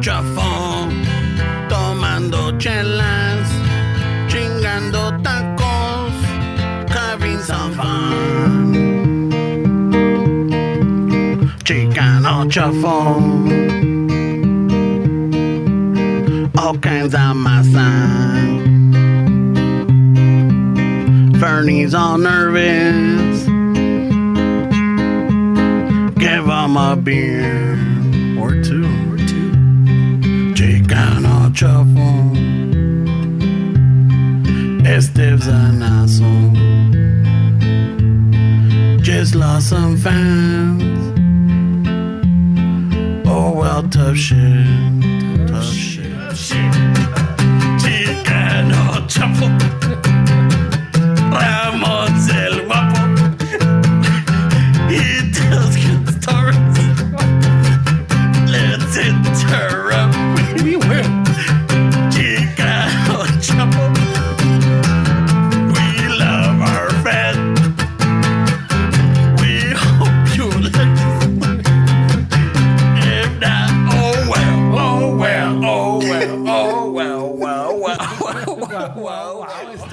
Chafón, tomando chelas, chingando tacos, having some fun. Chicano chafón, all kinds of masa. Fernie's all nervous. Give him a beer or two. Chicano chafón. Esteve's an asshole. Just lost some fans. Oh well, tough shit. Tough shit. Chicano chafón. Vamos el guapo. He tells good stories. Let's interrupt. We will. Chicano chafón. We love our friend. We hope you like this. If not, oh well, oh well, oh well, oh well, well.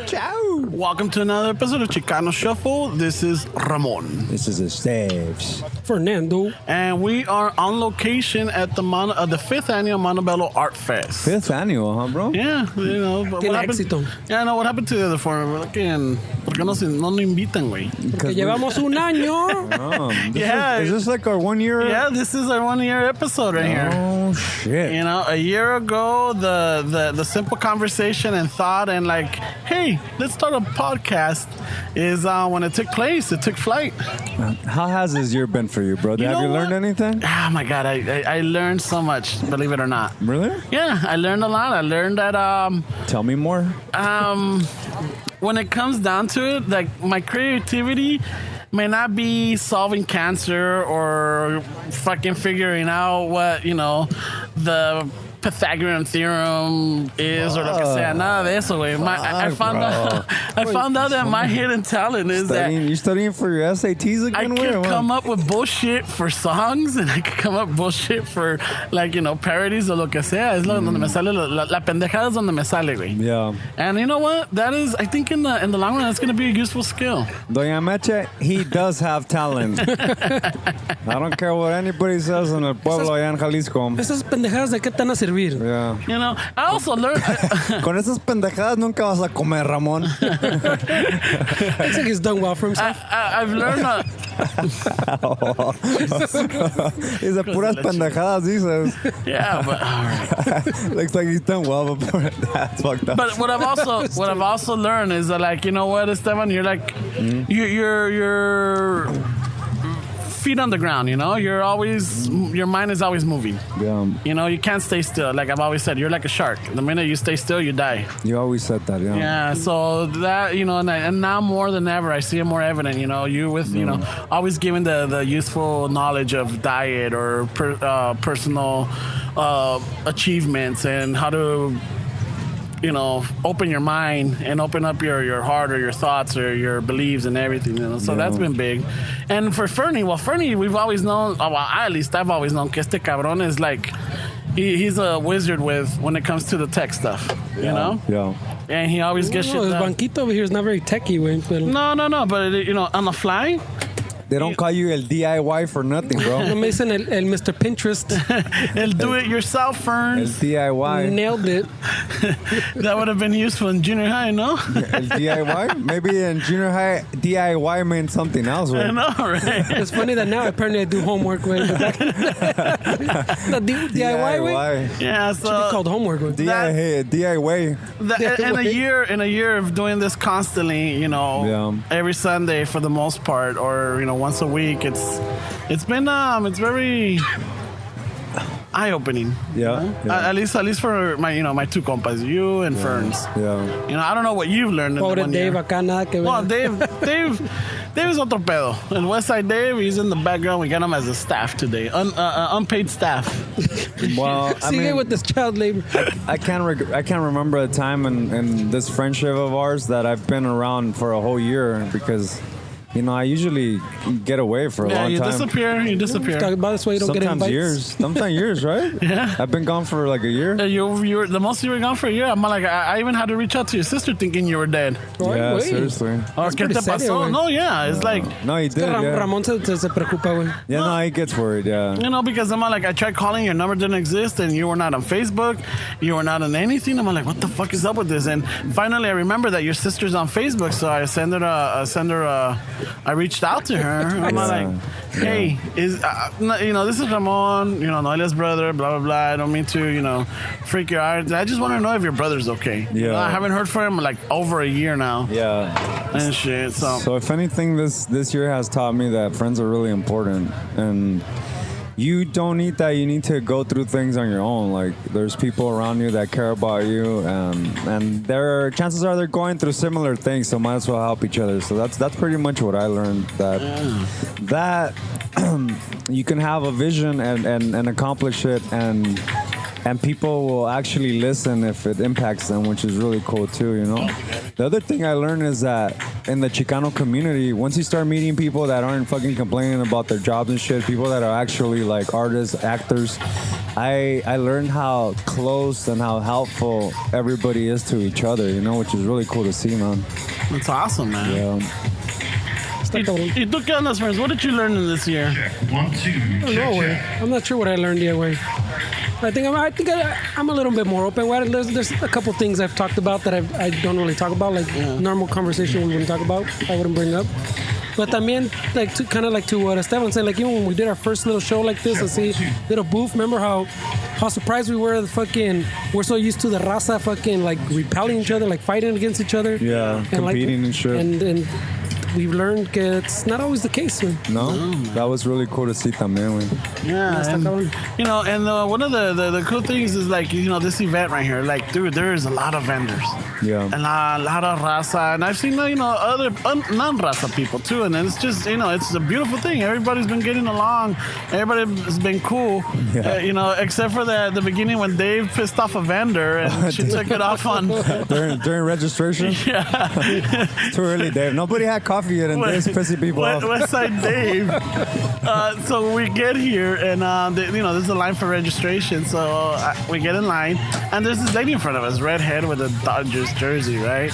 Ciao. Welcome to another episode of Chicano Shuffle. This is Ramon. This is Esteves. Fernando. And we are on location at the 5th annual Montebello Artfest. 5th annual, huh, bro? Yeah, you know. But Tiene what happened? éxito. Yeah, no, what happened to the other four? We're looking, ¿por qué no nos invitan, güey? Que llevamos un año. Yeah. Is this like our 1 year? Yeah, this is our 1 year episode right here. Oh, shit. You know, a year ago, the simple conversation and thought and like, hey, let's start a podcast is when it took place. It took flight. How has this year been for you, bro? You Have know you learned what? anything? Oh my God, I learned so much, believe it or not. Really? Yeah, I learned a lot. I learned that Tell me more. when it comes down to it, like my creativity may not be solving cancer or fucking figuring out what, you know, the Pythagorean theorem is or lo que sea. Nada de eso, güey. I found out that my hidden talent is that You studying for your SATs I again? could come up with bullshit for songs and I could come up with bullshit for, like, you know, parodies or lo que sea. Es donde me sale, la pendejada es donde me sale, güey. Yeah. And you know what? That is, I think in the long run, that's going to be a useful skill. Doña Meche, he does have talent. I don't care what anybody says in el pueblo allá en Jalisco. Esas pendejadas de qué te van a servir. Yeah. You know, I also learned... Con esas pendejadas nunca vas a comer, Ramón. Looks like he's done well for himself. I've learned... Dice puras pendejadas, dices. yeah, but... All right. Looks like he's done well before. That's fucked up. But what I've also learned is that, like, you know what, Esteban, you're like... You're feet on the ground, you know? You're always... Your mind is always moving. Yeah. You know, you can't stay still. Like I've always said, you're like a shark. The minute you stay still, you die. You always said that, yeah. Yeah, so that, you know, and now more than ever, I see it more evident, you know, you with, you know, always giving the useful knowledge of diet or personal achievements and how to, you know, open your mind and open up your heart or your thoughts or your beliefs and everything, you know. So that's been big. And for Fernie, we've always known, well, at least I've always known que este cabrón is like, he's a wizard when it comes to the tech stuff, you know? Yeah. And he always gets shit His done. banquito over here is not very techy, güey. No, but, you know, on the fly, They don't call you el DIY for nothing, bro. No me dicen el Mr. Pinterest. el do-it-yourself, El Ferns. DIY. Nailed it. That would have been useful in junior high, no? El DIY? Maybe in junior high, DIY meant something else, I right? know, right? It's funny that now apparently I do homework, güey. The DIY, güey. Yeah, Should be so called homework, güey. DIY. in a year of doing this constantly, you know, every Sunday for the most part, or, you know, once a week, it's been very eye-opening. Yeah. At least for my two compas, you and Ferns. Yeah. You know, I don't know what you've learned in the Pobre 1 Dave year. acá, nada que ver. Well, Dave is otro pedo. And Westside Dave, he's in the background. We got him as a staff today, unpaid staff. Well, I Sigue mean, with this child labor. I can't remember a time in this friendship of ours that I've been around for a whole year because I usually get away for a long you time. You disappear. Talk about this way you don't get Sometimes invites. years. Sometimes years, right? Yeah. I've been gone for like a year. You were the most you were gone for a year. I'm like, I even had to reach out to your sister thinking you were dead. Yeah, Wait. seriously. Oh, ¿qué pretty te serio, pasó? güey. No, yeah, it's like, No, he did, yeah. Ramon se preocupa, güey. Yeah, no, he gets worried, yeah. because I'm like, I tried calling, your number didn't exist, and you were not on Facebook, you were not on anything. I'm like, what the fuck is up with this? And finally, I remember that your sister's on Facebook, so I I reached out to her. I'm like, hey, this is Ramon, Noelia's brother, blah, blah, blah. I don't mean to, freak you out. I just want to know if your brother's okay. Yeah. I haven't heard from him like over a year now. Yeah. And shit, So if anything, this year has taught me that friends are really important. And you don't need that. You need to go through things on your own. Like, there's people around you that care about you, and chances are they're going through similar things, so might as well help each other. So that's pretty much what I learned, that you can have a vision and accomplish it, and people will actually listen if it impacts them, which is really cool too, The other thing I learned is that in the Chicano community, once you start meeting people that aren't fucking complaining about their jobs and shit, people that are actually like artists, actors, I learned how close and how helpful everybody is to each other, which is really cool to see, man. it's awesome, man. Yeah. ¿Y tú qué andas, friends? What did you learn in this year? Check. 1, 2. I don't know, Check, güey. check. I'm not sure what I learned yet, güey. I think I'm a little bit more open. There's a couple things I've talked about that I don't really talk about, like normal conversation we wouldn't talk about. I wouldn't bring up. But también, like to what Esteban said, like even when we did our first little show like this, and see little booth. Remember how surprised we were? We're so used to the raza fucking like repelling each other, like fighting against each other. Yeah, and competing and shit. And we've learned that it's not always the case, man. No, that was really cool to see también, güey. Yeah, Está and, cabrón. one of the cool things is like, this event right here, like, dude, there is a lot of vendors. Yeah. And a lot of raza. And I've seen, other non-raza people too. And then it's just, it's a beautiful thing. Everybody's been getting along. Everybody's been cool. Yeah. Except for the beginning when Dave pissed off a vendor and she took it off on... during registration? Yeah. Too early, Dave. Nobody had coffee yet, and Dave's pissing people off. West Side Dave. So we get here, and there's a line for registration. So we get in line, and there's this lady in front of us, redhead with a Dodgers jersey, right?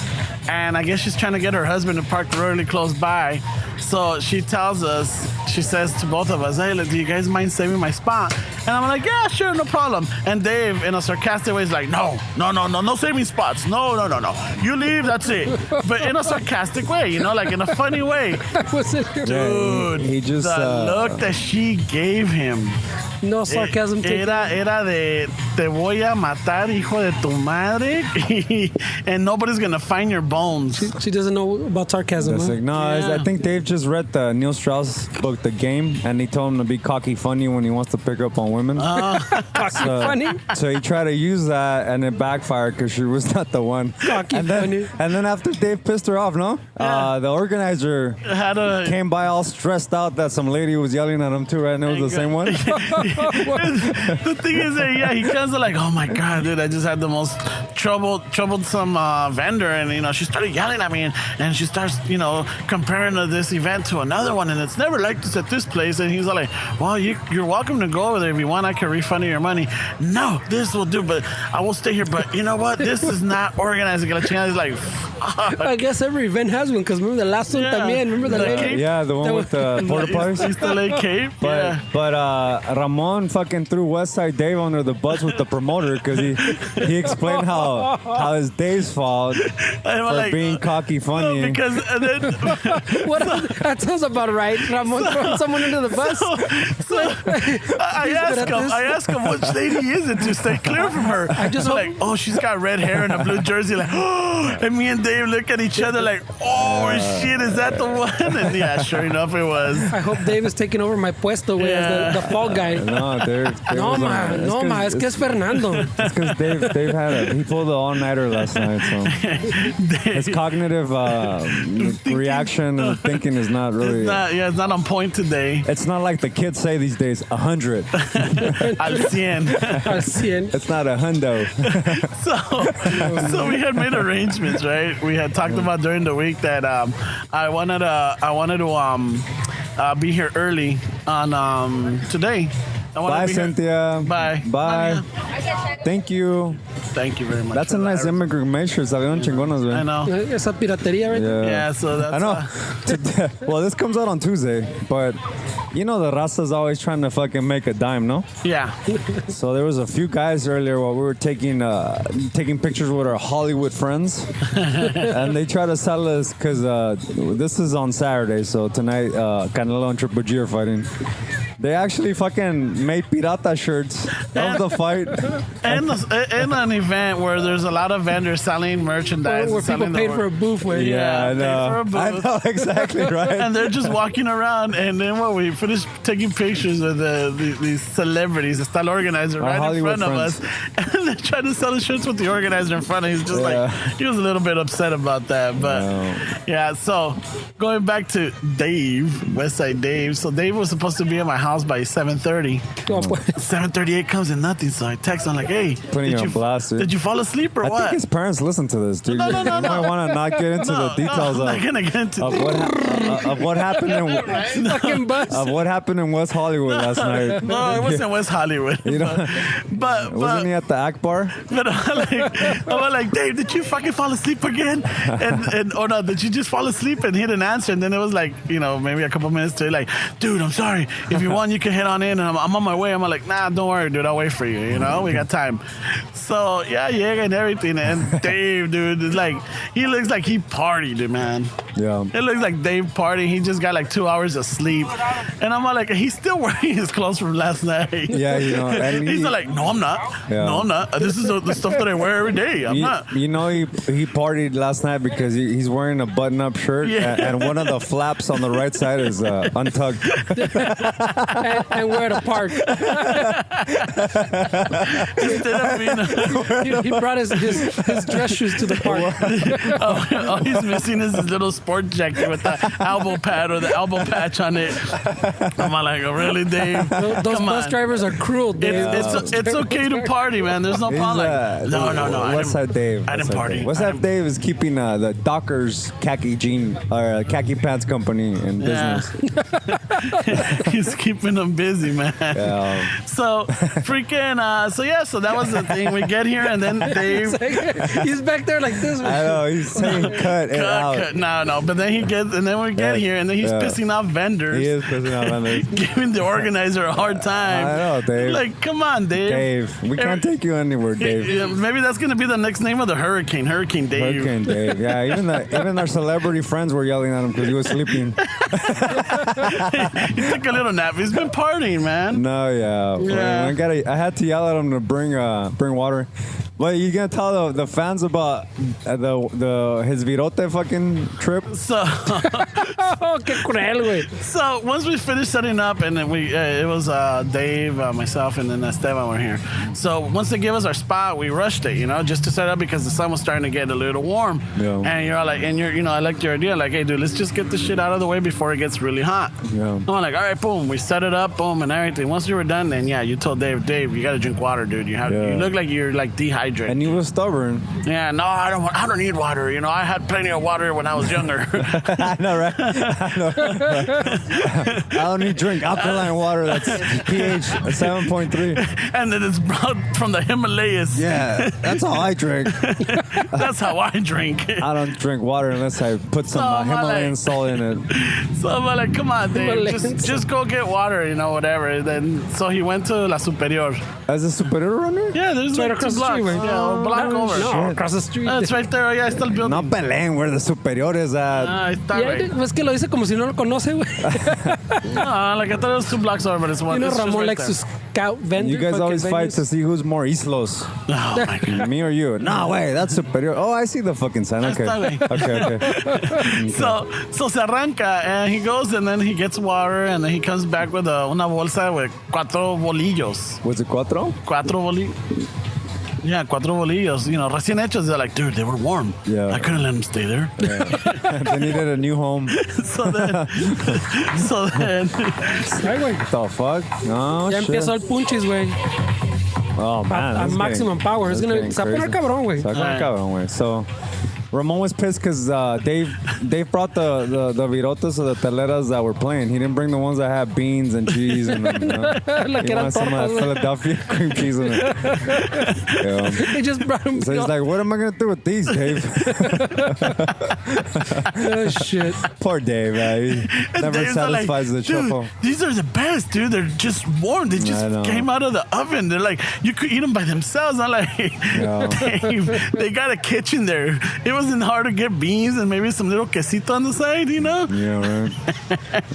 And I guess she's trying to get her husband to park really close by. So she says to both of us, hey, do you guys mind saving my spot? And I'm like, yeah, sure, no problem. And Dave, in a sarcastic way, is like, no saving spots. No. You leave, that's it. But in a sarcastic way, like in a funny way. Dude, he just the look that she gave him. No sarcasm. Era de te voy a matar, hijo de tu madre, and nobody's gonna find your bones. She doesn't know about sarcasm. That's Huh? like, no, Yeah. I think Dave just read the Neil Strauss book, The Game, and he told him to be cocky funny when he wants to pick up on women. Funny. So he tried to use that, and it backfired because she was not the one. Cocky funny. And then after Dave pissed her off, the organizer came by all stressed out that some lady was yelling at him too, right? And it was the same one. The thing is that, he comes like, oh my God, dude, I just had the most troublesome vendor, and, she started yelling at me, and she starts, comparing this event to another one, and it's never like this at this place. And he's like, well, you're welcome to go over there if you want. I can refund you your money. No, this will do, but I will stay here. But you know what? This is not organized. He's like, fuck. I guess every event has one, because remember the last one también? Remember the lady? Yeah, the one with the porta potties. East LA Cape. But Ramon fucking threw Westside Dave under the bus with the promoter because he explained how it's Dave's fault for being cocky funny. No, because and then That sounds about right. Ramon throwing someone under the bus. I ask him which lady is it to stay clear from her. I just like, oh, she's got red hair and a blue jersey. Like, oh, and me and Dave look at each other like, oh shit, is that the one? And yeah, sure enough, it was. I hope Dave is taking over my puesto, güey, as the fall guy. No, Dave No, ma, es que es Fernando. It's because Dave he pulled the all-nighter last night, so his cognitive reaction and thinking is not really... It's not on point today. It's not like the kids say these days, 100. Al 100. Al 100. It's not a hundo. So we had made arrangements, right? we had talked about during the week that I wanted to be here early on today. Bye, Cynthia. Bye. Bye. Thank you. Thank you very much. That's a nice immigrant measure. Salieron chingonas, güey. I know. Esa piratería, right? Yeah, so that's... I know. Well, this comes out on Tuesday, but you know the Rasta's always trying to fucking make a dime, no? Yeah. So there was a few guys earlier while we were taking pictures with our Hollywood friends, and they try to sell us because this is on Saturday, so tonight Canelo and Triple G are fighting. They actually fucking made pirata shirts of the fight. And an event where there's a lot of vendors selling merchandise. Where people paid for a booth. Yeah, I know. For a booth. I know, exactly, right? And they're just walking around, and then when we finish taking pictures of these celebrities, the style organizer right Hollywood in front friends. of us, and they're trying to sell the shirts with the organizer in front of him. He's just like, he was a little bit upset about that. But yeah, so going back to Dave, Westside Dave. So Dave was supposed to be at my house by 7:30. 7:38 comes and nothing, so I text him like, hey, did you fall asleep or what? I think his parents listen to this, dude. No. You might want to not get into the details I'm not gonna get into of what happened in what happened in West Hollywood last night. No, it wasn't West Hollywood. You know, but wasn't he at the Akbar? But I'm like, Dave, did you fucking fall asleep again? And or no, did you just fall asleep and he didn't answer? And then it was like, maybe a couple minutes to like, dude, I'm sorry. If you want, you can head on in, and I'm on my way. I'm like, nah, don't worry, dude. I'll wait for you. We got time. So yeah, and everything. And Dave, dude, is like, he looks like he partied, man. Yeah. It looks like Dave partied. He just got like 2 hours of sleep. And I'm like, he's still wearing his clothes from last night. Yeah, and he's like, no, I'm not. Yeah. No, I'm not. This is the stuff that I wear every day. I'm not. He partied last night because he's wearing a button-up shirt, and one of the flaps on the right side is untucked. and where to park. Instead of being he brought his dress shoes to the park. all he's missing is his little sport jacket with the elbow pad or the elbow patch on it. I'm like, really, Dave? Those bus drivers are cruel, Dave. It's okay to party, man. There's no problem. No. Westside Dave. I didn't party. Westside Dave is keeping the Dockers khaki khaki pants company in business. He's keeping them busy, man. Yeah. So freaking. So that was the thing. We get here and then Dave. He's back there like this. I know. He's saying cut it out. No. But then we get here and then he's pissing off vendors. He is pissing off vendors. Giving the organizer a hard time. I know, Dave. Like, come on, Dave. Dave, we can't take you anywhere, Dave. Yeah, maybe that's gonna be the next name of the hurricane. Hurricane Dave. Hurricane Dave. Yeah, even our celebrity friends were yelling at him because he was sleeping. He took a little nap. He's been partying, man. No, yeah. I had to yell at him to bring water. But you gonna tell the fans about his virote fucking trip? So, qué cruel, güey. So once we finished setting up, and then it was Dave, myself, and then Esteban were here. So once they gave us our spot, we rushed it, just to set up because the sun was starting to get a little warm. Yeah. And you're all like, I liked your idea, like, hey, dude, let's just get this shit out of the way before it gets really hot. Yeah. I'm like, all right, boom, we set it up, boom, and everything. Once we were done, then you told Dave, you gotta drink water, dude. You look like you're like dehydrated. And he was stubborn. Yeah, no, I don't need water. I had plenty of water when I was younger. I know, right? I only drink alkaline water that's pH 7.3. And then it's brought from the Himalayas. Yeah, that's how I drink. That's how I drink. I don't drink water unless I put some Himalayan salt in it. So I'm like, come on, Dave, just go get water, whatever. And then so he went to La Superior. As a Superior runner? Yeah, there's right like across 2 the blocks. street, Yeah, a block over. No, across the street. It's right there. Yeah, it's still building. No peleen, where the Superior is at. Está right. Es que lo dice como si no lo conoce, güey. No, like I thought it was 2 blocks over, but it's one. It's just Ramon right likes there. to scout vendors. You guys always fight to see who's more Islos. Oh my God. Me or you? No, wait, that's Superior. Oh, I see the fucking sign. Okay. Okay. So se arranca, and he goes, and then he gets water, and then he comes back with una bolsa with 4 bolillos. Was it cuatro? 4 bolillos. Yeah, 4 bolillos, recién hechos. They're like, dude, they were warm. Yeah. I couldn't let them stay there. Yeah. They needed a new home. so then. Ay, güey. The fuck? No, Ya shit. empezó el punchis, güey. Oh, man. A maximum power. Se va a poner cabrón, güey. Se va a poner cabrón, güey. So, Ramon was pissed because Dave brought the virotas or the teleras that were plain. He didn't bring the ones that had beans and cheese and he wanted some of that Philadelphia cream cheese in it. He just brought them. So he's like, what am I going to do with these, Dave? Oh, shit. Poor Dave, man. He never Dave's satisfies the choco. These are the best, dude. They're just warm. They just came out of the oven. They're like, you could eat them by themselves. I'm like, Dave, they got a kitchen there. It wasn't hard to get beans and maybe some little quesito on the side, you know? Yeah,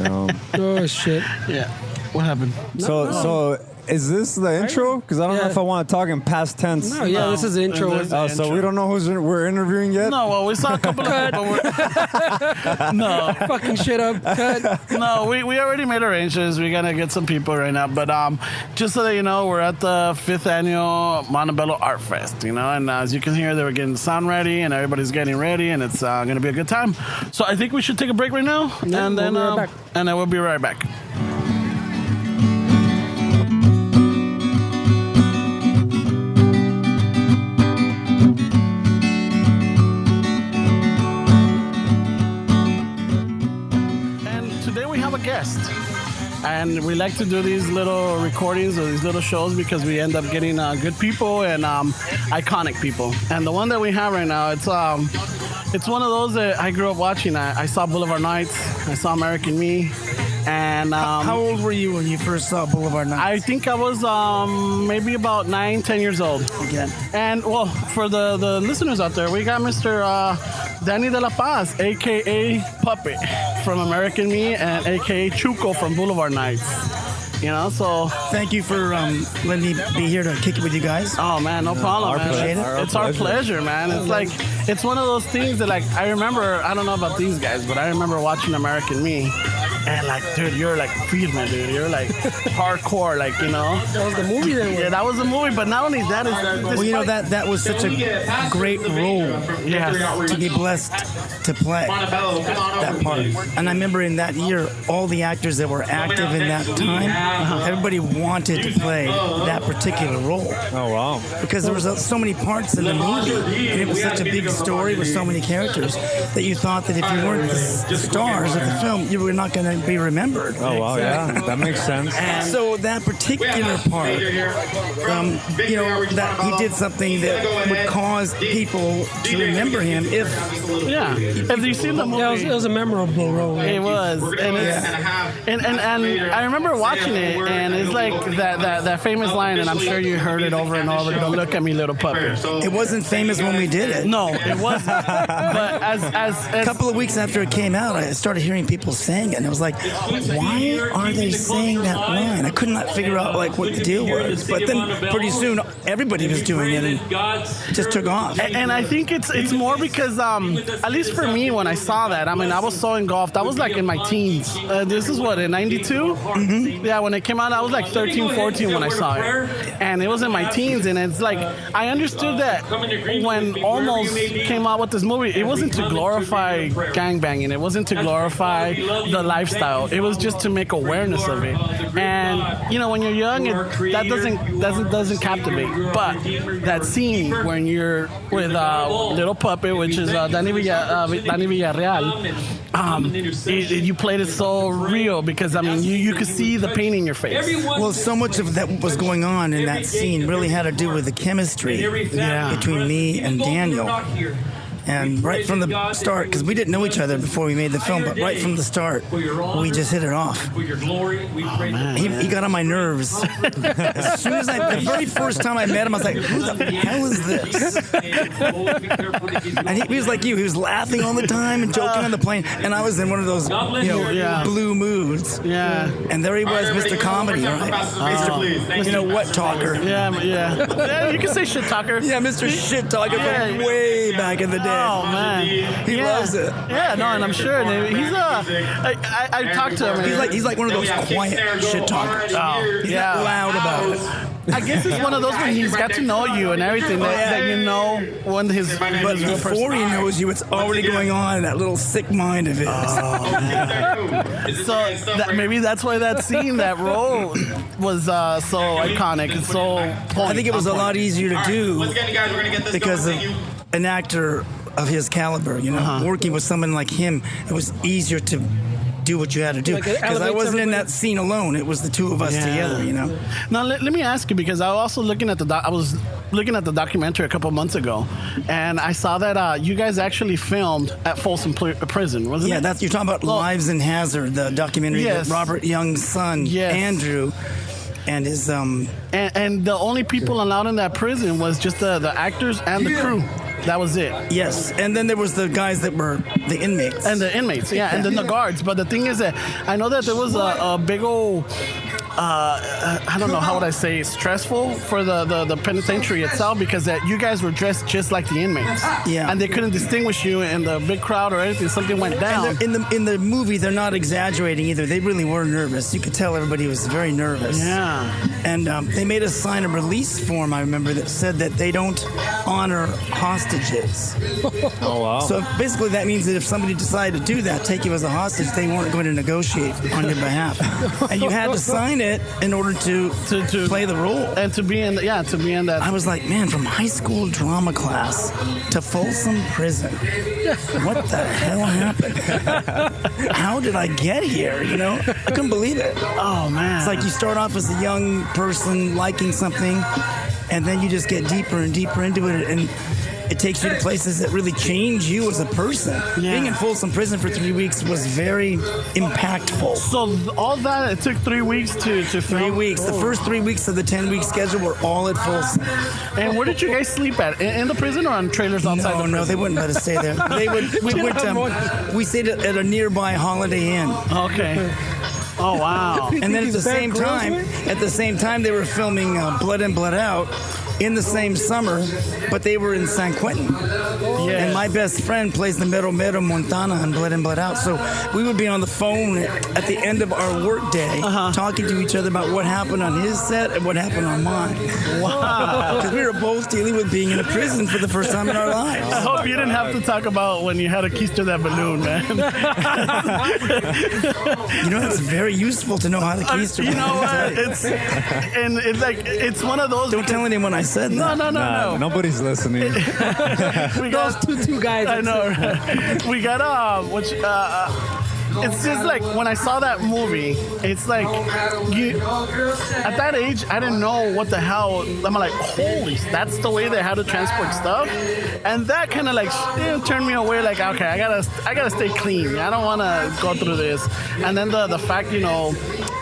right. Oh, shit. Yeah. What happened? So is this the intro? Because I don't know if I want to talk in past tense. No, this is the intro. So we don't know we're interviewing yet? No, well, we saw a couple of people. No. Fucking shit up. Cut. No, we already made arrangements. We're going to get some people right now. But just so that you know, we're at the 5th annual Montebello Artfest, you know, and as you can hear, they were getting the sound ready and everybody's getting ready and it's going to be a good time. So I think we should take a break right now and then we'll be right back. Guest, and we like to do these little recordings or these little shows because we end up getting good people and iconic people. And the one that we have right now, it's one of those that I grew up watching. I saw Boulevard Nights, I saw American Me, and how old were you when you first saw Boulevard Nights? I think I was maybe about 9-10 years old. Again. And well, for the listeners out there, we got Mr. Danny De La Paz, a.k.a. Puppet from American Me and a.k.a. Chuco from Boulevard Nights. You know, so... Thank you for letting me be here to kick it with you guys. Oh, man, no problem, man. It's our pleasure, man. It's like, it's one of those things that, like, I remember, I don't know about these guys, but I remember watching American Me. And like, dude, you're like firme, dude. You're like hardcore, like, you know. That was the movie then. Yeah, that was the movie. But not only that, well, you know, that was such a great role to be blessed to play that part. And I remember in that year, all the actors that were active in that time, everybody wanted to play that particular role. Oh, wow. Because there was so many parts in the movie, and it was such a big story with so many characters that you thought that if you weren't the stars of the film, you were not going to be remembered. Oh, wow, yeah. That makes sense. And so that particular part, you know, that he did something that would cause people to remember him if you seen the movie. Yeah, it was a memorable role. It was. And and I remember watching it, and it's like that famous line, and I'm sure you heard it over and over, don't look at me, little puppy. It wasn't famous when we did it. No, it wasn't. But as a couple of weeks after it came out, I started hearing people saying it, and I was like, why are they saying that line? I could not figure out like what the deal was. But then pretty soon everybody was doing it and it just took off. And I think it's more because at least for me when I saw that, I mean, I was so engulfed. I was like in my teens. This is what, in 92? Mm-hmm. Yeah, when it came out, I was like 13, 14 when I saw it. And it was in my teens, and it's like, I understood that when Almost came out with this movie, it wasn't to glorify gangbanging. It wasn't to glorify the lifestyle. It was just to make awareness of it. And, you know, when you're young, that doesn't captivate. But that scene when you're with Little Puppet, which is Danny Villarreal, you played it so real because, I mean, you could see the pain in your face. Well, so much of that was going on in that scene really had to do with the chemistry between me and Daniel. And right from the start, because we didn't know each other before we made the film, but right from the start, we just hit it off. He got on my nerves. As soon as the very first time I met him, I was like, who the hell is this? And he was like you. He was laughing all the time and joking on the plane. And I was in one of those, blue moods. Yeah. And there he was, Mr. Comedy, right? Mr. You know what talker. Yeah, you can say shit talker. Yeah, Mr. Shit talker from way back in the day. Oh man, he loves it. Yeah, no, and I'm sure he's I talked to him. He's like one of those quiet shit talkers. Oh, he's not loud about it. I guess it's one of those when he's got to know you and everything that you know when his. But before he knows you, it's already going on in that little sick mind of his. So maybe that's why that scene, that role, was so iconic and so. I think it was a lot easier to do because of an actor of his caliber. You know, working with someone like him, it was easier to do what you had to do, Like, it because I elevates wasn't in everybody. that scene alone. It was the two of us together. You know. Now let me ask you, because I was also looking at I was looking at the documentary a couple months ago, and I saw that you guys actually filmed at Folsom Prison, wasn't Yeah, it? that's you're talking about Lives in Hazard, the documentary Yes. that Robert Young's son Andrew and his And the only people allowed in that prison was just the actors and the crew. That was it. Yes, and then there was the guys that were the inmates. And the inmates, and then the guards. But the thing is that I know that there was a big old, I don't know, how would I say, stressful for the penitentiary itself, because that you guys were dressed just like the inmates. Yeah. And they couldn't distinguish you in the big crowd or anything. Something went down. And in the movie, they're not exaggerating either. They really were nervous. You could tell everybody was very nervous. Yeah. And they made us sign a release form, I remember, that said that they don't honor hostages. Oh, wow. So basically that means that if somebody decided to do that, take you as a hostage, they weren't going to negotiate on your behalf. And you had to sign it in order to play the role. And to be in that. I was like, man, from high school drama class to Folsom Prison, what the hell happened? How did I get here? You know, I couldn't believe it. Oh man. It's like you start off as a young person liking something, and then you just get deeper and deeper into it, and it takes you to places that really change you as a person. Yeah. Being in Folsom Prison for 3 weeks was very impactful. So all that, it took 3 weeks to film? 3 weeks. The first 3 weeks of the 10-week schedule were all at Folsom. And where did you guys sleep at? In the prison or on trailers outside the prison? No, they wouldn't let us stay there. We stayed at a nearby Holiday Inn. Okay. Oh wow. And then at the same time, they were filming Blood In, Blood Out in the same summer, but they were in San Quentin. Yes. And my best friend plays the Mero Montana in Blood In, Blood Out. So we would be on the phone at the end of our work day, talking to each other about what happened on his set and what happened on mine. Wow. Because we were both dealing with being in a prison for the first time in our lives. I hope you didn't have to talk about when you had to keister that balloon, man. You know, it's very useful to know how to keister. You know what? It's one of those. Don't tell anyone I said that. No. Nobody's listening. We got two guys. I know. Right? We got it's just like when I saw that movie, it's like at that age I didn't know what the hell. I'm like, holy, that's the way they had to transport stuff, and that kind of like turned me away. Like, okay, I gotta stay clean. I don't want to go through this. And then the fact, you know,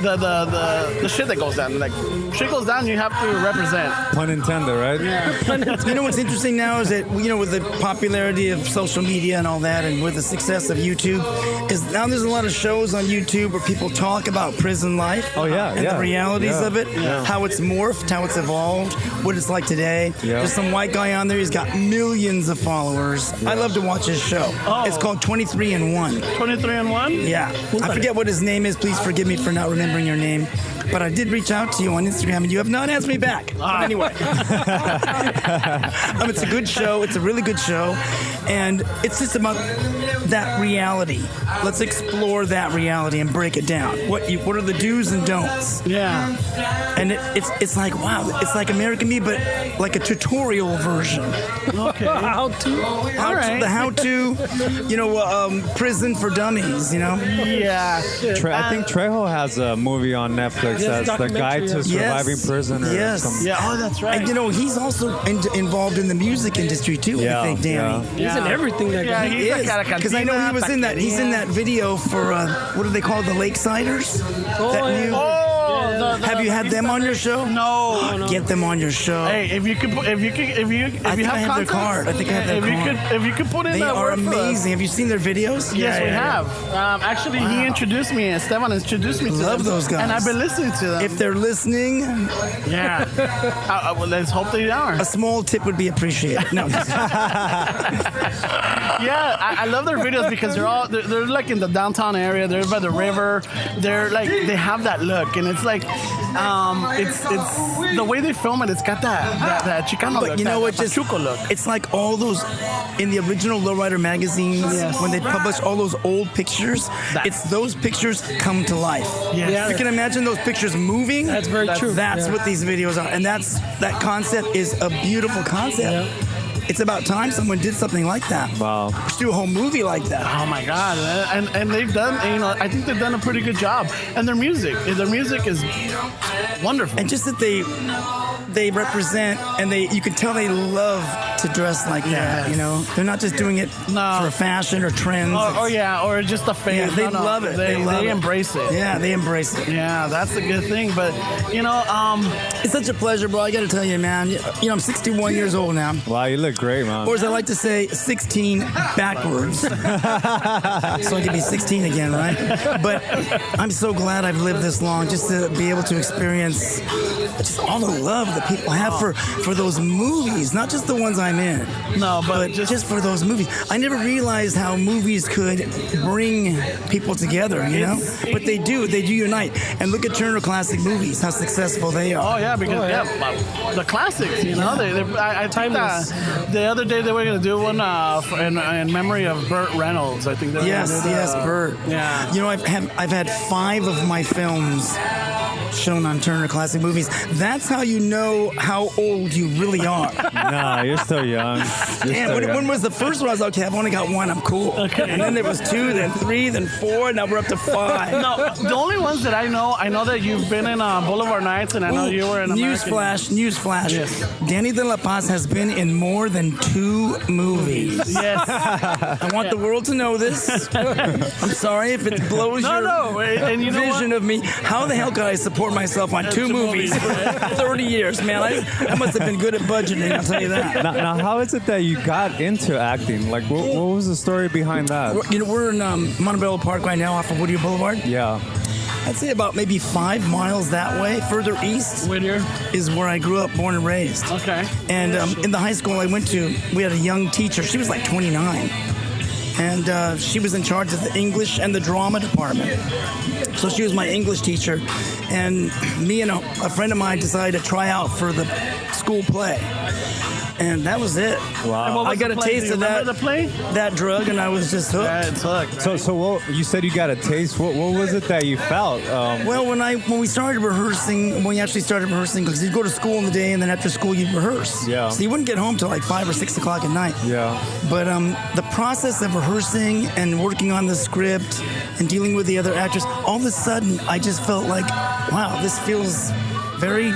the shit that goes down, like shit goes down, you have to represent. Pun intended, right? Yeah. You know what's interesting now is that, you know, with the popularity of social media and all that, and with the success of YouTube, is now there's a lot of shows on YouTube where people talk about prison life. Oh, yeah, and yeah. the realities Yeah. of it, how it's morphed, how it's evolved, what it's like today. Yeah. There's some white guy on there, he's got millions of followers. I love to watch his show. Oh. It's called 23 and 1. 23 and 1. Yeah. I forget what his name is. Please forgive me for not remembering your name. But I did reach out to you on Instagram, and you have not answered me back. But anyway. It's a good show. It's a really good show. And it's just about that reality. Let's explore that reality and break it down. What are the do's and don'ts? Yeah. And it's like, wow, it's like American Me, but like a tutorial version. Okay. The how-to, you know, prison for dummies, you know? Yeah. I think Trejo has a movie on Netflix Yes, that's the Guide to Surviving Prison or Yes. something. Yeah. Oh, that's right. And you know, he's also involved in the music industry too. Yeah, I think, Danny. He's in everything that Yeah, guy. he's like a Because I know he was in that. He's in that video for what do they call the Lakesiders? Have you had them on your show? No. Get them on your show. Hey, if you I think I have their card. I think I have their card. If you could put in They that are word for us. amazing. Have you seen their videos? Yes, we have. Actually, he introduced me, and Esteban introduced me to them. Love those guys. And I've been listening to them. If they're listening, Yeah. Well, let's hope they are. a small tip would be appreciated. No. Yeah, I love their videos because they're like in the downtown area. They're by the river. They're like, they have that look, and it's like, it's the way they film it. It's got that Chicano look. But you know what? That Just Pachuco look. it's like all those in the original Lowrider magazines when they publish all those old pictures. It's those pictures come to life. Yes. You can imagine those pictures moving. That's very true. That's Yeah. what these videos are, and that concept is a beautiful concept. it's about time someone did something like that. Wow. Let's do a whole movie like that. Oh my God! And they've done, I think they've done a pretty good job. And their music is wonderful. And just that they represent, and you can tell they love to dress like that. They're not just doing it for fashion or trends. Or just a phase. Yeah, they love it. They embrace it. Yeah, they embrace it. Yeah, that's the good thing. But it's such a pleasure, bro. I got to tell you, man. I'm 61 years old now. Wow, you look great, man. Or as I like to say, 16 backwards. So I could be 16 again, right? But I'm so glad I've lived this long just to be able to experience just all the love that people have for those movies, not just the ones I'm in. No, but just for those movies. I never realized how movies could bring people together, But they do unite. And look at Turner Classic Movies, how successful they are. Oh yeah, because the classics, I think the other day they were going to do one in memory of Burt Reynolds. I think. Yes, Burt. Yeah. I've had 5 of my films shown on Turner Classic Movies. That's how you know how old you really are. Nah, you're still young. When was the first one? I was like, okay, I've only got 1. I'm cool. Okay. And then there was 2, then 3, then 4. Now we're up to 5. No, the only ones that I know that you've been in Boulevard Nights, and I know you were in Newsflash. Yes. Danny De La Paz has been in more than 2 movies. Yes. I want the world to know this. I'm sorry if it blows your vision of me. How the hell could I support myself on 2 movies for 30 years, man? I must have been good at budgeting, I'll tell you that. Now, how is it that you got into acting? Like, what was the story behind that? We're in Montebello Park right now off of Whittier Boulevard. Yeah. I'd say about maybe 5 miles that way, further east. Whittier is where I grew up, born and raised. Okay. And in the high school I went to, we had a young teacher. She was like 29. And she was in charge of the English and the drama department. So she was my English teacher. And me and a friend of mine decided to try out for the school play. And that was it. Wow. I got a taste of that drug, and I was just hooked. Yeah, it's hooked. Right? So you said you got a taste. What was it that you felt? Well, when we started rehearsing, because you'd go to school in the day, and then after school you'd rehearse. Yeah. So you wouldn't get home till like 5 or 6 o'clock at night. Yeah. But the process of rehearsing and working on the script and dealing with the other actors, all of a sudden I just felt like, wow, this feels very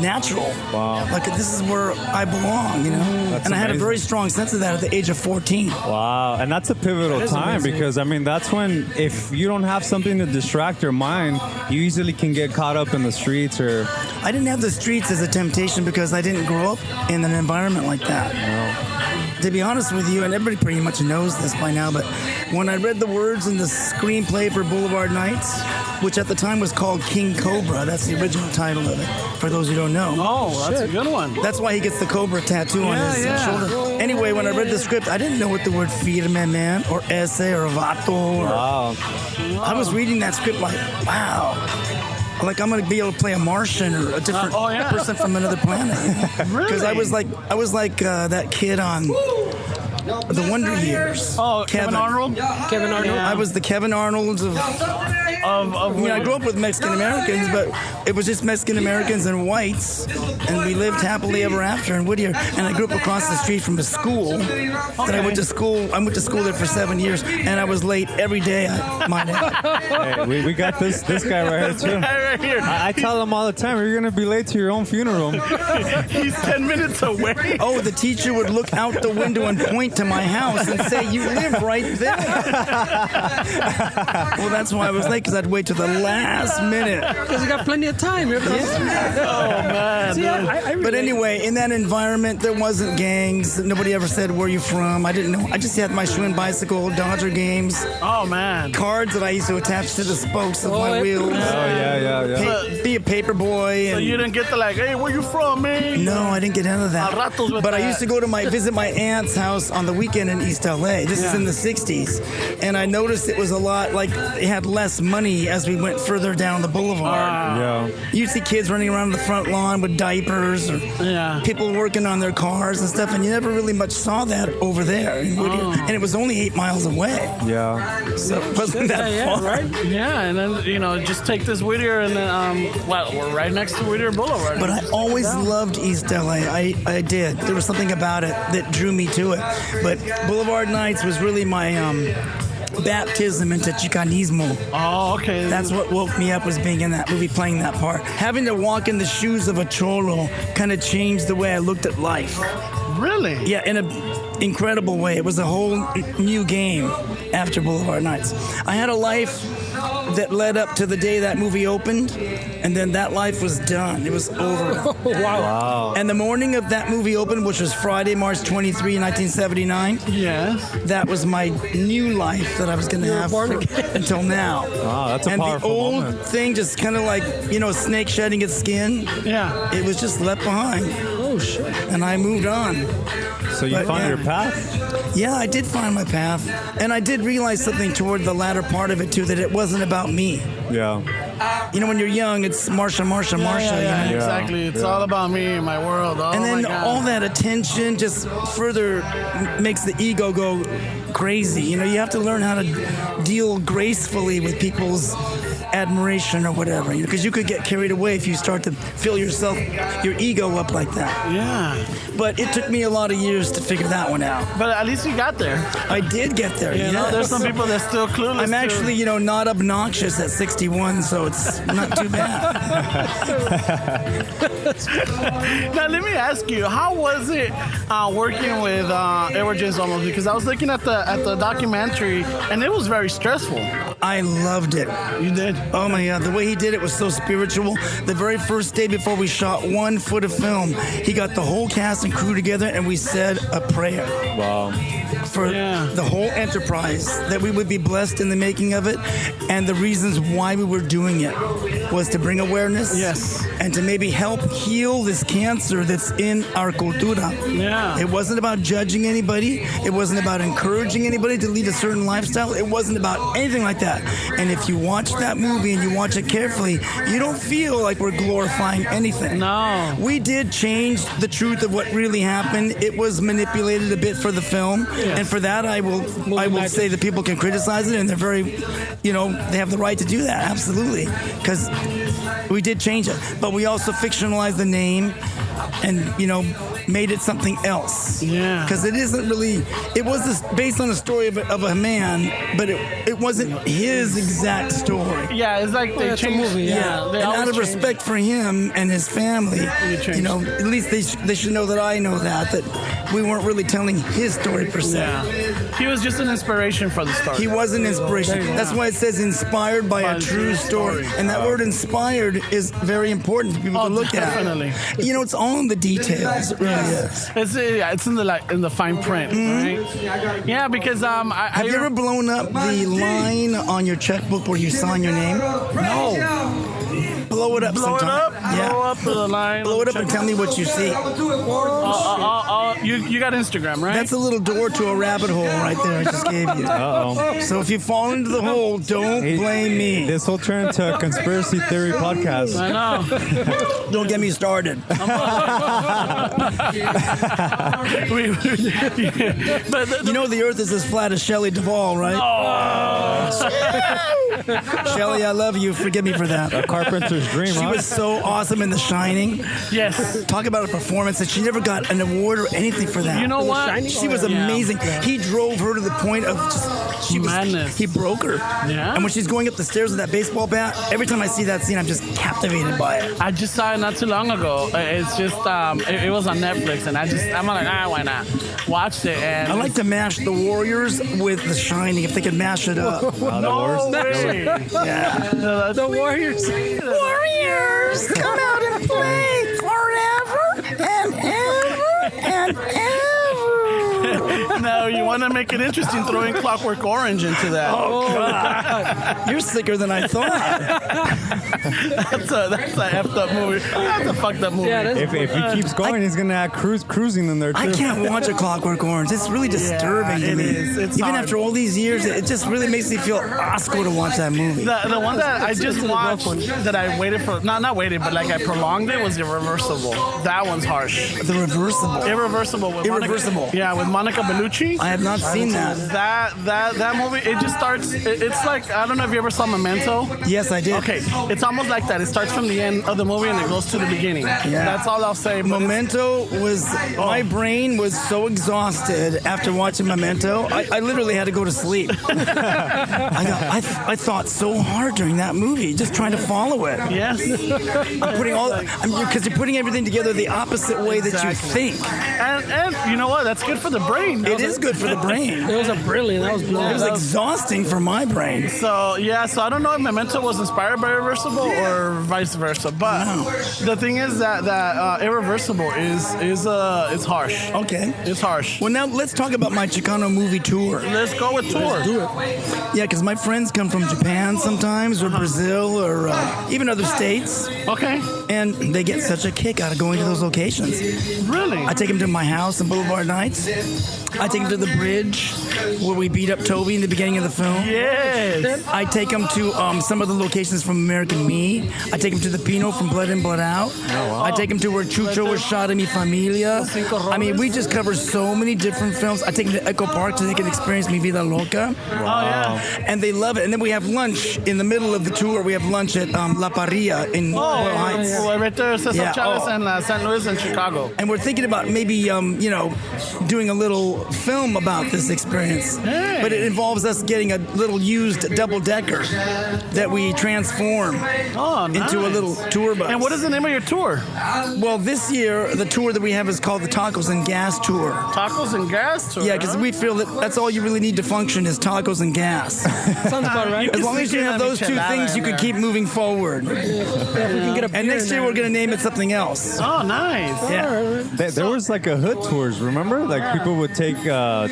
natural. Wow. Like this is where I belong, That's and I had a amazing. very strong sense of that at the age of 14. Wow. And that's a pivotal time amazing. because, that's when if you don't have something to distract your mind, you easily can get caught up in the streets or... I didn't have the streets as a temptation because I didn't grow up in an environment like that. No. To be honest with you, and everybody pretty much knows this by now, but when I read the words in the screenplay for Boulevard Nights, which at the time was called King Cobra, that's the original title of it, for those who don't know. Oh, that's a good one. That's why he gets the Cobra tattoo on his shoulder. Anyway, when I read the script, I didn't know what the word firme meant, or ese, or vato. Wow. I was reading that script like, wow. Like I'm gonna be able to play a Martian or a different person from another planet. Really? Because I was like that kid on The Wonder Years. Oh, Kevin Arnold. Kevin Arnold. Yeah. I was the Kevin Arnold of. I grew up with Mexican Americans, but it was just Mexican Americans and whites, and we lived happily ever after in Whittier. And I grew up across the street from a school that I went to school. I went to school there for 7 years, and I was late every day. I might add. Hey, we got this guy right here too. Right here. I tell him all the time, you're gonna be late to your own funeral. He's 10 minutes away. Oh, the teacher would look out the window and point to my house and say, "You live right there." Well, that's why I was late, because I'd wait till the last minute. Because you got plenty of time. Oh man. See, I But anyway, in that environment, there wasn't gangs. Nobody ever said, "Where you from?" I didn't know. I just had my Schwinn bicycle, Dodger games, Oh man. cards that I used to attach to the spokes of my wheels. Oh yeah. Be a paper boy. So And you didn't get to like, hey, where you from, man? no, I didn't get into Al that. ratos with But I that. used to go to visit my aunt's house on the weekend in East LA. This is in the 60s. And I noticed it was a lot like they had less money funny as we went further down the boulevard. Yeah. You see kids running around the front lawn with diapers, or people working on their cars and stuff, and you never really much saw that over there in Whittier. And it was only 8 miles away. Yeah. So it wasn't that far. Right? Yeah, and then, just take this Whittier and then, we're right next to Whittier Boulevard. But I always loved East LA. I did. There was something about it that drew me to it. But Boulevard Nights was really my baptism into Chicanismo. Oh, okay. That's what woke me up, was being in that movie, playing that part. Having to walk in the shoes of a cholo kind of changed the way I looked at life. Really? Yeah, in an incredible way. It was a whole new game after Boulevard Nights. I had a life that led up to the day that movie opened, and then that life was done. It was over. Wow. And the morning of that movie opened, which was Friday, March 23, 1979, Yes. that was my new life that I was going to have until now. Wow, that's a And the powerful old moment. thing, just kind of like, a snake shedding its skin, Yeah. it was just left behind. Oh, shit. And I moved on. So you But, found yeah. your path? Yeah, I did find my path. And I did realize something toward the latter part of it, too, that it wasn't about me. Yeah. When you're young, it's Marsha. Yeah, you know? exactly. It's all about me, my world. Oh, And then my God. all that attention just further makes the ego go crazy. You have to learn how to deal gracefully with people's admiration or whatever, because you could get carried away if you start to fill your ego up like that. Yeah. But it took me a lot of years to figure that one out. But at least you got there. I did get there. You know, there's some people that's still clueless. I'm actually, not obnoxious at 61, so it's not too bad. Now let me ask you, how was it working with Edward James Olmos? Because I was looking at the documentary, and it was very stressful. I loved it. You did? Oh my God, the way he did it was so spiritual. The very first day before we shot 1 foot of film, he got the whole cast and crew together, and we said a prayer. Wow. For the whole enterprise, that we would be blessed in the making of it, and the reasons why we were doing it was to bring awareness, Yes. and to maybe help heal this cancer that's in our cultura. Yeah. It wasn't about judging anybody. It wasn't about encouraging anybody to lead a certain lifestyle. It wasn't about anything like that. And if you watch that movie and you watch it carefully, you don't feel like we're glorifying anything. No. We did change the truth of what really happened. It was manipulated a bit for the film, and for that I will say that people can criticize it, and they're very, they have the right to do that, absolutely, because we did change it. But we also fictionalized the name, and made it something else. Yeah. Because it isn't really. It was based on a story of a man, but it wasn't his exact story. Yeah, it's like they it's a changed. movie, Yeah. And They out always of change. respect for him and his family, changed. at least they should know that I know that we weren't really telling his story per se. Yeah. He was just an inspiration for the story. He was an inspiration. That's why it says inspired by a true story. And that word inspired is very important for people to look definitely. at. It's all in the details. It really is. It's in the fine print, right? Yeah, because Have you ever blown up the line on your checkbook where you sign your name? No. Blow it up Blow it sometime. up? Blow up the line. Blow it up and tell me what you see. You got Instagram, right? That's a little door to a rabbit hole right there I just gave you. Uh-oh. So if you fall into the hole, don't blame me. This will turn into a conspiracy theory podcast. I know. Don't get me started. But The earth is as flat as Shelley Duvall, right? Shelley, I love you. Forgive me for that. A carpenter's dream, She huh? was so awesome in The Shining. yes. Talk about a performance that she never got an award or anything for that. You know what? Shining? She was Yeah. amazing. He drove her to the point of Madness. He broke her. Yeah. And when she's going up the stairs with that baseball bat, every time I see that scene, I'm just captivated by it. I just saw it not too long ago. It's just it was on Netflix, and I'm like, why not? Watched it, and I like to mash The Warriors with The Shining if they could mash it up. no way. Yeah. The Warriors. Warriors, come out and play forever and ever and ever. No, you want to make it interesting, throw in Clockwork Orange into that. Oh, God. You're sicker than I thought. That's a effed up movie. That's a fucked up movie. Yeah, that's- If he keeps going, he's gonna have cruising in there too. I can't watch A Clockwork Orange. It's really disturbing to it me. is. It's Even hard. after all these years, it just really makes me feel Oscar to watch that movie. The one that I just a rough watched one. that I waited for, not waited, but like I prolonged it was Irreversible. That one's harsh. The Reversible. Irreversible. With Irreversible. Monica, with Monica Bellucci. I have not seen that. That movie, it just starts, it's like, I don't know if you ever saw Memento. Yes, I did. Okay, it's almost like that. It starts from the end of the movie and it goes to the beginning. Yeah. That's all I'll say. But Memento was, my brain was so exhausted after watching Memento, I literally had to go to sleep. I thought so hard during that movie, just trying to follow it. Yes. I'm putting because you're putting everything together the opposite way that you think. And you know what? That's good for the brain. It is good for the brain. It was a brilliant. That was It brilliant. was exhausting for my brain. So I don't know if Memento was inspired by Irreversible or vice versa. But the thing is that Irreversible is it's harsh. Okay. It's harsh. Well, now let's talk about my Chicano movie tour. Let's go with tour. Do it. Yeah, because my friends come from Japan sometimes, or Brazil, or even other states, Okay. and they get such a kick out of going to those locations. Really? I take them to my house on Boulevard Nights. I take them to the bridge where we beat up Toby in the beginning of the film. Yes. I take them to some of the locations from American Me. I take them to the Pino from Blood In, Blood Out. I take them to where Chucho was shot in Mi Familia. I mean, we just cover so many different films. I take them to Echo Park so they can experience Mi Vida Loca. Oh, yeah. And they love it. And then we have lunch in the middle of the tour. We have lunch at La Parrilla in Royal Heights. Well, right there, Cesar Yeah, Chavez oh. and St. Louis and Chicago. And we're thinking about maybe, doing a little film about this experience. Hey. But it involves us getting a little used double-decker that we transform Oh, nice. into a little tour bus. And what is the name of your tour? Well, this year, the tour that we have is called the Tacos and Gas Tour. Tacos and gas tour. Yeah, because we feel that that's all you really need to function is tacos and gas. Sounds about right. As long as you have those two things, you can keep moving forward. Yeah, if we can get a And beer next in year, there. we're going to name it something else. Oh, nice. Yeah. There was like a hood tours, remember? Like people would take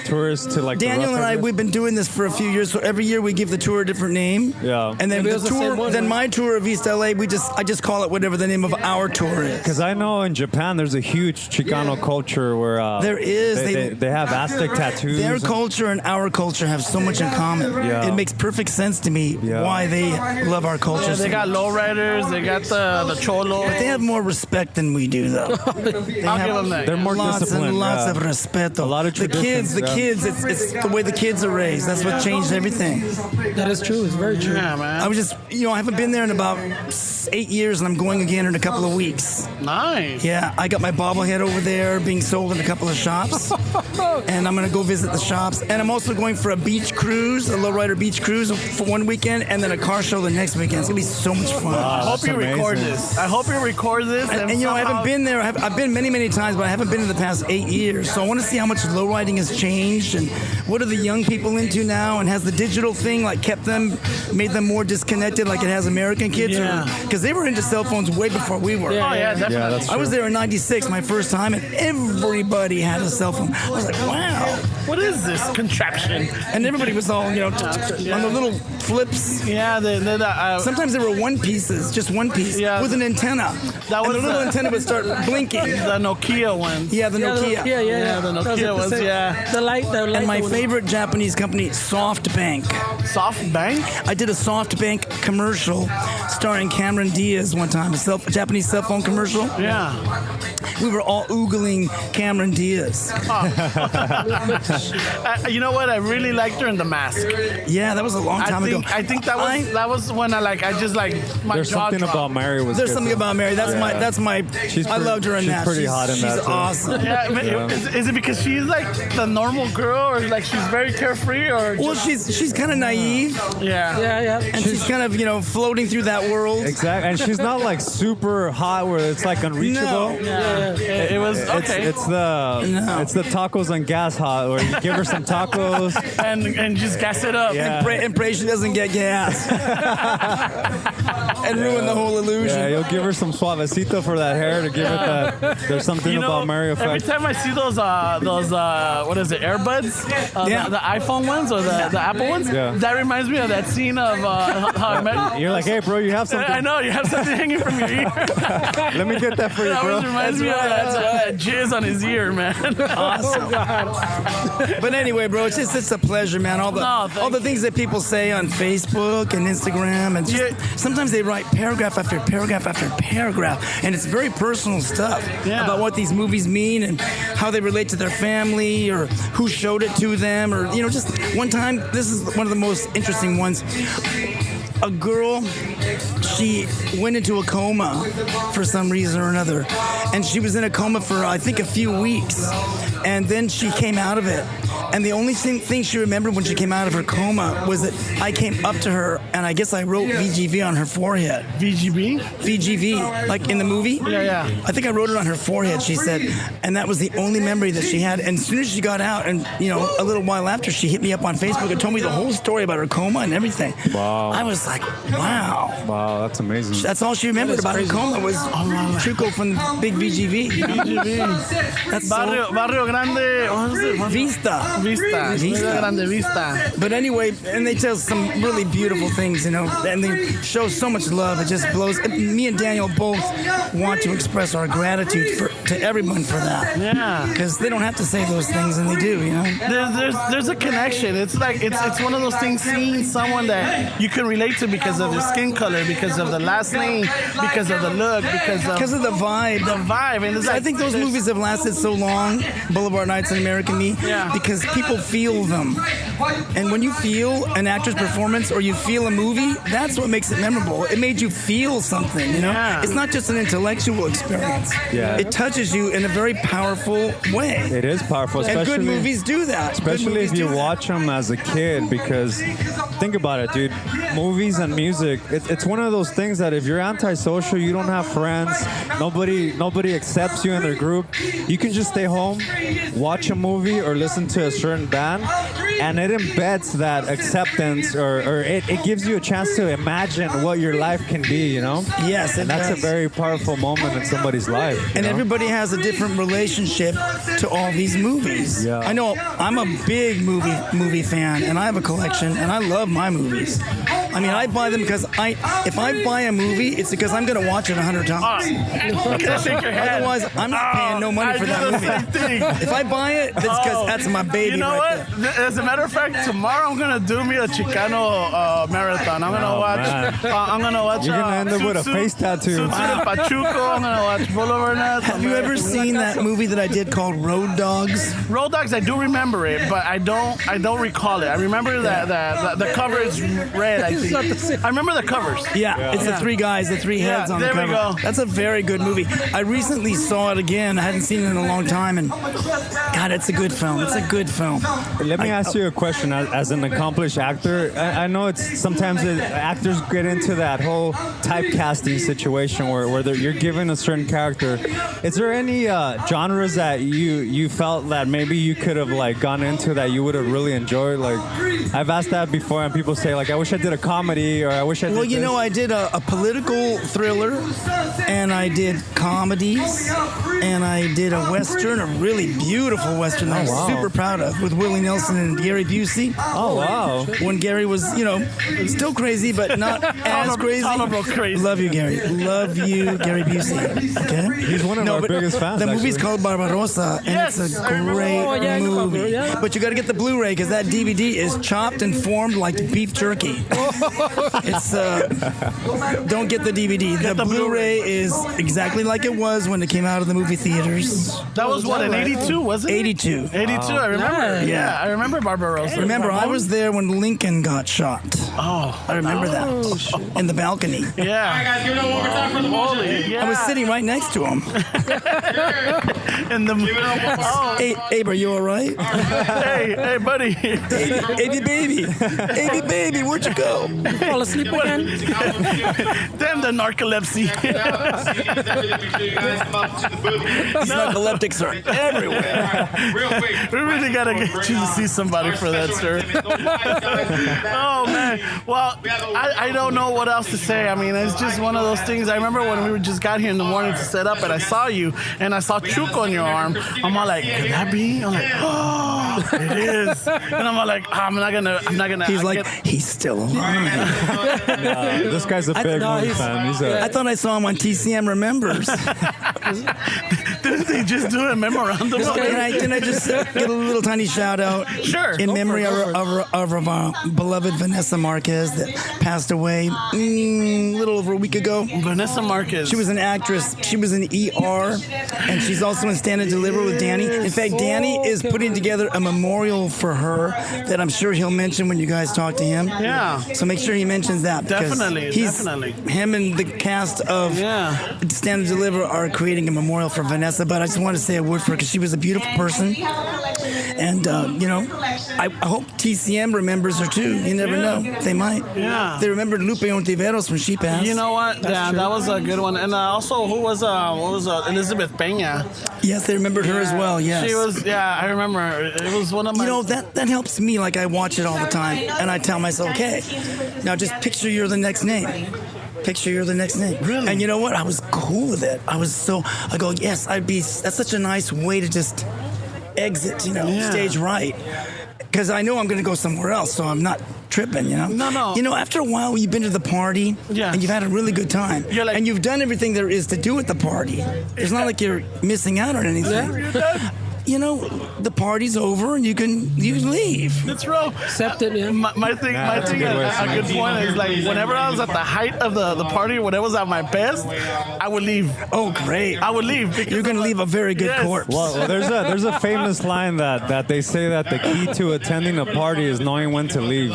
tourists to like the Daniel rough and I, areas. we've been doing this for a few years. So every year we give the tour a different name. Yeah. And then Maybe the it was the same tour, one, then right? my tour of East LA, I just call it whatever the name of our tour is. Because I know in Japan there's a huge Chicano culture where There is. they have Aztec tattoos. Their and- culture and our culture have so much in common. Yeah. It makes perfect sense to me Yeah. why they love our culture. They so got much. lowriders. They got the cholo. They have more respect than we do, though. I'll give them that. They're more lots disciplined. and lots yeah. of respect. A lot of the kids, traditions, yeah. it's the way the kids are raised. That's what changed everything. That is true. It's very true. Yeah, man. I was just, I haven't been there in about 8 years, and I'm going again in a couple of weeks. Nice. Yeah, I got my bobblehead over there being sold in a couple of shops, and I'm gonna go visit the shops. And I'm also going for a beach cruise, a lowrider beach cruise for one weekend, and then a car show the next weekend. It's gonna be so much fun. I hope That's you record amazing. this. I hope you record this. And I somehow- haven't been there. I've been many times, but I haven't been in the past 8 years. So I want to see how much lowriding has changed, and what are the young people into now, and has the digital thing made them more disconnected, like it has American kids? Yeah. Because they were into cell phones way before we were. Oh, yeah, definitely. Yeah, that's I was there in '96, my first time, and everybody had a cell phone. I was like, wow. What is this contraption? And everybody was all, on the little flips. Yeah, Sometimes they were one pieces, just one piece, Yeah. with an antenna. That And the was little the- antenna would start blinking. the Nokia ones. Yeah, the Nokia. Yeah, the That Nokia it, was, same. yeah. The light. And my one. favorite Japanese company, SoftBank. SoftBank? I did a SoftBank commercial starring Cameron Diaz one time, a Japanese cell phone commercial. Yeah. We were all oogling Cameron Diaz. You know what? I really liked her in The Mask. Yeah, that was a long time ago. I think that was when my There's jaw something dropped. about Mary was There's good, something too. about Mary. That's my. She's I loved her in she's that. pretty hot in that, She's too. awesome. Yeah, but is it because she's like the normal girl, or like she's very carefree, or Well, she's kind of naive, yeah? Yeah. and she's kind of floating through that world. Exactly, and she's not like super hot where it's like unreachable. No. Yeah. It was okay. It's the tacos and gas hot where you give her some tacos. and just gas it up. Yeah. And pray she doesn't get gas. and ruin the whole illusion. Yeah, you'll give her some suavecito for that hair to give it that. There's something about Mario effect. Every time I see those what is it, earbuds? The iPhone ones or the Apple ones? Yeah. That reminds me of that scene of How I Met You. You're like, hey, bro, you have something. I know, you have something hanging from your ear. Let me get that for you, That bro. always reminds me of that jizz on his ear, man. Awesome. But anyway, bro, it's a pleasure, man. All the things that people say on Facebook and Instagram, and sometimes they write paragraph after paragraph after paragraph, and it's very personal stuff about what these movies mean and how they relate to their family or who showed it to them, or just one time. This is one of the most interesting ones. A girl, she went into a coma for some reason or another, and she was in a coma for I think a few weeks, and then she came out of it. And the only thing she remembered when she came out of her coma was that I came up to her and I guess I wrote VGV on her forehead. VGB? VGV, like in the movie? Yeah. I think I wrote it on her forehead, she said. And that was the only memory that she had. And as soon as she got out, and a little while after, she hit me up on Facebook and told me the whole story about her coma and everything. Wow. I was like, wow. Wow, that's amazing. That's all she remembered about her coma was Chuco from Big VGV. That's Barrio Grande, what is it? Vista. Vista Grande Vista. But anyway, and they tell some really beautiful things, and they show so much love. It just blows. Me and Daniel both want to express our gratitude to everyone for that. Yeah. Because they don't have to say those things, and they do. There's a connection. It's like it's one of those things. Seeing someone that you can relate to because of the skin color, because of the last name, because of the look, because of the vibe. The vibe, and I think those movies have lasted so long, Boulevard Nights and American Me, because people feel them. And when you feel an actor's performance or you feel a movie, that's what makes it memorable. It made you feel something, Yeah. It's not just an intellectual experience. Yeah. It touches you in a very powerful way. It is powerful, especially. And good movies do that. Especially if you watch them as a kid, because think about it, dude. Movies and music, it's one of those things that if you're antisocial, you don't have friends, nobody accepts you in their group, you can just stay home, watch a movie or listen to a certain band, and it embeds that acceptance, or it gives you a chance to imagine what your life can be, Yes, and that's a very powerful moment in somebody's life. And everybody has a different relationship to all these movies. Yeah. I know I'm a big movie fan, and I have a collection, and I love my movies. I mean, I buy them because if I buy a movie, it's because I'm going to watch it 100 times. Otherwise, I'm not paying no money for that movie. If I buy it, that's because that's my baby. You know right what? there. As a matter of fact, tomorrow I'm gonna do me a Chicano marathon. I'm gonna watch. You're gonna end up with a face tattoo. Suits de Pachuco. I'm gonna watch Boulevard Nights. Have you ever seen that movie that I did called Road Dogs? Road Dogs, I do remember it, but I don't recall it. I remember that the cover is red. I think. I remember the covers. Yeah, it's the three guys, the three heads on the cover. There we go. That's a very good movie. I recently saw it again. I hadn't seen it in a long time, and God, it's a good film. It's a good film. Let me ask you a question. As an accomplished actor, I know it's sometimes actors get into that whole typecasting situation where you're given a certain character. Is there any genres that you felt that maybe you could have gone into that you would have really enjoyed? I've asked that before, and people say I wish I did a comedy, or I wish I did. Well, I did a political thriller, and I did comedies, and I did a western, a really beautiful western that I'm super proud of, with Willie Nelson and Gary Busey. Oh, wow. When Gary was, still crazy, but not as crazy. Crazy. Love you, Gary. Love you, Gary Busey. Okay? He's one of our biggest fans. The movie's called Barbarossa, and it's a great movie. But you got to get the Blu-ray, because that DVD is chopped and formed like beef jerky. It's don't get the DVD. The Blu-ray is exactly like it was when it came out of the movie theaters. That was what, in 82, wasn't it? 82. 82, I remember. Yeah, I remember Barbarossa. Remember, I was there when Lincoln got shot. Oh. I remember that. In the balcony. Yeah. All right, guys, give it up one more time for the motion. Yeah. I was sitting right next to him. in the. Oh, Hey, Abe, are you all right? hey, buddy. Abe, baby, where'd you go? Fall asleep again? Damn the narcolepsy. These narcoleptics are everywhere. We really gotta get you to see somebody for that, sir. Oh man. Well, I don't know what else to say. I mean, it's just one of those things. I remember when we just got here in the morning to set up, and I saw you, and I saw Chuck on your arm. I'm all like, could that be? I'm like, oh, it is. And I'm all like, I'm not gonna. He's like, he's still alive. This guy's a big one fan. I thought I saw him on TCM Remembers. Didn't they just do a memorandum? Can I just get a little tiny shout out? Sure. In memory of our beloved Vanessa Marquez that passed away a little over a week ago. Vanessa Marquez. She was an actress. She was in ER, and she's also in Stand and Deliver with Danny. In fact, Danny is putting together a memorial for her that I'm sure he'll mention when you guys talk to him. Yeah. So make sure he mentions that. Definitely. Him and the cast of Stand and Deliver are creating a memorial for Vanessa, but I just want to say a word for her because she was a beautiful person. And, I hope TCM remembers her too. You never know. They might. Yeah. They remembered Lupe Ontiveros when she passed. You know what? That was a good one. And also, who was Elizabeth Peña? Yes, they remembered her as well. Yes. She was. Yeah, I remember. It was one of my. That helps me. Like I watch it all the time, and I tell myself, okay, now just picture you're the next name. Picture you're the next name. Really? And you know what? I was cool with it. I go, yes, that's such a nice way to just exit, stage right. Because I know I'm going to go somewhere else, so I'm not tripping, No. After a while, you've been to the party, and you've had a really good time. And you've done everything there is to do at the party. It's not like you're missing out on anything. The party's over and you can leave. It's real. Accept it, yeah. My thing, a good point is like whenever I was at the height of the party, when I was at my best, I would leave. Oh, great! I would leave. You're gonna leave a very good corpse. Well, there's a famous line that they say that the key to attending a party is knowing when to leave.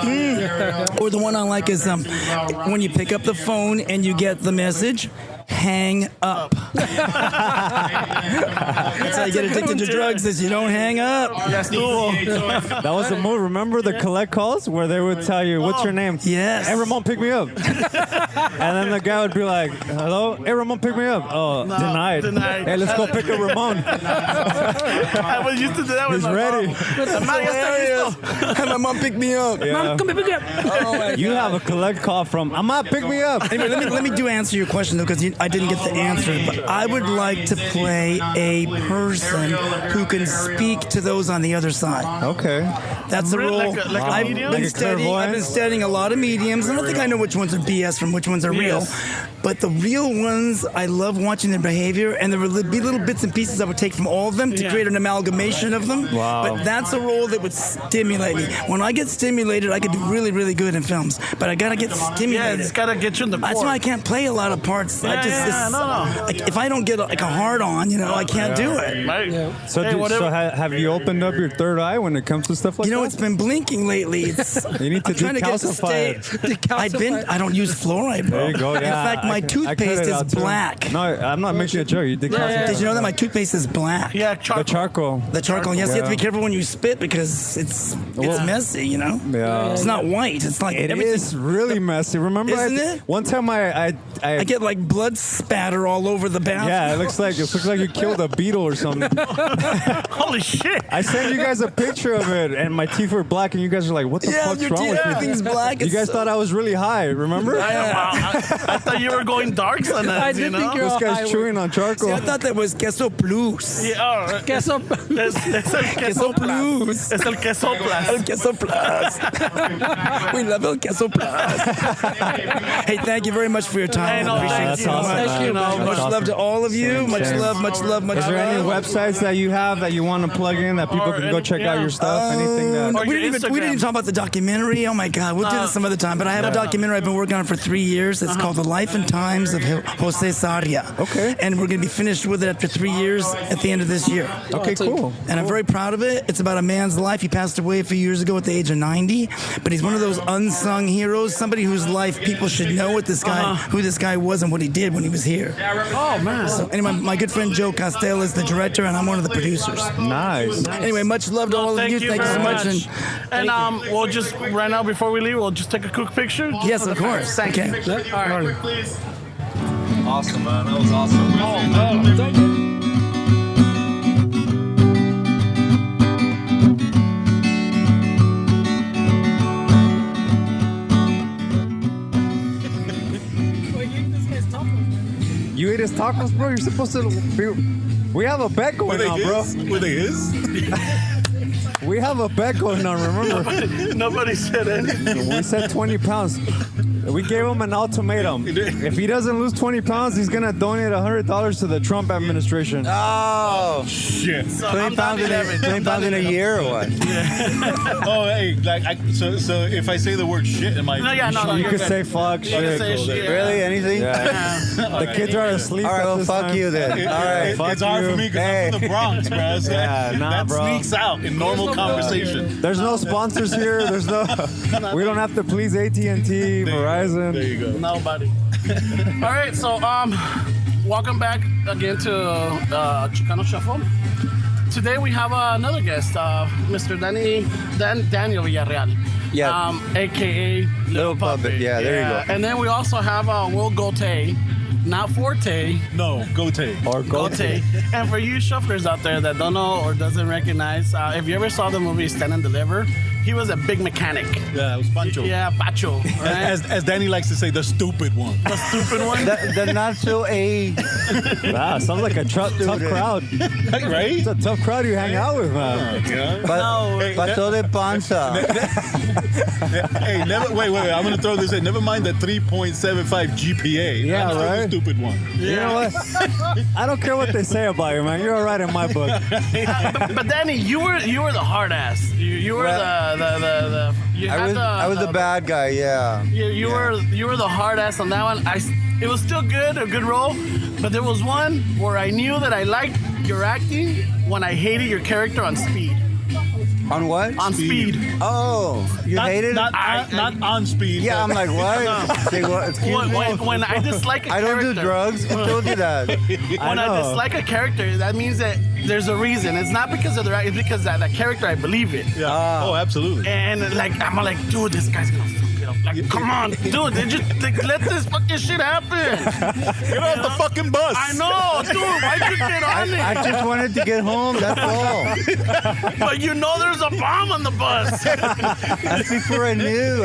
Or the one I like is when you pick up the phone and you get the message. Hang up. That's how you get addicted to drugs, is you don't hang up. That's cool. That was the move. Remember the collect calls where they would tell you, what's your name? Yes. Hey, Ramon, pick me up. And then the guy would be like, hello? Hey, Ramon, pick me up. Oh, no, denied. Hey, let's go pick up Ramon. I was used to do that with He's my ready. Mom. Have my mom pick me up. Yeah. Mom, come pick me up. Oh, you have a collect call from, Amma, pick me up. Anyway, let me answer your question, though, because I didn't get the answer, but I would like to play a person who can speak to those on the other side. Okay. That's the role. Like a medium? I've been studying a lot of mediums. I don't think I know which ones are BS from which ones are real. But the real ones, I love watching their behavior, and there would be little bits and pieces I would take from all of them to create an amalgamation of them. Wow. But that's a role that would stimulate me. When I get stimulated, I could do really, really good in films. But I gotta get stimulated. Yeah, it's gotta get you in the core. That's why I can't play a lot of parts. No. Like, if I don't get like a hard on, I can't do it. Right. Yeah. So have you opened up your third eye when it comes to stuff like that? It's been blinking lately. You need to decalcify it. I don't use fluoride, bro. There you go. Yeah, in fact, my toothpaste is black. No, I'm not making a joke. You decalcify. Did you know that my toothpaste is black? Yeah, The charcoal. The charcoal. Yes, you have to be careful when you spit because it's messy. Yeah. It's not white. It's like It is really messy. Remember, Isn't it? One time I get like blood spatter all over the bathroom. Yeah, it looks like you killed a beetle or something. Holy shit! I sent you guys a picture of it, and my teeth were black, and you guys are like, "What the fuck's your wrong teeth, with you?" everything's black. You guys thought I was really high. Remember? I thought you were going dark on us. I did think you're This all guy's high. chewing on charcoal. See, I thought that was queso plus. Yeah, Queso. es el queso plus. Es el queso plus. El queso plus. We love El queso plus. Hey, thank you very much for your time. Hey, no, I appreciate thank it you. so much. Thank you. Much love to all of you. Much love, much love, much Is love. there any websites that you have that you want to plug in that people can go check out your stuff? Anything that? Or We your didn't even talk about the documentary. Oh my God, we'll do this some other time. But I have a documentary I've been working on for 3 years. It's called The Life and Times of Jose Sarria. Okay. And we're going to be finished with it after 3 years at the end of this year. Okay, cool. And I'm very proud of it. It's about a man's life. He passed away a few years ago at the age of 90, but he's one of those unsung heroes, somebody whose life people should know what this guy, who this guy was and what he did. when he was here. Oh man. So anyway, my good friend Joe Costello is the director, and I'm one of the producers. Nice. Anyway, much love to all of you. Thank you so very much. And we'll just right now before we leave, we'll just take a quick picture. Yes, of course. Thank you. All right. Please. Awesome, man. That was awesome. Thank you. You ate his tacos, bro? You're supposed to be... We have a bet going on, bro. Were they his? We have a bet going on, remember? Nobody said anything. We said 20 pounds. We gave him an ultimatum. If he doesn't lose 20 pounds, he's going to donate $100 to the Trump administration. Oh, shit. So 20 pounds in a year or what? Oh, hey, so if I say the word shit, am I? No, You you're could good. say fuck, You can shit. say shit. Really? Anything? Yeah. The kids are asleep. All right, at well, this fuck time. you then. All right. Fuck It's hard you. for me because I'm from the Bronx, bro. So Yeah, nah, that bro. sneaks out in normal conversation. There's no sponsors here. There's no. We don't have to please AT&T, Verizon. There you go. Nobody. All right, so welcome back again to Chicano Shuffle. Today we have another guest, Mr. Daniel Villarreal. Yeah. AKA Little Puppet. Yeah, there you go. And then we also have Will Gote, not Forte, No, go take. Or go. Gote. And for you shufflers out there that don't know or doesn't recognize, if you ever saw the movie Stand and Deliver, he was a big mechanic. Yeah, it was Pancho. Yeah, Pacho. Right? As Danny likes to say, the stupid one. The stupid one. The not so Wow, sounds like a tough crowd. Right? It's a tough crowd you hang out with, man. Yeah. No, Paso de panza. Hey, wait. I'm gonna throw this in. Never mind the 3.75 GPA. Yeah, I'm still right? the stupid one. You know what? I don't care what they say about you, man. You're all right in my book. but Danny, you were the hard ass. You were I was the bad guy. Yeah. You were the hard ass on that one. It was still good, a good role, but there was one where I knew that I liked your acting when I hated your character on Speed. On what? On Speed. Oh, you hated it? Not on speed. Yeah, I'm like, what? Say what? Excuse me? When I dislike a I character. don't do drugs. Who told you that? When I dislike a character, that means that there's a reason. It's not because of it's because that character, I believe it. Yeah. Oh, absolutely. And I'm like, dude, this guy's gonna fuck it up. Like, come on, dude, let this fucking shit happen. Get off the fucking bus. I know, dude. Why'd you get on it? I just wanted to get home. That's all. But you know there's a bomb on the bus. That's before I knew.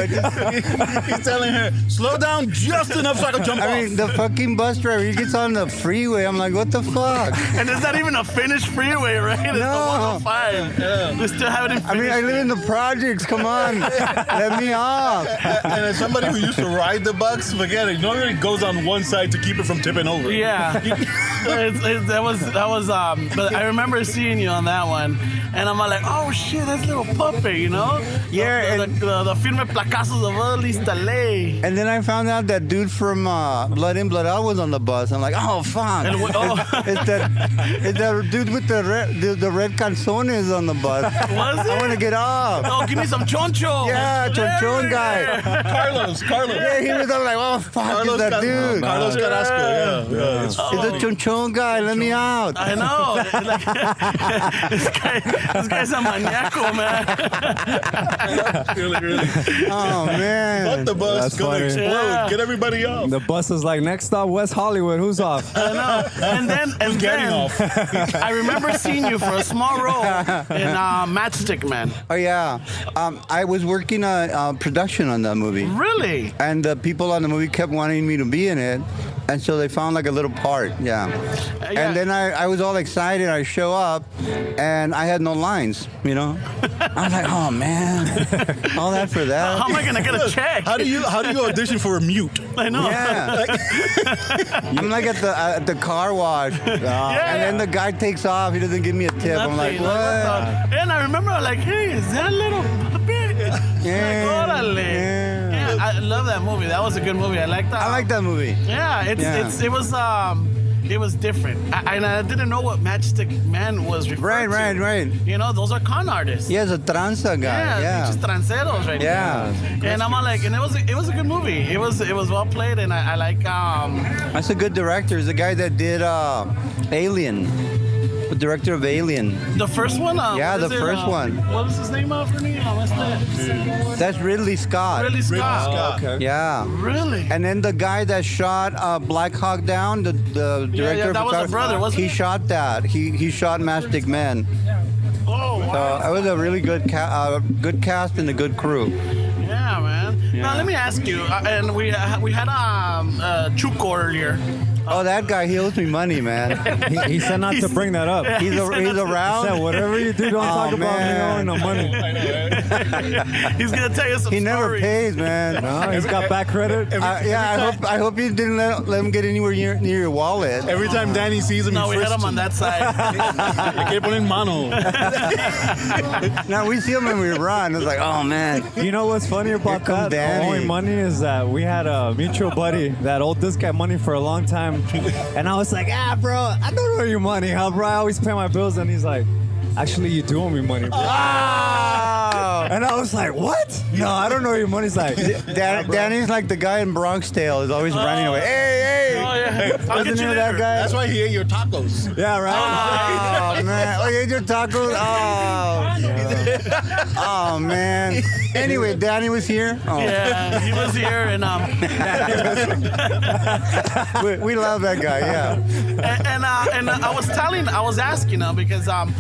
He's telling her, slow down just enough so I can jump off. I mean, the fucking bus driver, he gets on the freeway. I'm like, what the fuck? And it's not even a finished freeway, right? It's No. the 105. Yeah. They still haven't even I mean, I live in the projects. Come on. Let me off. And as somebody who used to ride the bus, forget it. Normally it goes on one side to keep it from tipping over. Yeah. That was. But I remember seeing you on that one, and I'm like, oh shit, that's Little Puppet, you know? Yeah, The firme placazos of Lista Ley. And then I found out that dude from Blood In, Blood Out was on the bus. I'm like, oh, fuck. It's that dude with the red calzones on the bus. Was it? I want to get off. Oh, give me some choncho. Yeah, chonchon guy. Carlos. Yeah, he was I'm like, oh, fuck, is that dude? Carlos Carrasco, yeah. He's a chonchon guy. Let me out. I know. This guy's a maniaco, man. Really. Oh, man. Fuck the bus. That's It's gonna funny. explode. Yeah. Get everybody off. The bus is like, next stop, West Hollywood. Who's off? I know. And then Getting off. I remember seeing you for a small role in Matchstick Man. Oh, yeah. I was working on production on that movie. Really? And the people on the movie kept wanting me to be in it. And so they found like a little part, yeah. And then I was all excited. I show up, and I had no lines, you know. I was like, oh man, all that for that. How am I gonna get a check? How do you audition for a mute? I know. Yeah. I'm like at the car wash, and then the guy takes off. He doesn't give me a tip. I'm like, Nothing. what? And I remember, like, hey, is that Little Puppet? Yeah. Like, órale. Yeah. Yeah, I love that movie. That was a good movie. I like that. I like that movie. Yeah, it was it was different. And I didn't know what Matchstick Man was referring to. Right. You know, those are con artists. He has a tranza guy. Yeah. Just tranceros right Yeah. there. And I'm all like, and it was a good movie. It was well played, and I like. That's a good director. He's the guy that did Alien. The director of Alien. The first one? Yeah, the first one. What was his name for me? What's the second one? That's Ridley Scott. Ridley Scott. Oh, okay. Yeah. Really? And then the guy that shot Black Hawk Down, the director of that was a photography, brother, wasn't he it? shot that. He shot Matchstick Man. Oh, wow. So it was a really good cast and a good crew. Yeah, man. Now, let me ask you, and we had Chuco earlier. Oh, that guy, he owes me money, man. He said not to bring that up. He's around. He said, whatever you do, don't talk about me owing no money. He's going to tell you some He never stories. pays, man. No, he's got back credit. I hope you didn't let him get anywhere near your wallet. Every time Danny sees him, No, he we had frisks him on that side. Le quiere poner mano. Now we see him when we run. It's like, oh man. You know what's funny about comes that? Danny. Owing money is that we had a mutual buddy that owed this guy money for a long time. And I was like, bro, I don't owe you money, huh, bro? I always pay my bills. And he's like, actually, you do owe me money, bro. And I was like, what? No, I don't owe you money. He's like, Danny's like the guy in Bronx Tale. He's always running away. Hey! Oh, yeah. I'll Wasn't get you there that later. guy? That's why he ate your tacos. yeah, right? Oh man! Oh, you ate your tacos? Oh man! Anyway, Danny was here. Oh. Yeah, he was here, and We love that guy. Yeah. and I was asking him because I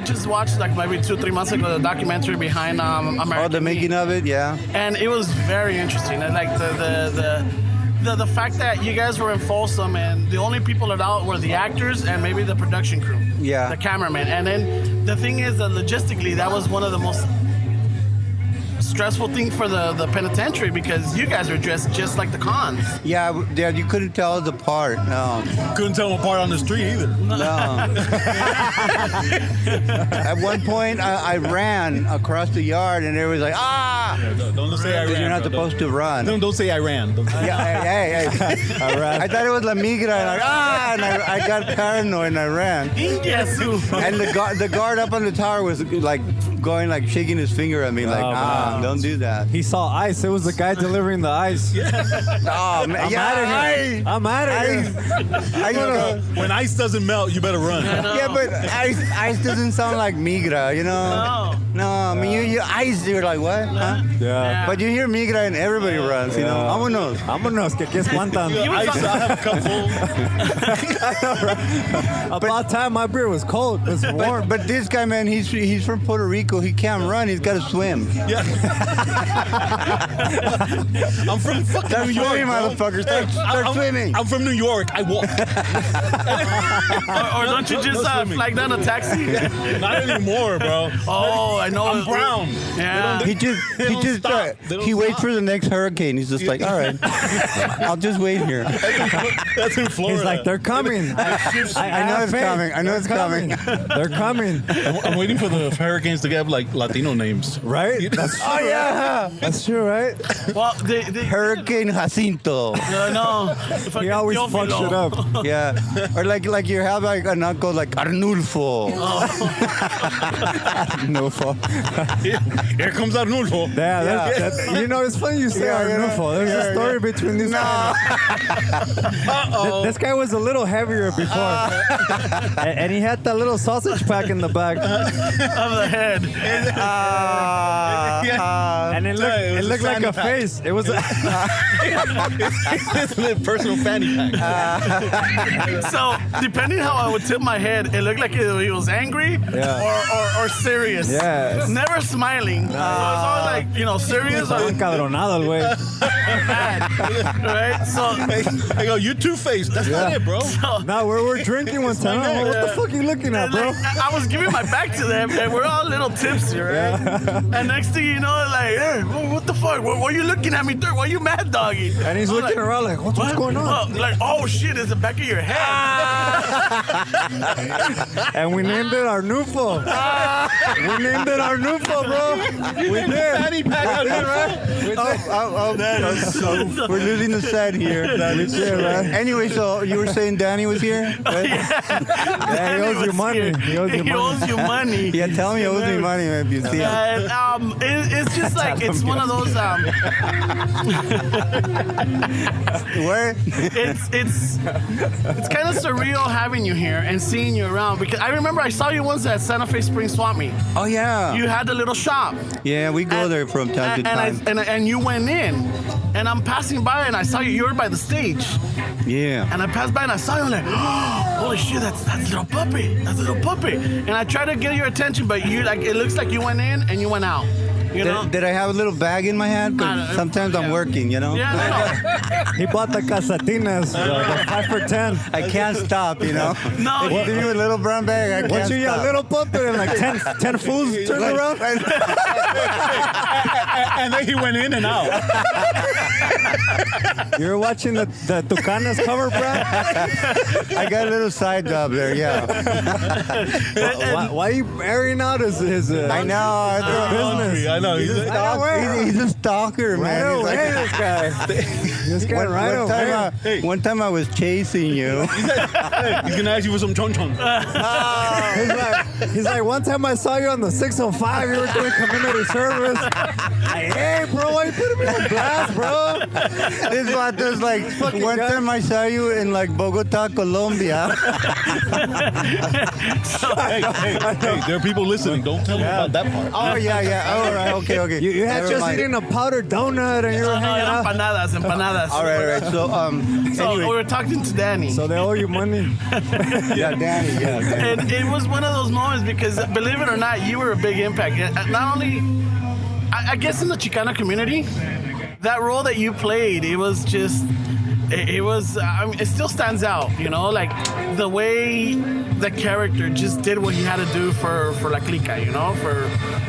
just watched like maybe 2-3 months ago the documentary behind American. Oh, the Me. making of it. Yeah. And it was very interesting. And like the fact that you guys were in Folsom and the only people that out were the actors and maybe the production crew. Yeah. The cameraman. And then the thing is that logistically that was one of the most stressful thing for the penitentiary because you guys were dressed just like the cons. Yeah. You couldn't tell us apart. No. Couldn't tell him apart on the street either. No. At one point, I ran across the yard, and everybody's like, Don't say I ran. You're not supposed to run. Don't say I ran. Yeah, hey. I ran. I thought it was La Migra, and I got paranoid and I ran. Yes. And the guard up on the tower was like going like shaking his finger at me like, man. don't do that. He saw ice. It was the guy delivering the ice. Oh man, I'm out of here. When ice doesn't melt, you better run. Yeah, but ice doesn't sound like migra, you know? No, I mean you ice, you're like what? Huh? Yeah. But you hear migra and everybody runs, you know? Vámonos. Vámonos, que aquí espantan. Ice, I have a cup full. About time my beer was cold. It's warm. But this guy, man, he's from Puerto Rico. He can't run. He's got to swim. Yeah. I'm from fucking Start New York, swimming, bro. motherfucker. Start swimming. I'm from New York. I walk. or don't you just flag down a taxi? Not anymore, bro. Oh, I know. I'm brown. Yeah. He just stop. They don't he waits stop. for the next hurricane. He's just like, all right, I'll just wait here. That's in Florida. He's like, they're coming. I know it's coming. I know it's coming. They're coming. I'm waiting for the hurricanes to get like Latino names. Right? That's Oh yeah, That's true, right? Well, they Hurricane Jacinto. no. He always fucks shit up. Yeah, or like you have like an uncle like Arnulfo. No fault. Here comes Arnulfo. Yeah, that's, you know, it's funny you say Arnulfo. There's a story between these guys. This guy was a little heavier before. And he had that little sausage pack in the back. of the head. And it looked like a face. It was It's a personal fanny pack. So depending how I would tip my head, it looked like he was angry or serious. Yeah. Never smiling. So it's always like, serious or encabronado, el güey. mad. Right? So I go, you two-faced. That's not it, bro. No, we're drinking one time. I'm like, what the fuck are you looking at, bro? I was giving my back to them, and we're all a little tipsy, right? And next thing you know, like, hey, what the fuck? Why are you looking at me, dirt? Why are you mad dogging? And he's looking around like, what's going on? Like, oh shit, it's the back of your head. And we named it Arnulfo. We named it Arnulfo, bro. We did. Fanny pack, We did, right? We We're losing the set here. Anyway, so you were saying Danny was here? Yeah, he owes you money. He owes you money. Yeah, tell me he owes me money if you see him. It's just like it's one of those. Where? It's kind of surreal having you here and seeing you around, because I remember I saw you once at Santa Fe Spring Swap Meet. Oh yeah. You had the little shop. Yeah, we go there from time to time. And you went in, and I'm passing by and I saw you. You were by the stage. Yeah. And I passed by and I saw you, and I'm like, oh, holy shit, that's little puppy. That's little puppy. And I tried to get your attention, but you it looks like you went in and you went out. You know? Did I have a little bag in my hand? 'Cause sometimes I'm working, you know? Yeah, no. He bought the casatinas, the 5 for 10. I can't stop, you know? No, If you give me a little brown bag, I can't Once you get a stop. little puppet and like 10 fools turn around. And then he went in and out. You were watching the Tucanes cover, Brad? I got a little side job there, yeah. Why are you airing out his I know. business? I know. He's a stalker, man. He's like, this guy. This guy one time I was chasing you. He's gonna ask you for some chon chon. He's like, one time I saw you on the 605, you were doing community service. Hey, bro, why you putting me on blast, bro? This was like, one time I saw you in like Bogota, Colombia. Hey, there are people listening. Don't tell them about that part. Oh, yeah. All right, okay. You had Never just mind. eaten a powdered donut and you were hanging out. empanadas. All right. So, So anyway. we were talking to Danny. So they owe you money. Yeah, Danny, yeah. And it was one of those moments because, believe it or not, you were a big impact. Not only, I guess, in the Chicano community, that role that you played, it was just, it was, I mean, it still stands out, you know, like the way the character just did what he had to do for La Clica, you know,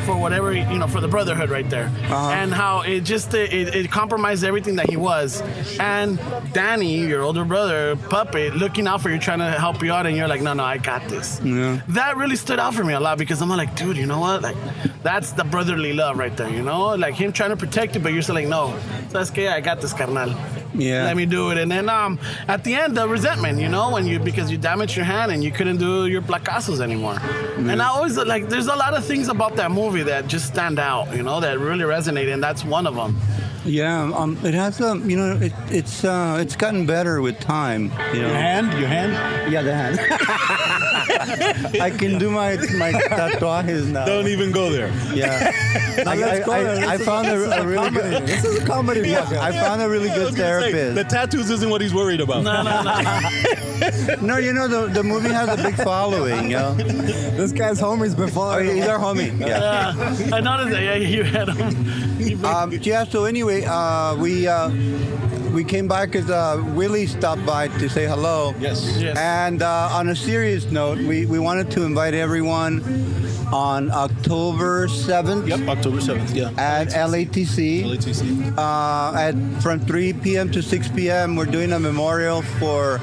for whatever, you know, for the brotherhood right there. And how it just, it compromised everything that he was. And Danny, your older brother, Puppet, looking out for you, trying to help you out, and you're like, no, I got this. Yeah. That really stood out for me a lot, because I'm like, dude, you know what? Like, that's the brotherly love right there, you know? Like him trying to protect you, but you're still like, no, ¿sabes qué? I got this, carnal. Yeah. Let me do it. And then at the end, the resentment, you know, because you damaged your hand and you couldn't do your placazos anymore. And I always, like, there's a lot of things about that movie that just stand out, you know, that really resonate, and that's one of them. Yeah, it has you know, it's gotten better with time. You know. Your hand? Yeah, the hand. I can do my tatuajes now. Don't even go there. Yeah. I found a really good. This is a comedy podcast. I found a really good therapist. The tattoos isn't what he's worried about. No. No, you know, the movie has a big following, you know. This guy's homie's been Oh, following. he's our homie. Yeah. I noticed that. Yeah, you had him. Yeah. So anyway, we came by because Willie stopped by to say hello. Yes. And on a serious note, we wanted to invite everyone on October 7th. Yep, October 7th, yeah. At LATC. From 3 p.m. to 6 p.m. We're doing a memorial for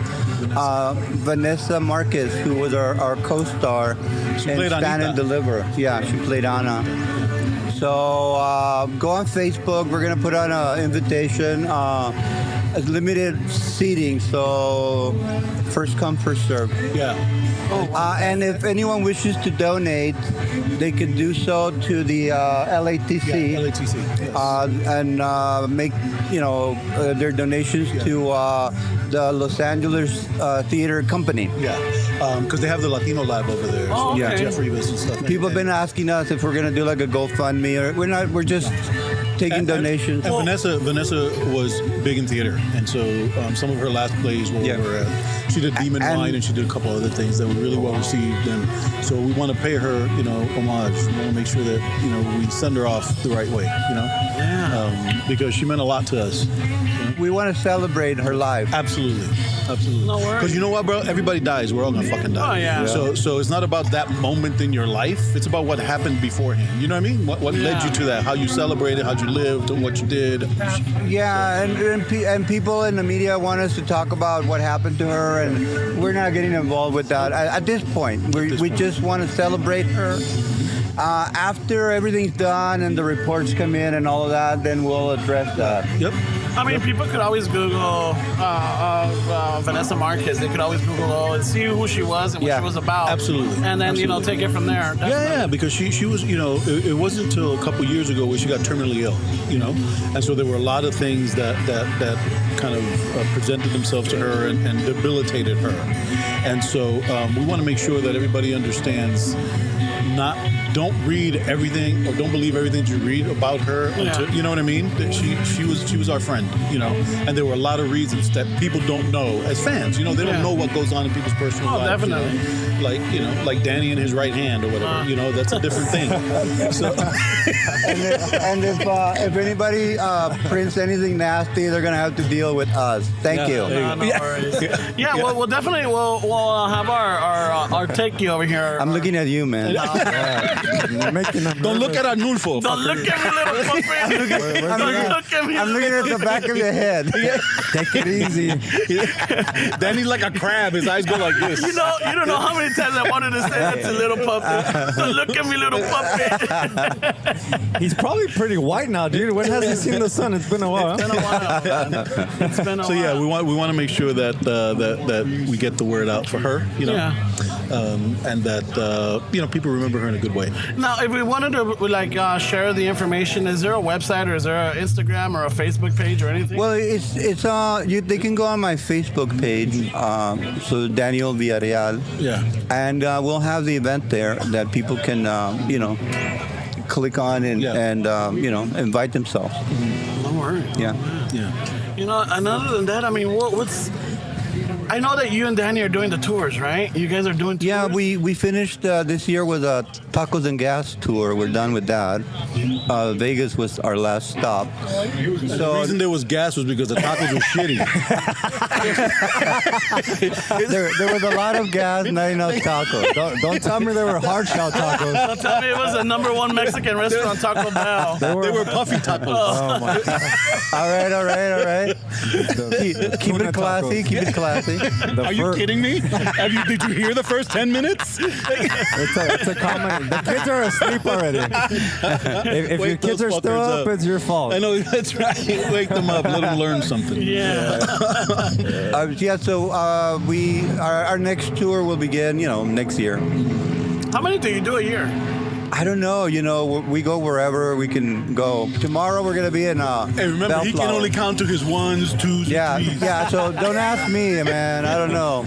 Vanessa Marquez, who was our co-star in played Stand Anita. and Deliver. Yeah, she played Anna. So go on Facebook. We're going to put on an invitation. Limited seating, so first come, first serve. Yeah. And if anyone wishes to donate, they can do so to the LATC. Yeah, LATC. Yes. And make their donations to the Los Angeles Theater Company. Yeah, because they have the Latino Lab over there. Oh, so okay. Jeff Rivas and stuff. People have been asking us if we're going to do like a GoFundMe, or we're just taking donations. And Vanessa was big in theater, and so some of her last plays were over at. She did Demon Wine, and she did a couple other things that were really well received, and so we want to pay her, homage. We want to make sure that we send her off the right way, because she meant a lot to us. We want to celebrate her life. Absolutely. No worries. Because you know what, bro? Everybody dies. We're all gonna fucking die. Oh, yeah. So it's not about that moment in your life. It's about what happened beforehand. You know what I mean? What led you to that? How you celebrated? How you lived? And what you did? Yeah, and people in the media want us to talk about what happened to her, and we're not getting involved with that at this point. We just want to celebrate her After everything's done and the reports come in and all of that, then we'll address that. Yep. I mean, people could always Google Vanessa Marquez. They could always Google and see who she was and what she was about. Absolutely. And then, Absolutely. take it from there. Yeah, because she was, it wasn't until a couple years ago where she got terminally ill, and so there were a lot of things that kind of presented themselves to her and debilitated her. And so we want to make sure that everybody understands don't read everything or don't believe everything you read about her until, you know what I mean? She was our friend, and there were a lot of reasons that people don't know as fans. They don't know what goes on in people's personal lives. Definitely. Like Danny and his right hand or whatever. That's a different thing. So. and if anybody prints anything nasty, they're gonna have to deal with us. Thank you. No worries. Yeah, well, we'll definitely we'll have our take you over here. I'm looking at you, man. Don't look at Arnulfo. Don't look at me, little puppy. Don't look at me. I'm looking at the back of your head. Take it easy. Danny's like a crab. His eyes go like this. You don't know how many times I wanted to say that to little puppy. Don't look at me, little puppy. He's probably pretty white now, dude. When has he seen the sun? It's been a while. It's been a while, man. It's been a while. So yeah, we want to make sure that that we get the word out for her, and that people remember her in a good way. Now, if we wanted to share the information, is there a website or is there an Instagram or a Facebook page or anything? Well, it's they can go on my Facebook page, so Daniel Villarreal. Yeah. And we'll have the event there that people can click on and invite themselves. No worries. Yeah. Yeah. And other than that, I mean, what's... I know that you and Danny are doing the tours, right? You guys are doing tours? Yeah, we finished this year with a Tacos and Gas tour. We're done with that. Vegas was our last stop. The reason there was gas was because the tacos were shitty. there was a lot of gas, not enough tacos. Don't tell me they were hard shell tacos. Don't tell me it was the #1 Mexican restaurant, Taco Bell. They were puffy tacos. Oh my God. All right. Keep it classy. Keep it classy. Are you kidding me? Did you hear the first 10 minutes? It's a common. The kids are asleep already. If your kids are still up, it's your fault. I know, that's right. Wake them up. Let them learn something. Yeah. So our next tour will begin, next year. How many do you do a year? I don't know. We go wherever we can go. Tomorrow we're gonna be in. Hey, remember, he can only count to his 1s, 2s, and 3s. Yeah. So don't ask me, man. I don't know.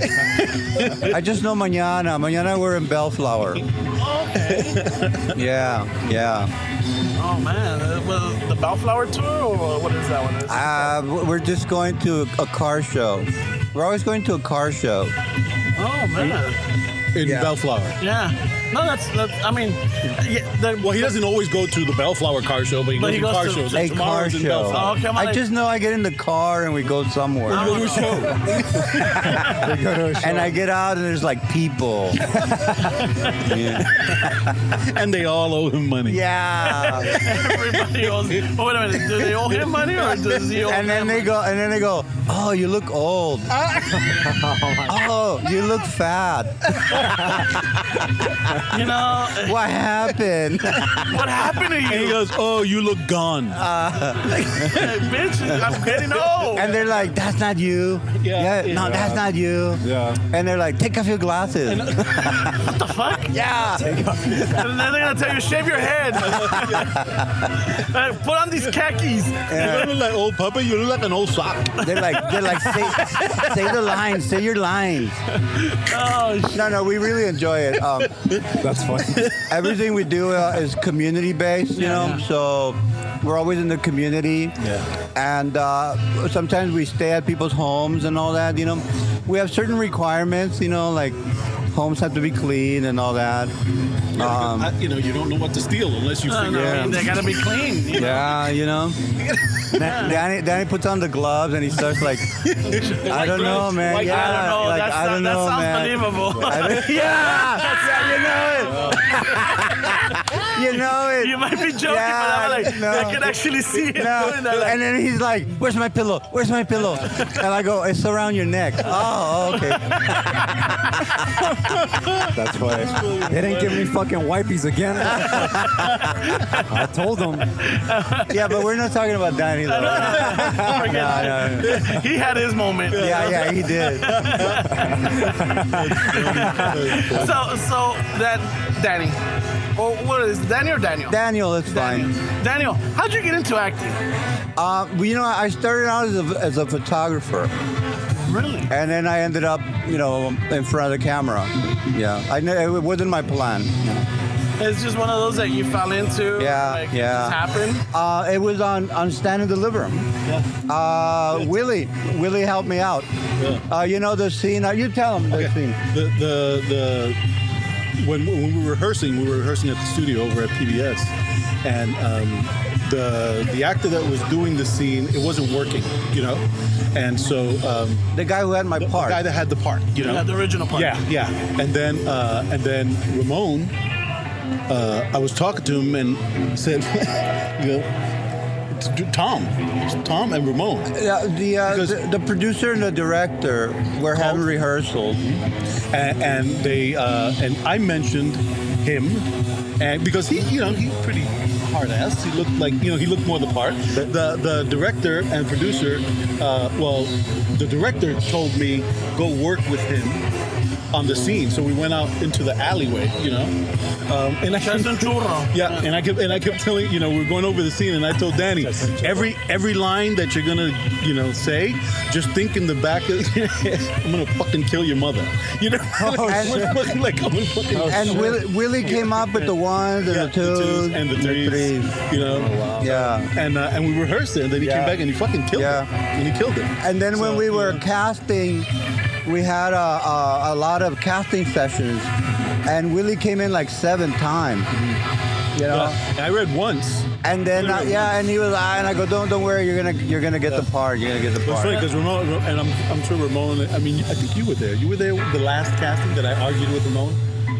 I just know mañana. Mañana we're in Bellflower. Okay. Yeah. Oh man, the Bellflower tour, or what is that one? We're just going to a car show. We're always going to a car show. Oh man. In Bellflower. Yeah. No, that's I mean, Well, he doesn't always go to the Bellflower car show, but he goes to car shows. A Tomorrow's car in show. Bellflower. Oh, okay, I just know I get in the car and we go somewhere. Go to a show. They go to a show. And I get out and there's like people. Yeah. And they all owe him money. Yeah. everybody owes. Oh, wait a minute. Do they owe him money or does he owe And then them they go, oh, you look old. Oh, you look fat. What happened? What happened to And he you? goes, oh, you look gone. Bitch, I'm getting old. And they're like, that's not you. No, that's not you. Yeah. And they're like, take off your glasses. What the fuck? Yeah. And then they're going to tell you, shave your head. Put on these khakis. You don't look like old puppet, you look like an old sock. They're like, say the lines, say your lines. Oh, shit. No, we really enjoy it. That's funny. Everything we do is community based, you know. So we're always in the community. Yeah. And sometimes we stay at people's homes and all that. We have certain requirements. Like homes have to be clean and all that. You don't know what to steal unless you figure I out. mean, they got to be clean. Yeah. Danny puts on the gloves and he starts like, I don't know, man. I don't know. Like, I don't know, that sounds man. believable. Yeah, you know it. You know it. You might be joking, Yeah, but I'm like, no. I can actually see him doing that. Like, And then he's like, "Where's my pillow? Where's my pillow?" And I go, "It's around your neck." Oh, okay. That's why they didn't give me fucking wipies again. I told them. Yeah, but we're not talking about Danny though. No. he had his moment. Yeah, he did. So that Danny, or what is it, Danny or Daniel? Daniel, it's fine. Daniel, how'd you get into acting? Well, you know, I started out as a photographer. Really? And then I ended up, you know, in front of the camera. Yeah, it wasn't my plan. It's just one of those that you fell into. Yeah, like, yeah. It just happened. It was on Stand and Deliver. Yeah. Willie helped me out. Yeah. You know the scene. You tell him the scene. The when we were rehearsing at the studio over at PBS, and the actor that was doing the scene, it wasn't working, you know, and so The guy who had my part. the guy that had the part, you know, Yeah, the original part. yeah, and then Ramon, I was talking to him and said, you know, Tom and Ramon. Yeah, Because- the producer and the director were having rehearsals. And they and I mentioned him, and because he's pretty hard ass. He looked more the part. The director and producer, the director told me go work with him on the scene. So we went out into the alleyway, you know, and I That's un churro. yeah, and I kept telling, you know, we're going over the scene, and I told Danny, every line that you're gonna, you know, say, just think in the back of your head, I'm gonna fucking kill your mother, you know. I'm gonna fucking. And Willie came up with the ones and the twos and the threes, you know. Yeah. And we rehearsed it, and then he came back and he fucking killed it, and he killed it. And then when So, we were you know. casting, we had a lot of casting sessions, and Willie came in like 7 times. You know. I read once. And then and he was and I go, don't worry, you're gonna get the part. You're gonna get the It's part. funny because Ramon, and I'm sure Ramon. I mean, I think you were there. You were there with the last casting that I argued with Ramon.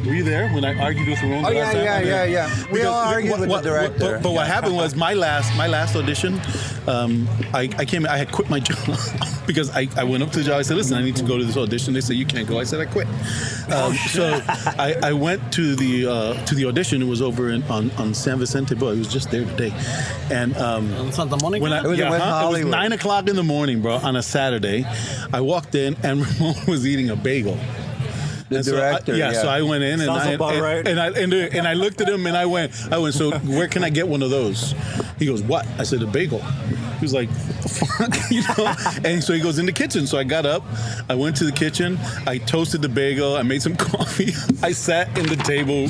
Were you there when I argued with Ramon? Oh the last time? yeah. We all argued with the director. But what happened was my last audition. I came. I had quit my job because I went up to the job. I said, "Listen, I need to go to this audition." They said, "You can't go." I said, "I quit." So I went to the audition. It was over on San Vicente Boulevard. It was just there today, and Santa Monica? It was in West it was Hollywood. 9:00 in the morning, bro, on a Saturday. I walked in and Ramon was eating a bagel. The director. So I went in and I looked at him and I went, so where can I get one of those? He goes, what? I said, a bagel. He was like, fuck, you know? And so he goes in the kitchen. So I got up, I went to the kitchen, I toasted the bagel, I made some coffee, I sat in the table.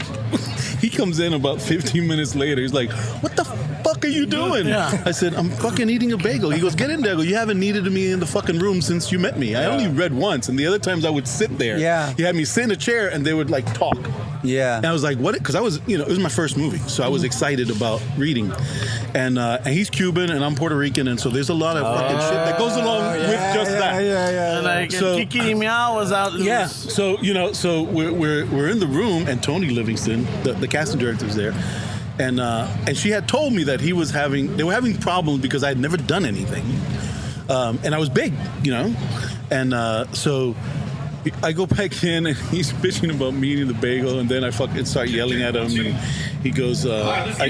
He comes in about 15 minutes later. He's like, what the fuck are you doing? Yeah. I said, I'm fucking eating a bagel. He goes, get in there. I go, you haven't needed me in the fucking room since you met me. I only read once, and the other times I would sit there. Yeah. He had me sit in a chair, and they would like talk. Yeah. And I was like, what? Because I was, you know, it was my first movie, so I was excited about reading. And he's Cuban, and I'm Puerto Rican, and so there's a lot of fucking shit that goes along with just that. And like So- Kiki Meow was out. Yeah. So you know, so we're in the room, and Tony Livingston, the casting director, was there, and she had told me that they were having problems because I had never done anything, and I was big, you know, and so. I go back in and he's bitching about me eating the bagel, and then I fucking start yelling at him, and he goes, I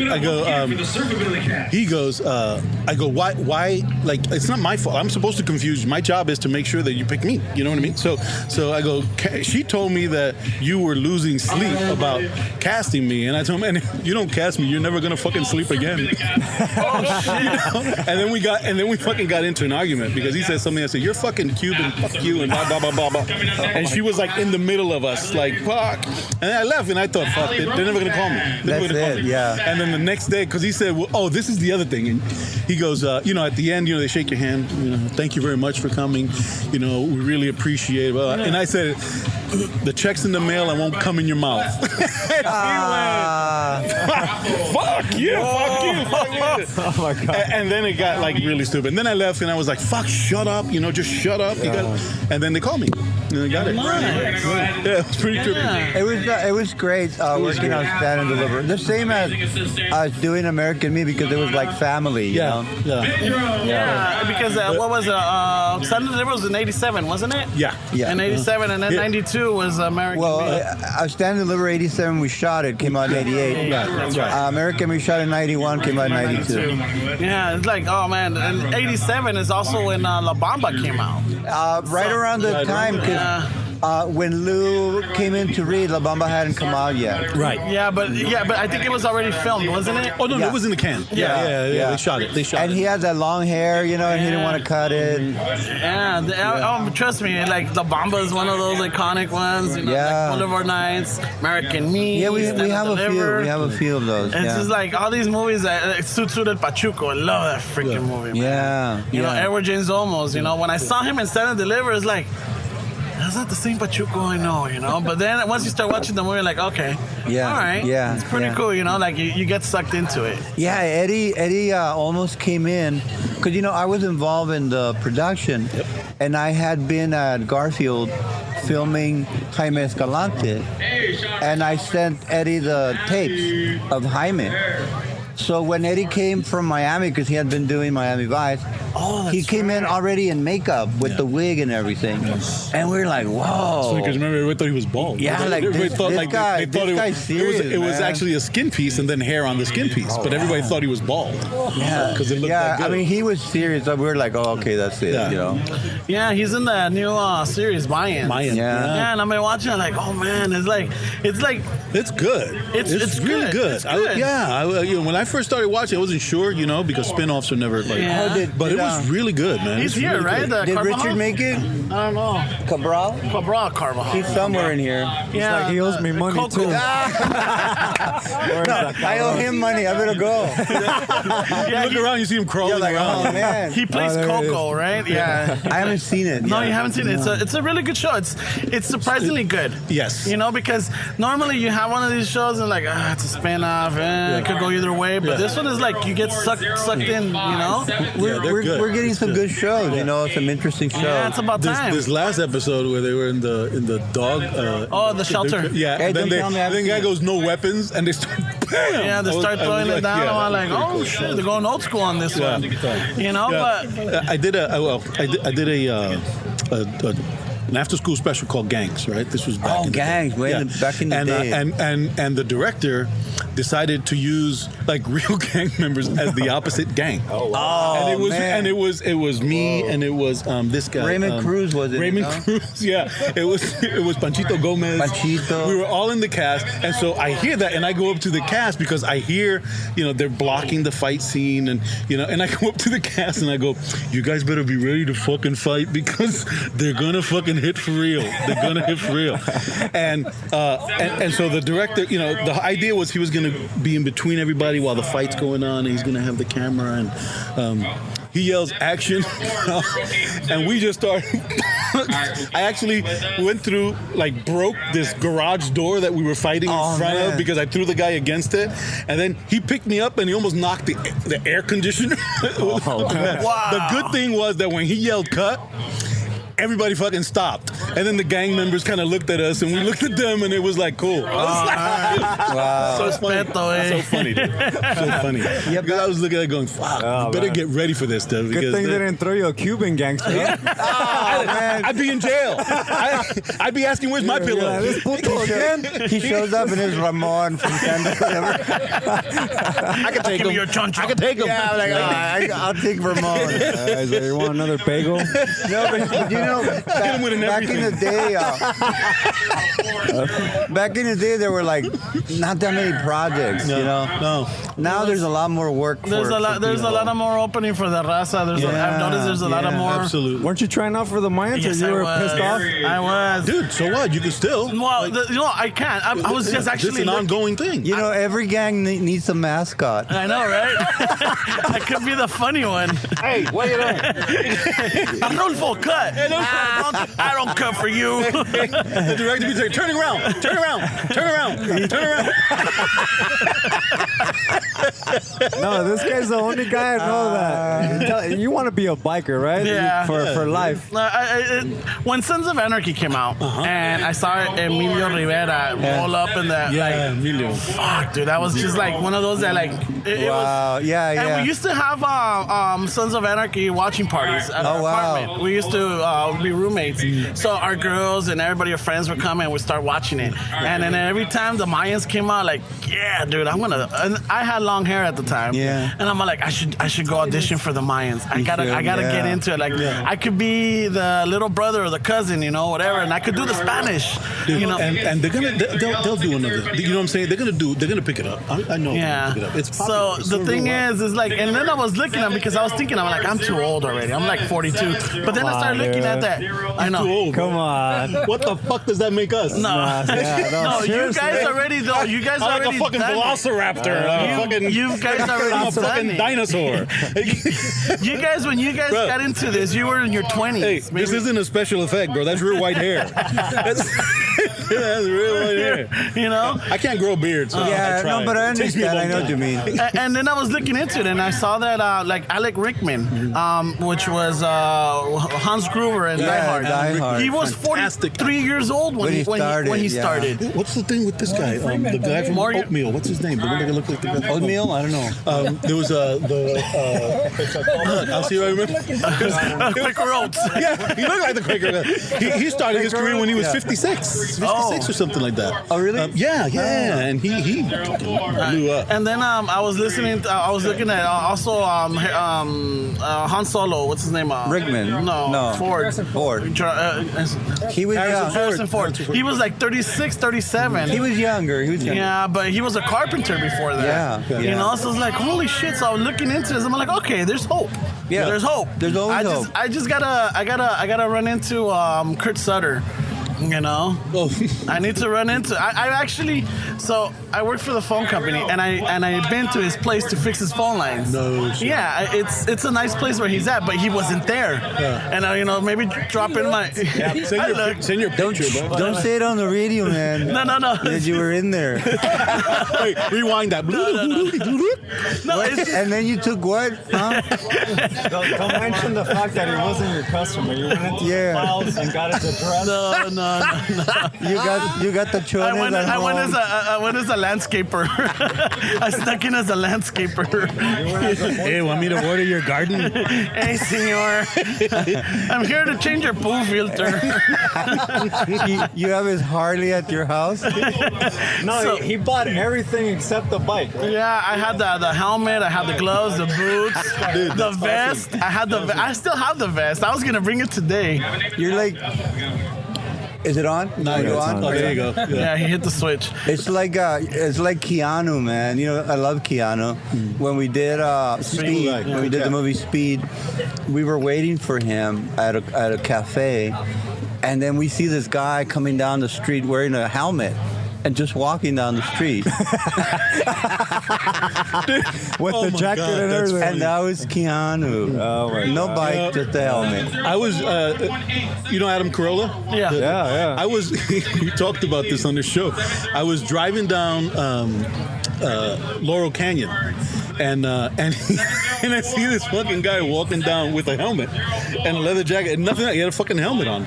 go, why, like, it's not my fault. I'm supposed to confuse you. My job is to make sure that you pick me. You know what I mean? So I go, she told me that you were losing sleep about casting me, and I told him, and if you don't cast me, you're never gonna fucking sleep again. Oh shit! You know? And then we fucking got into an argument because he said something. I said, you're fucking Cuban, fuck you, and blah blah blah blah blah. And she was like in the middle of us, like fuck. And then I left, and I thought, fuck, they're never gonna call me. That's it, yeah. And then the next day, because he said, well, oh, this is the other thing. And he goes, you know, at the end, they shake your hand. Thank you very much for coming. We really appreciate it. And I said, the check's in the mail. I won't come in your mouth. Fuck you. Oh my God. And then it got like really stupid. And then I left and I was like, fuck, shut up. Just shut up. And then they called me. And I got it. Nice. Yeah, it was pretty trippy. It was great working on Stand and Deliver. The same as doing American Me because it was like family, you know? Yeah, because what was it? Stand and Deliver was in 87, wasn't it? Yeah. In 87, and then 92 was American Me. Well, Stand and Deliver 87, we shot it, came out in 88. That's right. American Me shot in 91, came out in 92. Yeah, it's like, oh man, and 87 is also when La Bamba came out. Right around the time, because when Lou came in to read, La Bamba hadn't come out yet. Right. Yeah, but I think it was already filmed, wasn't it? Oh, no, it was in the can. Yeah. They shot it. And he had that long hair, and he didn't want to cut it. Yeah, trust me, like La Bamba is one of those iconic ones. Like Boulevard Nights, American Me. Yeah, we have a few. We have a few of those. It's just like all these movies. Sutsur del Pachuco, I love that freaking movie. Man. Edward James Olmos. When I saw him in Stand and Deliver, it's like, that's not the same Pachuco I know, But then once you start watching the movie, you're like, okay, all right, it's pretty cool, Like you get sucked into it. Yeah, Eddie almost came in because I was involved in the production, and I had been at Garfield filming Jaime Escalante, and I sent Eddie the tapes of Jaime. So when Eddie came from Miami, because he had been doing Miami Vice, he came in already in makeup with the wig and everything. And we were like, whoa. Because remember, everybody thought he was bald. Yeah, like this guy's serious, it was actually a skin piece and then hair on the skin piece. But everybody thought he was bald. Yeah. Because it looked that good. I mean, he was serious. So we were like, oh, okay, that's it, Yeah, he's in the new series, Mayans. Yeah, and I've been watching it like, oh man, it's like it's good. It's really good. It's good. When I first started watching, I wasn't sure, because spin-offs are never like. But it was really good, man. He's here, really right? Did Richard make it? I don't know. Cabral? Carvajal. He's somewhere in here. Yeah, like he owes me money Coco. too. I owe him money. I better go. Look around, you see him crawling around. Oh man. He plays Coco, right? Yeah. I haven't seen it. No, you haven't seen it. It's a really good show. It's surprisingly good. Yes. Because normally you have one of these shows and like, it's a spin-off, it could go either way. But this one is like you get sucked in, We're getting some good shows, some interesting shows. Yeah, it's about time. This last episode where they were in the dog. The shelter. Hey, then the guy goes no weapons, and they start. Bam! Yeah, they start throwing it down. I'm like, oh shit, they're going old school on this one. But I did an after-school special called Gangs, right? This was back in Gangs, back in the day. And the director decided to use like real gang members as the opposite gang. And it was me and it was this guy. Raymond Cruz was it? Raymond Cruz, yeah. It was Panchito Gomez. Panchito. We were all in the cast, and so I hear that, and I go up to the cast because I hear they're blocking the fight scene, and and I go up to the cast and I go, you guys better be ready to fucking fight because they're gonna fucking hit for real. They're gonna hit for real. And so the director, the idea was he was gonna be in between everybody while the fight's going on, and he's gonna have the camera, and he yells action, and we just started. I actually went through, broke this garage door that we were fighting in front of because I threw the guy against it, and then he picked me up and he almost knocked the air conditioner. Wow. The good thing was that when he yelled cut, everybody fucking stopped. And then the gang members kind of looked at us, and we looked at them, and it was like, cool. Wow. So funny. So funny, dude. So funny. Yeah, because I was looking at it going, fuck, you better get ready for this, dude. Good thing they didn't throw you a Cuban gangster. Man. I'd be in jail. I'd be asking, where's my pillow? He shows up and it's Ramon from Canada. I can take him. Your chunch. I can take him. Yeah, I'll take Ramon. You want another bagel? No, but back in the day, there were like not that many projects, you know. No. Now there's a lot more work. There's a lot of more opening for the raza. I've noticed there's a lot of more. Absolutely. Weren't you trying out for the Mayans? Yes, or you I were was. pissed off? I was. Dude, so what? You can still. Well, I can't. I was just actually. It's an ongoing thing. You know, every gang needs a mascot. I know, right? I could be the funny one. Hey, what you doing? Arnulfo, cut. I don't cut for you. The director be saying, turning around. No, this guy's the only guy I know that. You want to be a biker, right? Yeah. For life. When Sons of Anarchy came out, and I saw Emilio Rivera roll up in that, Emilio. fuck, dude, that was just like one of those that like, it Wow, was, yeah. And we used to have Sons of Anarchy watching parties at our apartment. We used to be roommates, so our girls and everybody, our friends would come and we'd start watching it. And then every time the Mayans came out, like, yeah, dude, I'm gonna. And I had long hair at the time, yeah. And I'm like, I should go audition for the Mayans. I gotta get into it. Like, I could be the little brother or the cousin, you know, whatever, and I could do the Spanish, Dude, you know. and they'll do another. You know what I'm saying? They're gonna pick it up. I know. Yeah. Pick it up. It's so popular. the thing is like, and then I was looking at, because I was thinking, I'm like, I'm too old already. I'm like 42. But then I started looking at that. I know. Too old. Come on. What the fuck does that make us? No, no, you guys already though. You guys I'm like already a fucking done it. velociraptor. You guys already I'm a done fucking it. dinosaur. You guys, when you guys Bro. got into this, you were in your 20s. Hey, this isn't a special effect, bro. That's real white hair. That's real white hair. You know. I can't grow a beard, so Yeah, I try. no, but I It takes me a understand. I long know what you mean. And then I was looking into it, and I saw that like Alec Rickman, which was Hans Gruber in Die Hard. Die Hard. He was Fantastic. 43 years old when he started. What's the thing with this guy? The guy from Morgan- Oatmeal. What's his name? The one that looked like the guy. Oatmeal? I don't know. There was I'll see if I remember. Quaker Oats. Yeah, he looked like the Quaker. He started his career when he was 56 or something like that. Oh, really? Yeah, and he blew up. And then I was listening. I was looking at also Han Solo. What's his name? Rickman. No. Ford. He was Harrison Ford. He was like 36, 37. He was younger. Yeah, but he was a carpenter before that. Yeah. You know, so it's like, holy shit. So I was looking into this. I'm like, okay, there's hope. Yeah. There's hope. There's always hope. I just gotta run into Kurt Sutter. You know, I need to run into. I actually, so I work for the phone company, and I've been to his place to fix his phone lines. No shit. Yeah, it's a nice place where he's at, but he wasn't there. Yeah. And you know, maybe drop in my. Send your picture, bro. Don't say it on the radio, man. No. That you were in there. Wait, rewind that. No, it's just, And then you took what? Huh? Don't mention the fact that he wasn't your customer. You went into the files and got his address. no. You got the chones at I home. went as a landscaper. I snuck in as a landscaper. Hey, want me to water your garden? Hey, senor. I'm here to change your pool filter. You have his Harley at your house? No, So- he bought everything except the bike. Yeah, I had the helmet, I had the gloves, the boots, the vest. I still have the vest. I was gonna bring it today. You're like... Is it on? No, you it's on? on. Oh, there you go. Yeah, he hit the switch. It's like Keanu, man. You know, I love Keanu. When we did Speed, when we did the movie Speed, we were waiting for him at a cafe, and then we see this guy coming down the street wearing a helmet and just walking down the street. With the jacket God, and that's everything. And that was Keanu. Oh my No God. bike, just the helmet. I was, you know Adam Carolla? Yeah. Yeah. I was, we talked about this on the show. I was driving down Laurel Canyon, and and I see this fucking guy walking down with a helmet and a leather jacket and nothing. He had a fucking helmet on,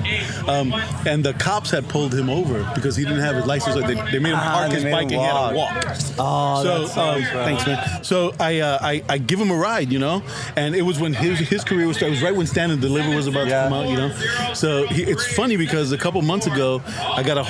and the cops had pulled him over because he didn't have his license. Like they made him park his they made bike him and he had to walk. walk. Oh, So that sounds right. thanks, man. So I give him a ride, you know, and it was when his career was starting. It was right when Stand and Deliver was about to come out, you know. So it's funny because a couple months ago, I got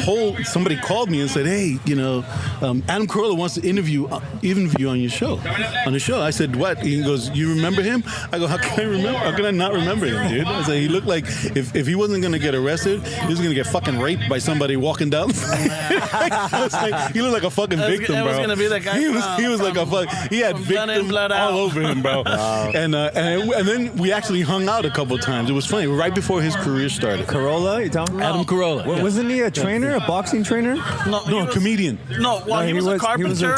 somebody called me and said, hey, you know, Adam Carolla wants to interview on your show. on the show. I said, what? He goes, you remember him? I go, how can I remember? How can I not remember him, dude? I said, he looked like if he wasn't going to get arrested, he was going to get fucking raped by somebody walking down. I was like, he looked like a fucking victim, bro. It was going to be that guy. He was like a fuck. He had victims all over him, bro. Wow. And then we actually hung out a couple times. It was funny. Right before his career started. Corolla, you talking about? Adam Carolla. Yeah. Wasn't he a trainer, a boxing trainer? No, a comedian. No, well, he was a carpenter,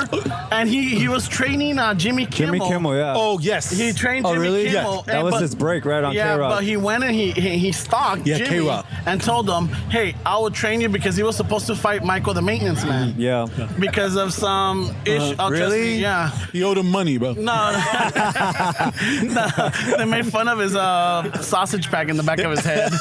and he was training Jimmy Kimmel. Jimmy Kimmel, yeah. Oh, yes. He trained Jimmy really? Kimmel. Yeah. That was his break right on K-Rock. K-Rock. But he went and he stalked Jimmy K-Rock. and told him, hey, I will train you because he was supposed to fight Michael the maintenance man. Yeah. Because of some issue. Really? Yeah. He owed him money, bro. No. They made fun of his sausage pack in the back of his head.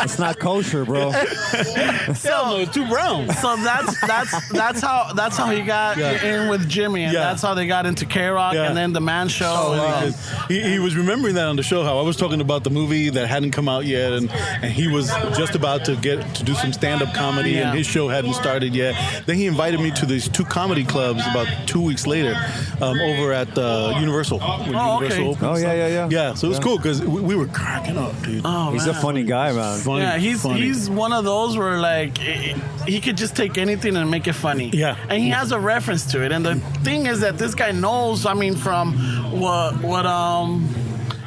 It's not kosher, bro. Hell no, it's too brown. So that's how he got in with Jimmy, and that's how they got into K-Rock, and then the Man Show. He was remembering that on the show, how I was talking about the movie that hadn't come out yet, and he was just about to get to do some stand-up comedy, and his show hadn't started yet. Then he invited me to these 2 comedy clubs about 2 weeks later over at Universal. Okay. Oh, yeah. Yeah, so it was cool because we were cracking up, dude. Oh, He's a funny guy, man. Funny, he's one of those where like he could just take anything and make it funny. Yeah. And he has a reference to it. And the thing is that this guy knows, I mean, from what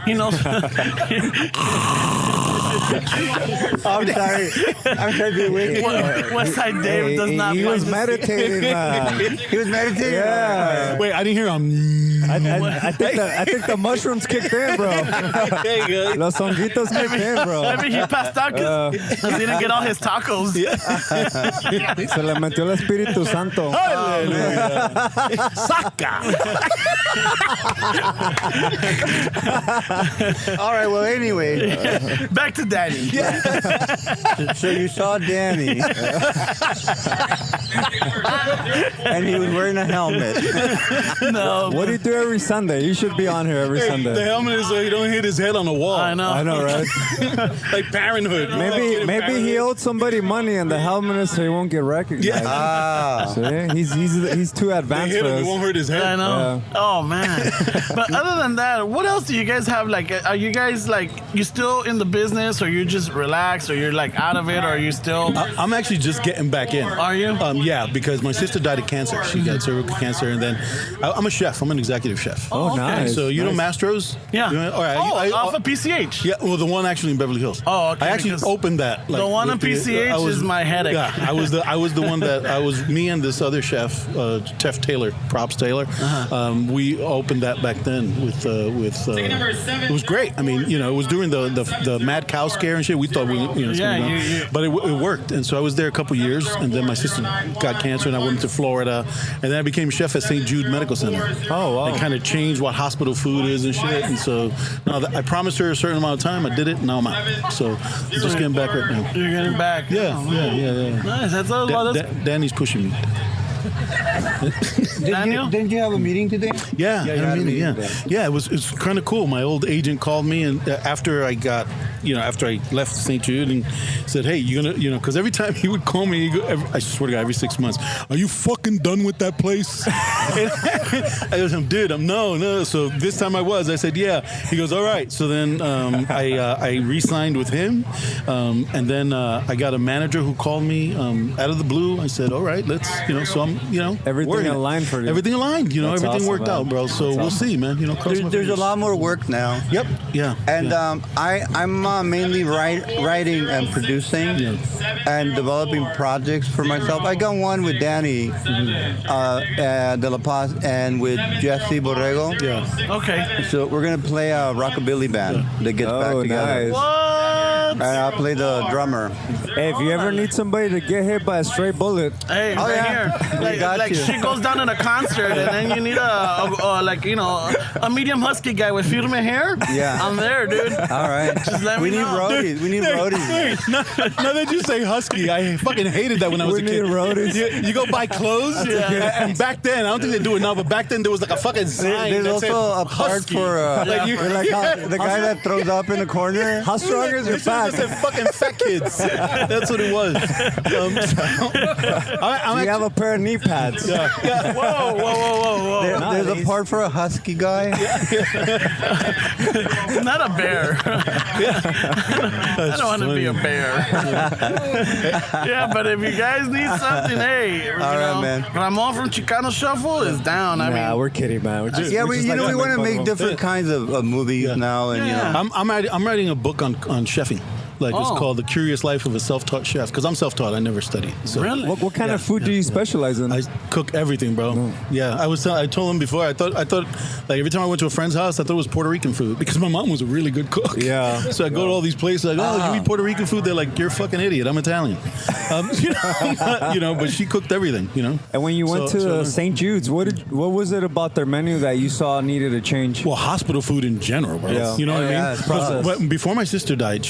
he knows. I'm sorry to be with you. West Side Dave does not. He was meditating, man. He was meditating. Yeah. Wait, I didn't hear him. I think the mushrooms kicked in, bro. Los honguitos kicked in, bro. Maybe he passed out because he didn't get all his tacos. Se le metió el Espíritu Santo. Saca. All right, well, anyway. Back to Danny. So you saw Danny. And he was wearing a helmet. No. What do you do every Sunday? You should be on here every Sunday. The helmet is so he don't hit his head on the wall. I know, right? Like Parenthood. Maybe he owed somebody money and the helmet is so he won't get recognized. Ah. See? He's too advanced for He us. won't hurt his head. I know. Yeah. Oh man. But other than that, what else do you guys have? Like, are you guys like you still in the business, or you're just relaxed, or you're like out of it, or are you still? I'm actually just getting back in. Are you? Yeah, because my sister died of cancer. She got cervical cancer, and then I'm a chef. I'm an executive chef. Oh, okay. nice. So you know Mastro's? Yeah. All right. Off of PCH. Yeah, well, the one actually in Beverly Hills. Oh, okay, I actually because opened that. the one in with PCH is my headache. Yeah, I was the one that I was me and this other chef, Chef Taylor, Props Taylor. We opened that back then with it was great. I mean, you know, it was during the mad cow scare and shit. We thought but it worked. And so I was there a couple years, and then my sister got cancer, and I went to Florida, and then I became chef at St. Jude Medical Center. Oh, wow. They kind of changed what hospital food is and shit. And so now I promised her a certain amount of time. I did it. Now I'm out. So I'm just getting back right now. You're getting back. Yeah. Nice. That's all. Danny's pushing me. Daniel? Didn't you have a meeting today? Yeah, I had a meeting, yeah. It's kind of cool. My old agent called me, and after I left St. Jude, and said, "Hey, you gonna, because every time he would call me, I swear to God, every 6 months, are you fucking done with that place?" I goes, "Dude, no." So this time I said, "Yeah." He goes, "All right." So then I re-signed with him, and then I got a manager who called me out of the blue. I said, "All right, let's, So I'm, everything aligned for you. Everything aligned, That's everything awesome, worked man. out, bro. So we'll see, man. There's a lot more work now. Yep. Yeah. And I'm mainly writing and producing and developing projects for myself. I got one with Danny De La Paz and with Jesse Borrego. Yeah. Okay. So we're gonna play a rockabilly band that gets back together. Nice. What? And I'll play the drummer. Hey, if you ever need somebody to get hit by a stray bullet, Hey, right here. got you. She goes down in a concert, and then you need a medium husky guy with firme hair. Yeah. I'm there, dude. All right. Just let we me need know. roadies. We need roadies. Now that you say husky, I fucking hated that when I was We a kid. need roadies. You go buy clothes, and back then, I don't think they do it now, but back then there was like a fucking sign. There's that also said a part husky. for Like you- the guy that throws up in the corner. how strong is your back? I said fucking fat kids. That's what it was. You have a pair of knee pads. Yeah. Whoa. There's a part for a husky guy. Not a bear. I don't want to be a bear. Yeah, but if you guys need something, hey, All right, man. Ramon from Chicano Shuffle is down. I mean, we're kidding, man. We're just, Yeah, we're we just like want to make fun of them. different kinds of movies now, and I'm writing a book on chefing. Like it's called The Curious Life of a Self-Taught Chef. Because I'm self-taught. I never studied. So. really? What kind of food do you specialize in? I cook everything, bro. Yeah, I told him before. I thought like every time I went to a friend's house, I thought it was Puerto Rican food because my mom was a really good cook. Yeah. So I go to all these places like, oh, you eat Puerto Rican food? They're like, you're a fucking idiot. I'm Italian. But she cooked everything. And when you went to St. Jude's, what was it about their menu that you saw needed a change? Well, hospital food in general, bro. Yeah. You know what I mean? Yeah, it's processed. But before my sister died,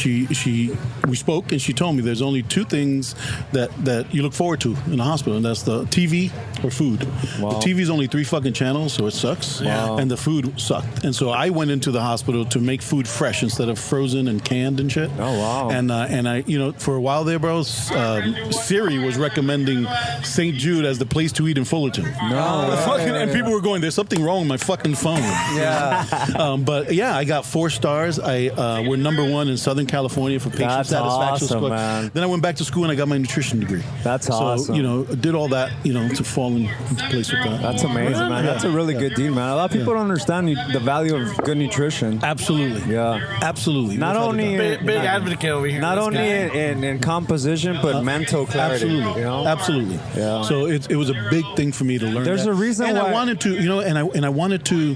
we spoke and she told me there's only two things that you look forward to in the hospital, and that's the TV or food. Wow. The TV's only 3 fucking channels, so it sucks. Wow. And the food sucked. And so I went into the hospital to make food fresh instead of frozen and canned and shit. Oh, wow. And I, for a while there, bro, Siri was recommending St. Jude as the place to eat in Fullerton. And people were going, there's something wrong with my fucking phone. Yeah. But yeah, I got 4 stars. We're #1 in Southern California for patient That's satisfaction awesome, score. man. Then I went back to school and I got my nutrition degree. That's awesome. So, did all that, to fall into place with that. That's amazing, man. That's a really good deal, man. A lot of people don't understand the value of good nutrition. Absolutely. Yeah. Absolutely. Not only big advocate over here. Not only in composition, but mental clarity. Absolutely. Absolutely. Yeah. Yeah. So it was a big thing for me to learn. There's that. a reason and why I wanted to, and I wanted to.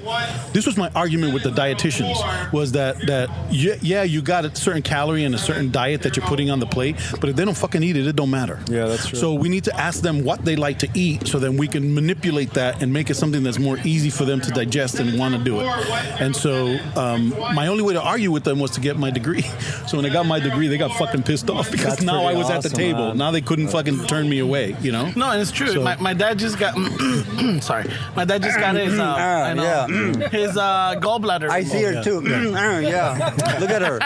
This was my argument with the dietitians was that you got a certain calorie and a certain diet that you're putting on the plate, but if they don't fucking eat it, it don't matter. Yeah, that's true. So we need to ask them what they like to eat, so then we can manipulate that and make it something that's more easy for them to digest and want to do it. And so my only way to argue with them was to get my degree. So when I got my degree, they got fucking pissed off because That's now I pretty was at the awesome, table. man. Now they couldn't fucking turn me away. No, and it's true. So- My dad just got. Sorry, my dad just got his. His gallbladder. I see her too. Yeah. Look at her.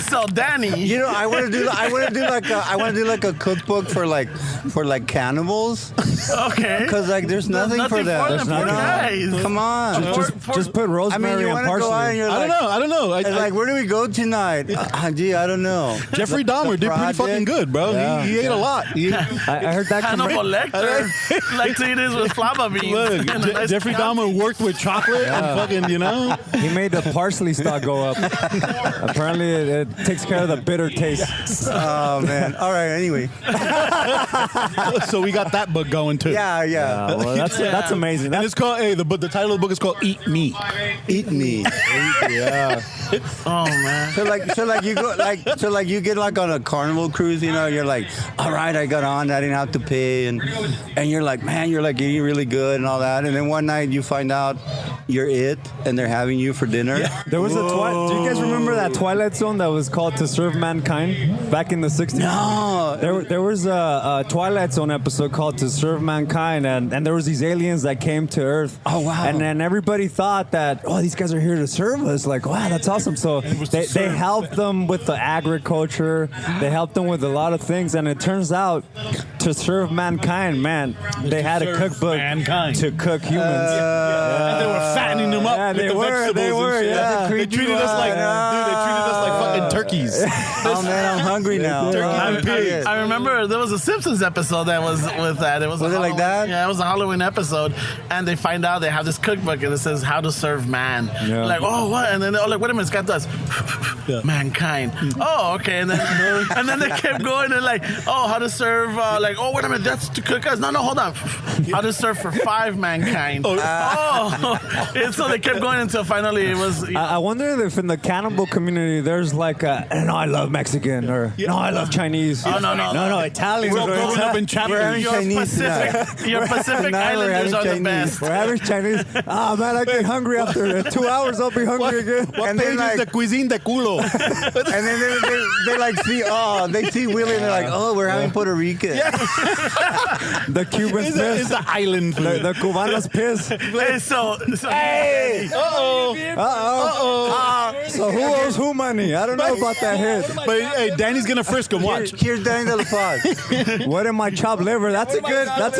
So Danny, I want to do like a cookbook for cannibals. okay. Because there's nothing for them. There's You know? guys. Come on. just put rosemary you and want to go out and parsley. you're I don't know. It's like, where do we go tonight? Gee, I don't know. Jeffrey Dahmer did pretty fucking good, bro. Yeah. He ate a lot. I heard that Hannibal Lecter likes to eat his with flava beans. Look, And a nice Jeffrey Dahmer worked with chocolate and fucking, He made the parsley stock go up. Apparently, it takes care of the bitter taste. Oh, man. All right, anyway. So we got that book going too. Yeah. Well, that's amazing. And it's called, the title of the book is called Eat Me. Eat me. Yeah. Oh man. So you get on a carnival cruise, you're like, all right, I got on, I didn't have to pay, and you're like, man, you're like eating really good and all that, and then one night you find out you're it, and they're having you for dinner. Yeah. There was do you guys remember that Twilight Zone that was called To Serve Mankind back in the 60s? No. There was a Twilight Zone episode called To Serve Mankind, and there was these aliens that came to Earth. Oh, wow. And then everybody thought that, these guys are here to serve us. Like, wow, that's awesome. So they helped them with the agriculture. They helped them with a lot of things. And it turns out, to serve mankind, man, they had a cookbook to cook humans. And they were fattening them up with the vegetables they were, and shit. yeah. They treated us like, fucking turkeys. Oh, man, I'm hungry now. I remember there was a Simpsons episode that was with that. Was it like that? Yeah, it was a Halloween episode, and they find out they have this cookbook and it says how to serve man. Yeah. Like, oh, what? And then they're like, wait a minute, it's got this mankind. Oh, okay. And then they kept going and like, oh, how to serve? Wait a minute, that's to cook us. No, hold on. How to serve for 5 mankind. And so they kept going until finally it was. I wonder if in the cannibal community there's like I love Mexican or no, I love Chinese. Oh, no, Italians. We're all growing up in chapters. Your Pacific Islanders are the best. We're having Chinese. Oh man, I get hungry after 2 hours. I'll be hungry again. What page is the cuisine de culo? And then they see Willie and they're like, oh, we're having Puerto Rican. The Cubans It's piss. the island food. The Cubanos piss. So So who owes who money? I don't know about that hit. But hey, Danny's gonna frisk him. Watch. Here's Danny de la Paz. What am I chopped liver? That's a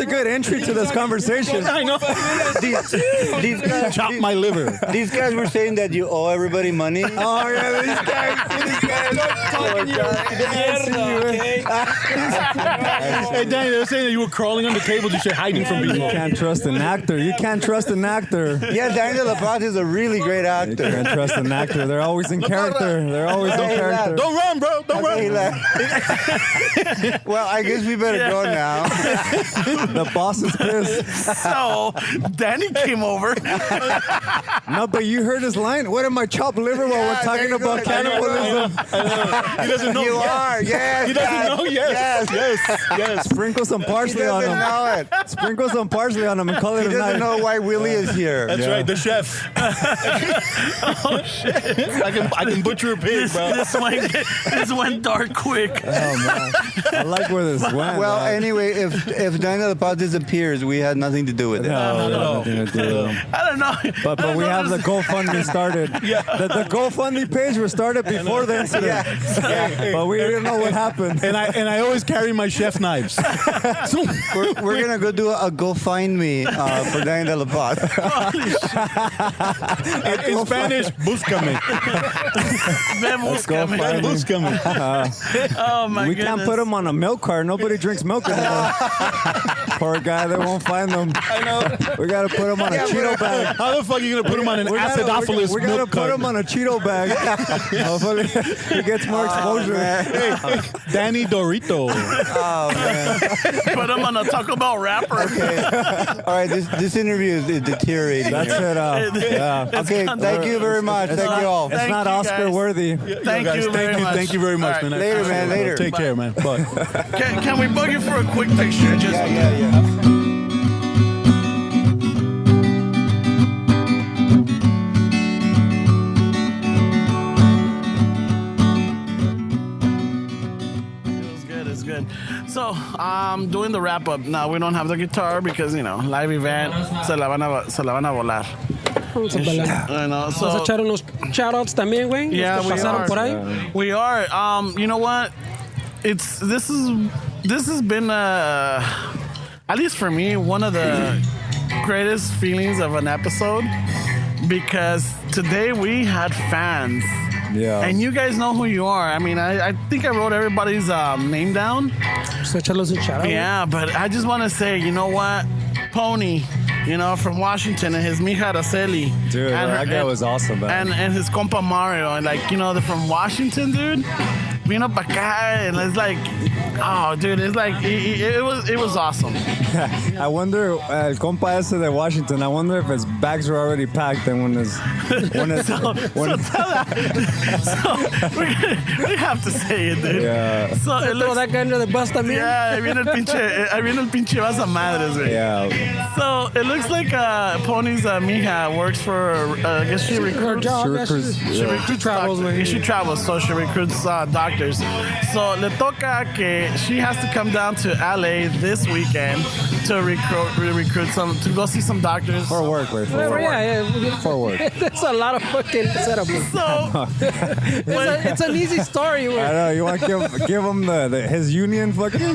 good entry to this conversation. I know. These guys, Chop my liver. these guys were saying that you owe everybody money. Oh yeah, these guys. Hey, Danny, they're saying that you were crawling on the table just hiding from people. You can't trust an actor. You can't trust an actor. Yeah, Danny de la Paz is a really great You actor. can't trust an actor. They're always in character. They're always in character. Don't run, bro. Don't Okay, he run. left. Well, I guess we better go now. The boss is pissed. So Danny came over. No, but you heard his line. What am I chopped liver while we're talking very about good. cannibalism? He doesn't know. You are, yes. He doesn't know. Yes. Yes. Sprinkle some He parsley on doesn't him. know it. Sprinkle some parsley on him and call it He a doesn't night. know why Willie is here. That's right. The chef. Oh shit! I can butcher a pig, bro. This went dark quick. Oh man, I like where this went. Well, man. anyway, if Danny de la Paz disappears, we had nothing to do with it. No, nothing to do with him. I don't know. But we have the GoFundMe started. The GoFundMe page was started before the incident. But we didn't know what happened. And I always carry my chef knives. We're gonna go do a Go Find Me for Danny de la Paz. In Spanish, búscame. Ven, búscame. find me. Búscame. Oh my We goodness. can't put him on a milk cart. Nobody drinks milk anymore. Poor guy, they won't find him. I know. We gotta put him on a Cheeto bag. How the fuck are you gonna put him on an acidophilus We gotta milk put cart? him on a Cheeto bag. Hopefully, he gets more exposure. Hey, Danny Dorito. Oh man. Put him on a Taco Bell wrapper. All right, this interview is deteriorating. That's here. it. Yeah. Okay, thank you very much. Thank you all. It's Thank not you, Oscar guys. worthy. Thank guys, you very much. Thank you very much, All right. man. Later, man. Later. Take care, man. Bye. Can we bug you for a quick picture? Just Yeah. It's good. So, doing the wrap up. Now we don't have the guitar because live event. Se la van a volar. Vamos a bailar. I know. Vamos a So echar unos shoutouts también, güey. Los yeah, que we pasaron are. por ahí. We are. You know what? This has been at least for me one of the greatest feelings of an episode because today we had fans. Yeah. And you guys know who you are. I mean, I think I wrote everybody's name down. Pues échalos un shoutout. Yeah, but I just want to say, you know what? Pony, from Washington, and his mija Araceli. Dude, and that guy was awesome, man. And his compa Mario, and they're from Washington, dude. Vino pa acá, and it's like, oh, dude, it's like, it was awesome. I wonder, el compa ese de Washington, I wonder if his bags were already packed and when We have to say it, dude. Yeah. So it Throw looks, that guy under the bus también. yeah, ahí viene el pinche vas a madres, güey. Yeah. So it looks like Pony's mija works for, I guess she Her recruits. job, She yeah, recruits- She recruits travels doctors. with She travels, so she recruits doctors. So le toca que she has to come down to LA this weekend to recruit to go see some doctors. For work, wait, for Whatever, work. yeah. For work. That's a lot of fucking setup. So It's an easy story. güey. I know, you want to give him his union fucking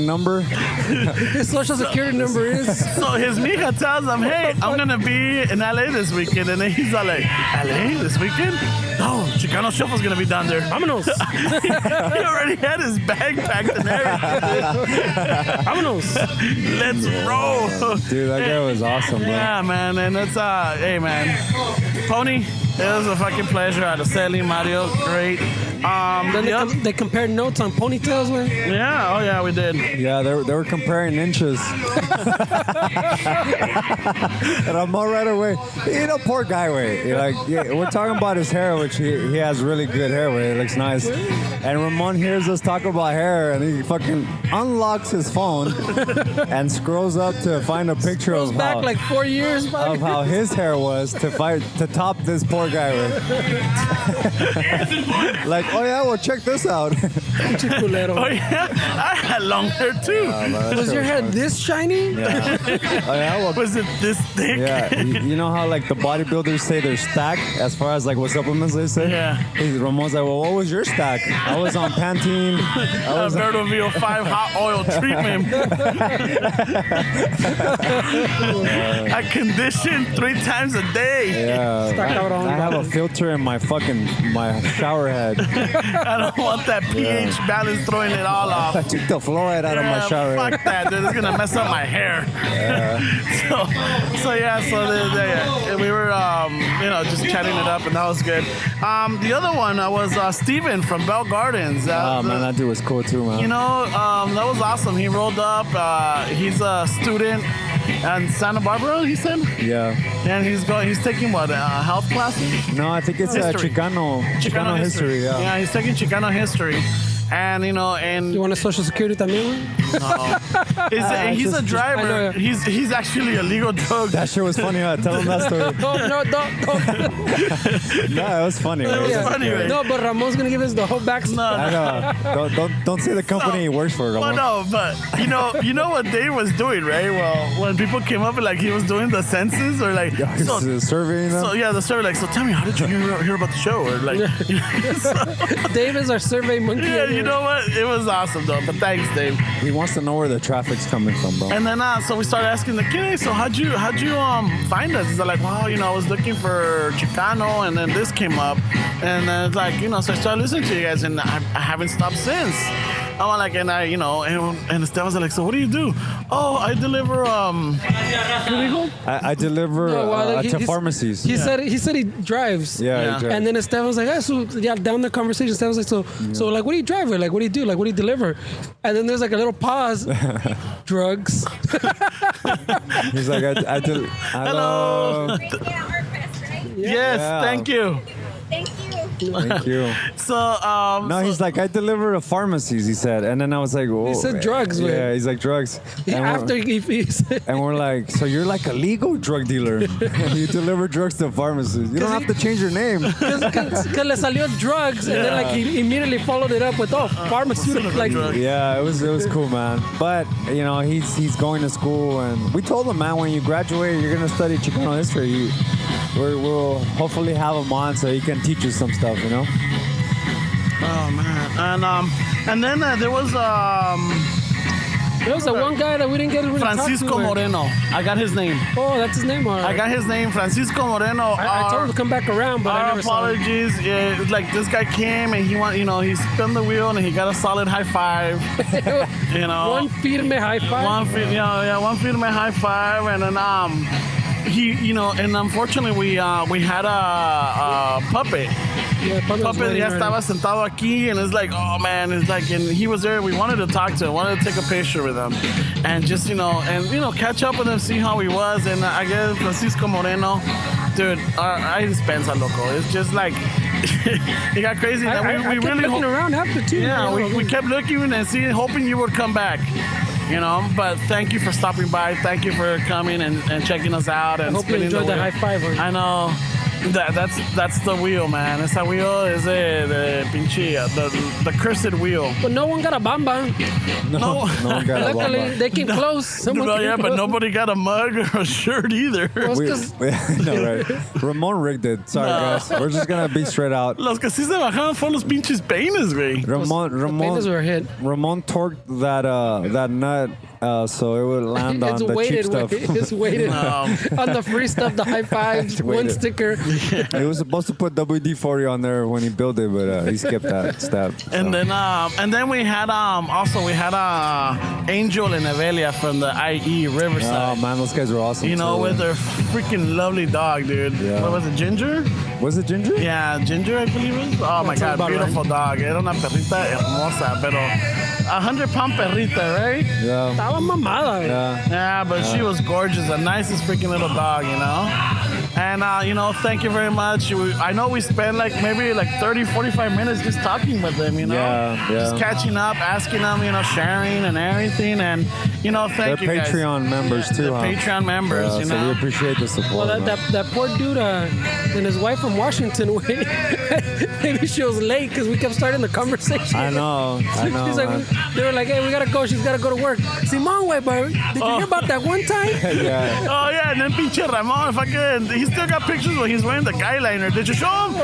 number? His social security number is. So his mija tells him, hey, I'm going to be in LA this weekend. And then he's all like, LA this weekend? No, Chicano Shuffle's going to be down there. Vámonos. He already had his bag packed and everything. Vámonos. Let's roll. Dude, that guy was awesome, bro. Yeah, man. And it's, hey, man. Pony, it was a fucking pleasure. Araceli, Mario, great. Then they compared notes on ponytails, man. Yeah, oh yeah, we did. Yeah, they were comparing inches. And I'm all right away. Poor guy, wait. We're talking about his hair, which he has really good hair, wait. It looks nice. And Ramon hears us talk about hair, and he fucking unlocks his phone and scrolls up to find a picture Goes of back like 4 years. of how his hair was to top this poor guy with. like Oh yeah, well check this out. Oh yeah, I had long hair too. Was your hair this shiny? Yeah. Oh yeah, well, Was it this thick? yeah. You know how like the bodybuilders say they're stacked as far as like what supplements they say? Yeah. Ramon's like, well, what was your stack? I was on Pantene. I was Alberto VO5 hot oil treatment. I condition 3 times a day. yeah. Stuck out on I have a filter in my shower head. I don't want that pH balance throwing it all off. I took the fluoride out of my shower head. Fuck that, dude. It's gonna mess up my hair. So we were, just chatting it up, and that was good. The other one was Steven from Bell Gardens. Oh man, that dude was cool too, man. That was awesome. He rolled up. He's a student in Santa Barbara, he said. Yeah. And he's taking what, health classes? No, I think it's History. Chicano history. Yeah. Yeah, he's taking Chicano history. And You want a social security también? he's a driver. I know. He's actually a legal drug. That shit was funny. Huh? Tell him that story. No. No, it was funny. It was man. funny, right? No, but Ramon's gonna give us the whole backstory. I know. Don't say the company he works for. Well, Ramon. no, but you know what Dave was doing, right? Well, when people came up and like he was doing the census or like Surveying them. So yeah, the survey like, so tell me, how did you hear about the show? Or like, Dave is our survey monkey. yeah, you know what? It was awesome though. But thanks, Dave. He wants to know where the traffic's coming from, bro. And then so we started asking the kid, so how'd you find us? He's like, well, I was looking for Chicano, and then this came up, and then it's like, so I started listening to you guys, and I haven't stopped since. I'm like, and Esteban's like, so what do you do? Oh, I deliver. I deliver to pharmacies. He said he drives. Yeah. Yeah. He drives. And then Esteban was like, down the conversation, Esteban was like, so like, what do you drive? Like, what do you do? Like, what do you deliver? And then there's like a little pause. Drugs. He's like, Hello. Artfest, right? Yes, Yeah. thank you. Thank you. Thank you. So No, he's like, I deliver to pharmacies, he said. And then I was like, whoa. He said drugs, man. Yeah, he's like, drugs. After he said, And we're like, so you're like a legal drug dealer. You deliver drugs to pharmacies. You don't have to change your name. because le salió drugs, and then like he immediately followed it up with pharmaceutical. Like, Yeah, it was cool, man. But he's going to school, and we told him, man, when you graduate, you're gonna study Chicano history. We'll hopefully have him on so he can teach us some stuff, Oh man, and then there was there was that one guy that we didn't get to really Francisco talk to. Moreno. I got his name. Oh, that's his name. All right. I got his name, Francisco Moreno. I told him to come back around, but I Our never saw him. apologies. Yeah, it's like this guy came and he he spun the wheel and he got a solid high five. One firme high five. One firme high five, and then and unfortunately we had a puppet. Yeah, Puppet ya estaba sentado aquí, and it's like, oh man, it's like, and he was there. We wanted to talk to him, wanted to take a picture with him, and just catch up with him, see how he was. And I guess Francisco Moreno, dude, I dispensa loco. It's just like it got crazy. I we kept really looking around after too. yeah, we kept looking and hoping you would come back. But thank you for stopping by. Thank you for coming and checking us out. And I hope you spinning enjoyed the wheel. high five. I know. That's the wheel, man. Esa wheel is the pinche, the cursed wheel. But no one got a bamba. No one got a Luckily, bamba. they came close. Someone came But close. nobody got a mug or a shirt either. Well, it's 'cause- No, right. Ramon rigged it. Sorry, guys. We're just gonna be straight out. Los que sí se bajaban fueron los pinches peines, güey. Peines were hit. Ramon torqued that nut so it would land on It's the cheap weighted. stuff. It's weighted on the free stuff, the high fives, one weighted. sticker. He was supposed to put WD-40 on there when he built it, but he skipped that step. So. And then we had Angel and Avelia from the IE Riverside. Oh man, those guys were awesome. too. With their freaking lovely dog, dude. Yeah. What was it, Ginger? Was it Ginger? Yeah, Ginger, I believe it was. Oh my Sounds God, about beautiful dog. Era una perrita hermosa, pero 100-pound perrita, right? Yeah. Estaba mamada. Yeah. Yeah, but she was gorgeous. The nicest freaking little dog, And, thank you very much. I know we spent maybe 30, 45 minutes just talking with them, Yeah. Just catching up, asking them, sharing and everything. And, thank They're you guys. Patreon members too, They're huh? Patreon members, So we appreciate the support. Well, man. that poor dude, and his wife from Washington. Maybe she was late because we kept starting the conversation. I know. She's like, they were like, hey, we gotta go. She's gotta go to work. Simon, wait, but did you hear about that one time? Yeah. Oh yeah, and then pinche Ramon, he still got pictures when he's wearing the guy liner. Did you show him?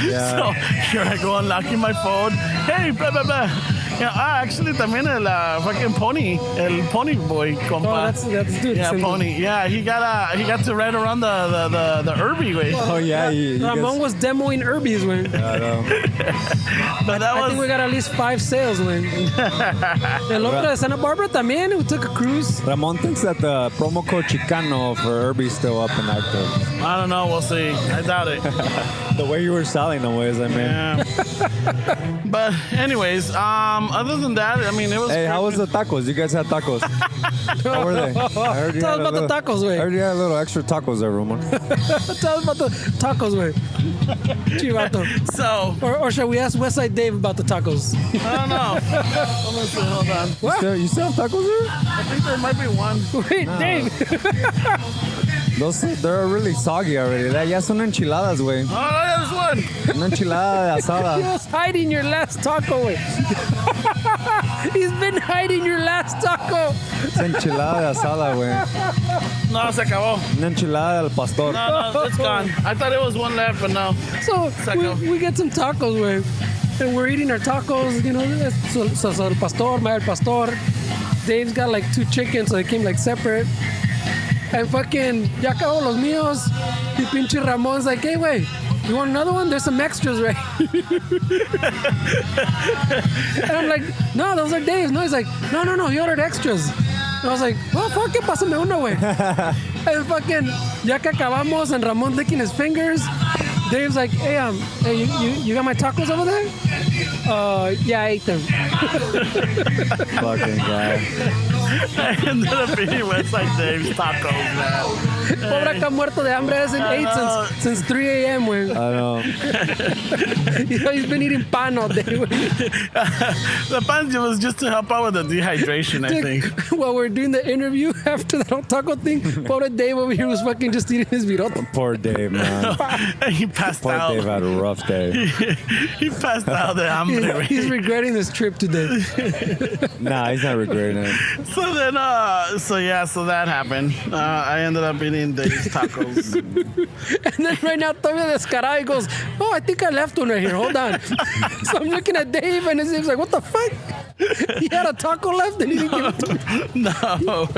Yeah. So here I go unlocking my phone. Hey, blah blah blah. Yeah, actually también el fucking pony, el pony boy, compa. Oh, that's dude. Yeah, pony. Yeah, he got to ride around the Irby way. Oh yeah. Ramon was demoing Irby's, man. I know. But that I was. think we got at least 5 sales, man. El otro de Santa Barbara también, we took a cruise. Ramon thinks that the promo code Chicano for Irby's still up and active. I don't know. We'll see. I doubt it. The way you were selling them ways, I mean. Yeah. But anyways, other than that, I mean, it was. Hey, how was the tacos? You guys had tacos. How were they? I heard you Tell had us about the tacos, I way. heard you had a little extra tacos there, Ramon. Tell us about the tacos, way. Chivato. So Or shall we ask Westside Dave about the tacos? I don't know. Let me see. Hold on. You still have tacos there? I think there might be one. Wait, Dave. They're really soggy already. Ya son enchiladas, güey. Oh, yeah, there's one. Una enchilada de He asada. was hiding your last taco, way. He's been hiding your last taco. Es enchilada de asada, güey. No, se acabó. Una enchilada del pastor. No, it's gone. I thought it was one left, but no. So Taco. we get some tacos, way. And we're eating our tacos, you know. So el pastor, my pastor. Dave's got like 2 chickens, so they came like separate. And fucking, ya acabó los míos. Y pinche Ramon's like, hey, wait, you want another one? There's some extras, right? And I'm like, no, those are Dave's. No, he's like, no, he ordered extras. And I was like, well, fuck it, pásame uno, güey. And fucking, ya que acabamos, and Ramon licking his fingers, Dave's like, hey, you got my tacos over there? Yeah, I ate them. Fucking guy. I ended up eating Westside Dave's tacos, man. Pobre acá muerto de hambre hasn't ate since 3 a.m., güey. I know. You know, he's been eating pan all day, güey. The pan was just to help out with the dehydration, I think. While we're doing the interview after that whole taco thing, pobre Dave over here was fucking just eating his virote. Poor Dave, man. He passed Poor out. Dave had a rough day. He passed out the hambre. He's regretting this trip today. Nah, he's not regretting it. So then, so that happened. I ended up eating Dave's tacos. And then right now, Toby Descarado goes, oh, I think I left one right here. Hold on. So I'm looking at Dave, and he's like, what the fuck? He had a taco left, and he didn't give it to me. No.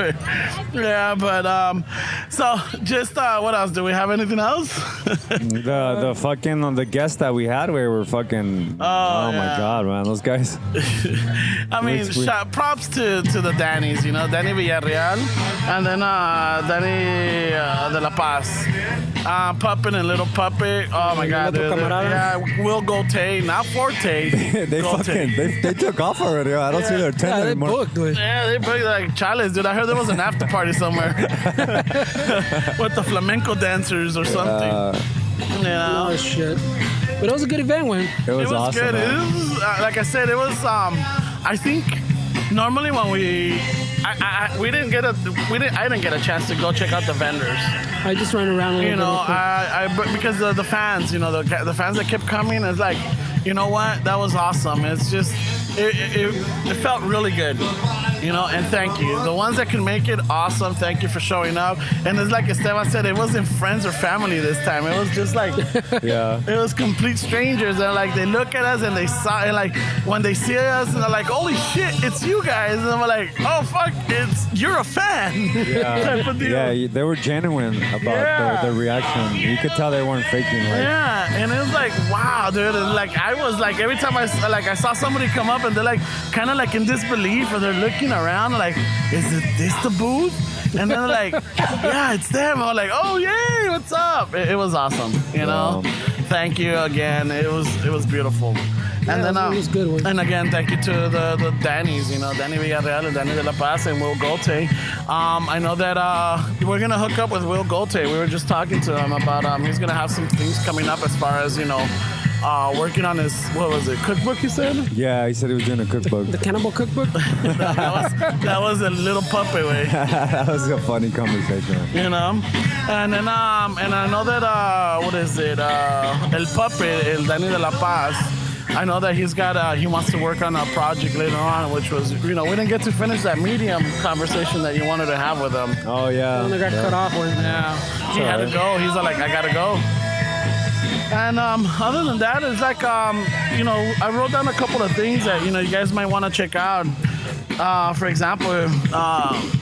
Yeah, but, so just, what else? Do we have anything else? The fucking the guests that we had were fucking. Oh my god, man, those guys. I mean, props to the Dannys, you know, Danny Villarreal, and then Danny de La Paz. Puppet and Little Puppet. Oh my god, dude. Yeah, Will Gote, not Forte. they took off already. I don't see their tent Yeah, they anymore. booked, dude. Yeah, they booked like chales, dude. I heard there was an after party somewhere with the flamenco dancers or something. You know? Oh, shit. But it was a good event, man. It was awesome. good. Man. It was, like I said, it was. I think normally when I didn't get a chance to go check out the vendors. I just ran around a little You bit. know, but because the fans, you know, the fans that kept coming, it's like, you know what, that was awesome. It's just, it felt really good. You know, and thank you. The ones that can make it, awesome. Thank you for showing up. And it's like Esteban said, it wasn't friends or family this time. It was just like, Yeah. it was complete strangers. And like, they look at us and they saw, and like, when they see us, and they're like, holy shit, it's you guys. And I'm like, oh, fuck, you're a fan. Yeah, Type of deal. yeah, they were genuine about the reaction. You could tell they weren't faking. Like, Yeah, and it was like, wow, dude. And like, I was like, every time I saw somebody come up and they're like, kind of like in disbelief, or they're looking around like, is this the booth? And then they're like, yeah, it's them. I'm like, oh, yay, what's up? It was awesome, you know? Wow. Thank you again. It was beautiful. And then, it was a good one. And again, thank you to the Dannys, you know, Danny Villarreal and Danny de La Paz and Will Gote. I know that we're going to hook up with Will Gote. We were just talking to him about, he's going to have some things coming up as far as, you know, working on his, what was it, cookbook, he said? Yeah, he said he was doing a cookbook. The cannibal cookbook. that was a little puppet way. That was a funny conversation. You know, and then and I know that what is it? El Puppet, El Danny de la Paz. I know that he's got he wants to work on a project later on, which was, we didn't get to finish that medium conversation that you wanted to have with him. Oh yeah. And they got cut off with. Yeah, he had to go. He's like, I gotta go. And other than that, it's like I wrote down a couple of things that you guys might want to check out. For example,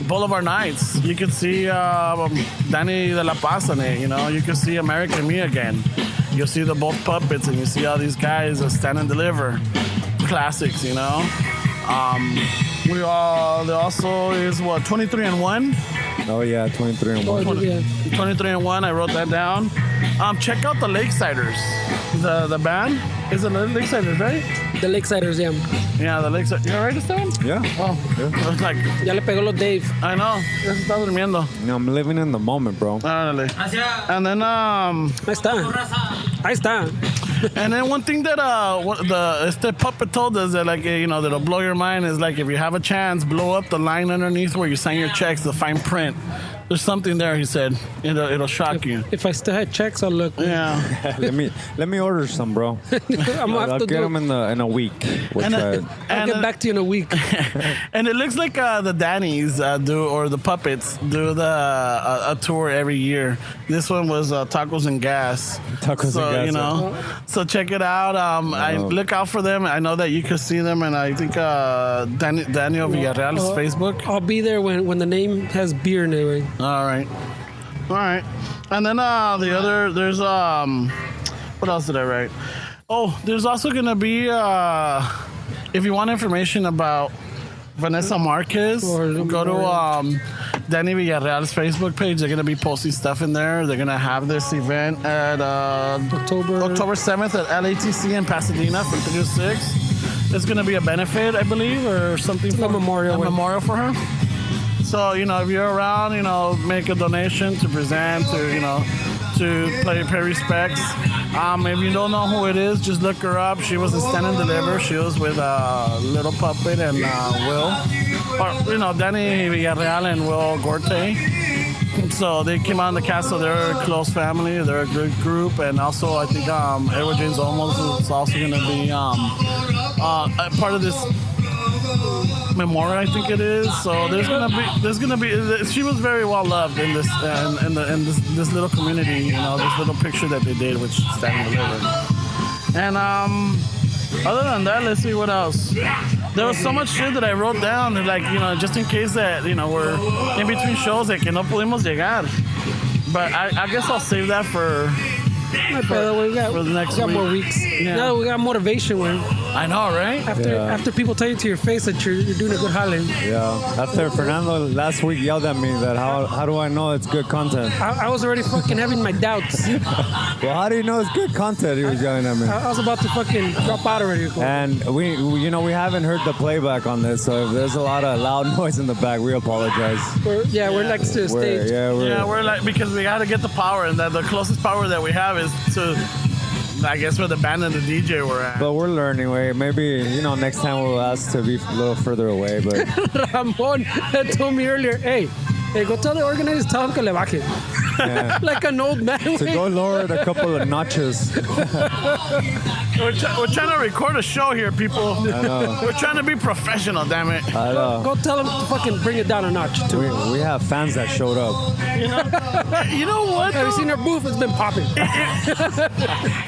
Boulevard Nights. You can see Danny de la Paz in it. You can see American Me again. You'll see the both puppets, and you see all these guys that stand and deliver classics. There also is 23 and 1. Oh yeah, 23 and 1. 23 and 1. I wrote that down. Check out the Lakesiders. The band is it the Lakesiders, right? The Lakesiders, yeah. Yeah, the Lakeside. You alright this time? Yeah. Oh, yeah. I was like, Ya le pegó los Dave. I know. Ya se está durmiendo. I'm living in the moment, bro. Árale. And then Ahí está. and then one thing that the puppet told us that that'll blow your mind is like, if you have a chance, blow up the line underneath where you sign your checks, the fine print. There's something there, he said. It'll shock you. If I still had checks, I'll look. Yeah. let me order some, bro. I'll get them in a week. I'll get back to you in a week. And it looks like the Dannies or the puppets do a tour every year. This one was Tacos and Gas. Tacos and Gas. So check it out. I look out for them. I know that you can see them, and I think Daniel Villarreal's Facebook. I'll be there when the name has beer in it. All right. And then there's what else did I write? Oh, there's also gonna be if you want information about Vanessa Marquez, go to Danny Villarreal's Facebook page. They're gonna be posting stuff in there. They're gonna have this event at October 7th at LATC in Pasadena from 3 to 6. It's gonna be a benefit, I believe, or something. A memorial for her. So, if you're around, make a donation to present, to pay respects. If you don't know who it is, just look her up. She was in Stand and Deliver. She was with Little Puppet and Will. Or, Danny Villarreal and Will Gorte. So they came out in the cast, so they're a close family. They're a good group. And also, I think Edward James Olmos is also going to be part of this memorial, I think it is. So there's gonna be. She was very well loved in this this little community. This little picture that they did, which Stand Delivered. And other than that, let's see what else. There was so much shit that I wrote down, like just in case that we're in between shows, que no pudimos llegar. But I guess I'll save that for the next week. More weeks. Yeah. Now we got motivation. I know, right? After people tell you to your face that you're doing a good holiday. Yeah. After Fernando last week yelled at me that how do I know it's good content? I was already fucking having my doubts. Well, how do you know it's good content? He was yelling at me. I was about to fucking drop out already. And we haven't heard the playback on this, so if there's a lot of loud noise in the back, we apologize. We're next to the stage. We're like, because we got to get the power, and the closest power that we have is to, I guess, where the band and the DJ were at. But we're learning. Maybe next time we'll ask to be a little further away. But Ramon told me earlier, hey, go tell the organizers, tell them que le bajen. Yeah. Like an old man. To go lower it a couple of notches. We're trying to record a show here, people. I know. We're trying to be professional, damn it. I know. Go tell them to fucking bring it down a notch, too. We have fans that showed up. You know what? Have you seen our booth? It's been popping.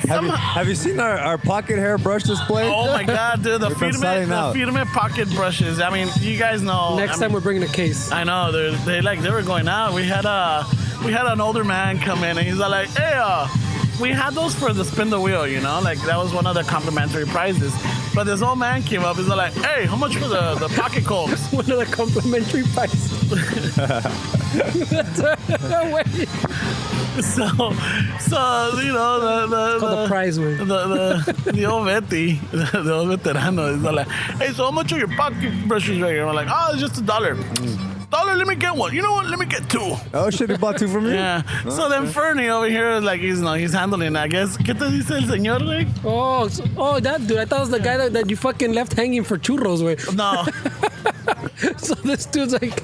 Have you seen our pocket hair brush display? Oh my God, dude! The Firme pocket brushes. I mean, you guys know. Next time we're bringing a case. I know. They were going out. We had an older man come in, and he's like, "Hey, we had those for the spin the wheel, like that was one of the complimentary prizes." But this old man came up. He's like, "Hey, how much for the pocket cokes?" One of the complimentary prizes. So the prize win. The old Betty, the old veterano, is like, "Hey, so how much are your pocket brushes right here?" I'm like, "Oh, it's just $1." $1. $1, let me get one. You know what? Let me get two. Oh shit, he bought two from you? Yeah. So then Fernie over here is like, he's handling, I guess. ¿Qué te dice el señor, güey? Oh, that dude. I thought it was the guy that you fucking left hanging for churros, güey. No. So this dude's like...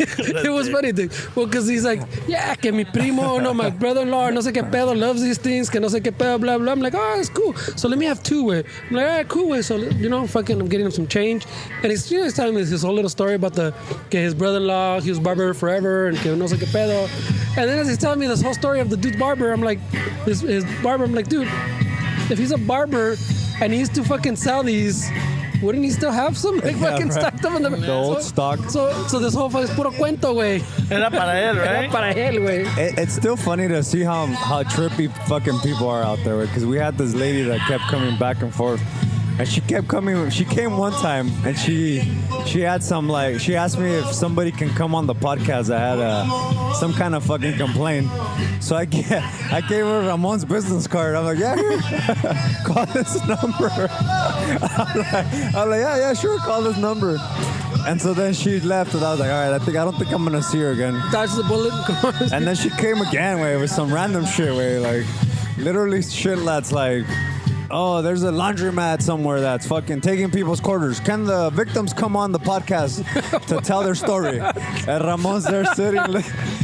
It was funny, dude. Well, because he's like, yeah, que mi primo, no, my brother-in-law, no sé qué pedo, loves these things, que no sé qué pedo, blah, blah. I'm like, oh, it's cool. So let me have two, güey. I'm like, all right, cool, güey. So, fucking, I'm getting him some change. And he's telling me his whole little story about que his brother-in-law, he was barber forever, and que no sé qué pedo. And then as he's telling me this whole story of the dude's barber, I'm like, his barber, I'm like, dude, if he's a barber and he used to fucking sell these, wouldn't he still have some? Like, fucking stacked up in the old stock. So this whole fucking puro cuento, güey. Era para él, right? Era para él, güey. It's still funny to see how trippy fucking people are out there, because we had this lady that kept coming back and forth. And she kept coming. She came one time, and she had some, like, she asked me if somebody can come on the podcast. I had some kind of fucking complaint. So I gave her Ramon's business card. I'm like, yeah, here, call this number. I'm like, yeah, sure, call this number. And so then she left, and I was like, all right, I don't think I'm gonna see her again. Dodge the bullet. And then she came again, way with some random shit, way, like, literally shit that's like, oh, there's a laundromat somewhere that's fucking taking people's quarters. Can the victims come on the podcast to tell their story? And Ramon's there sitting,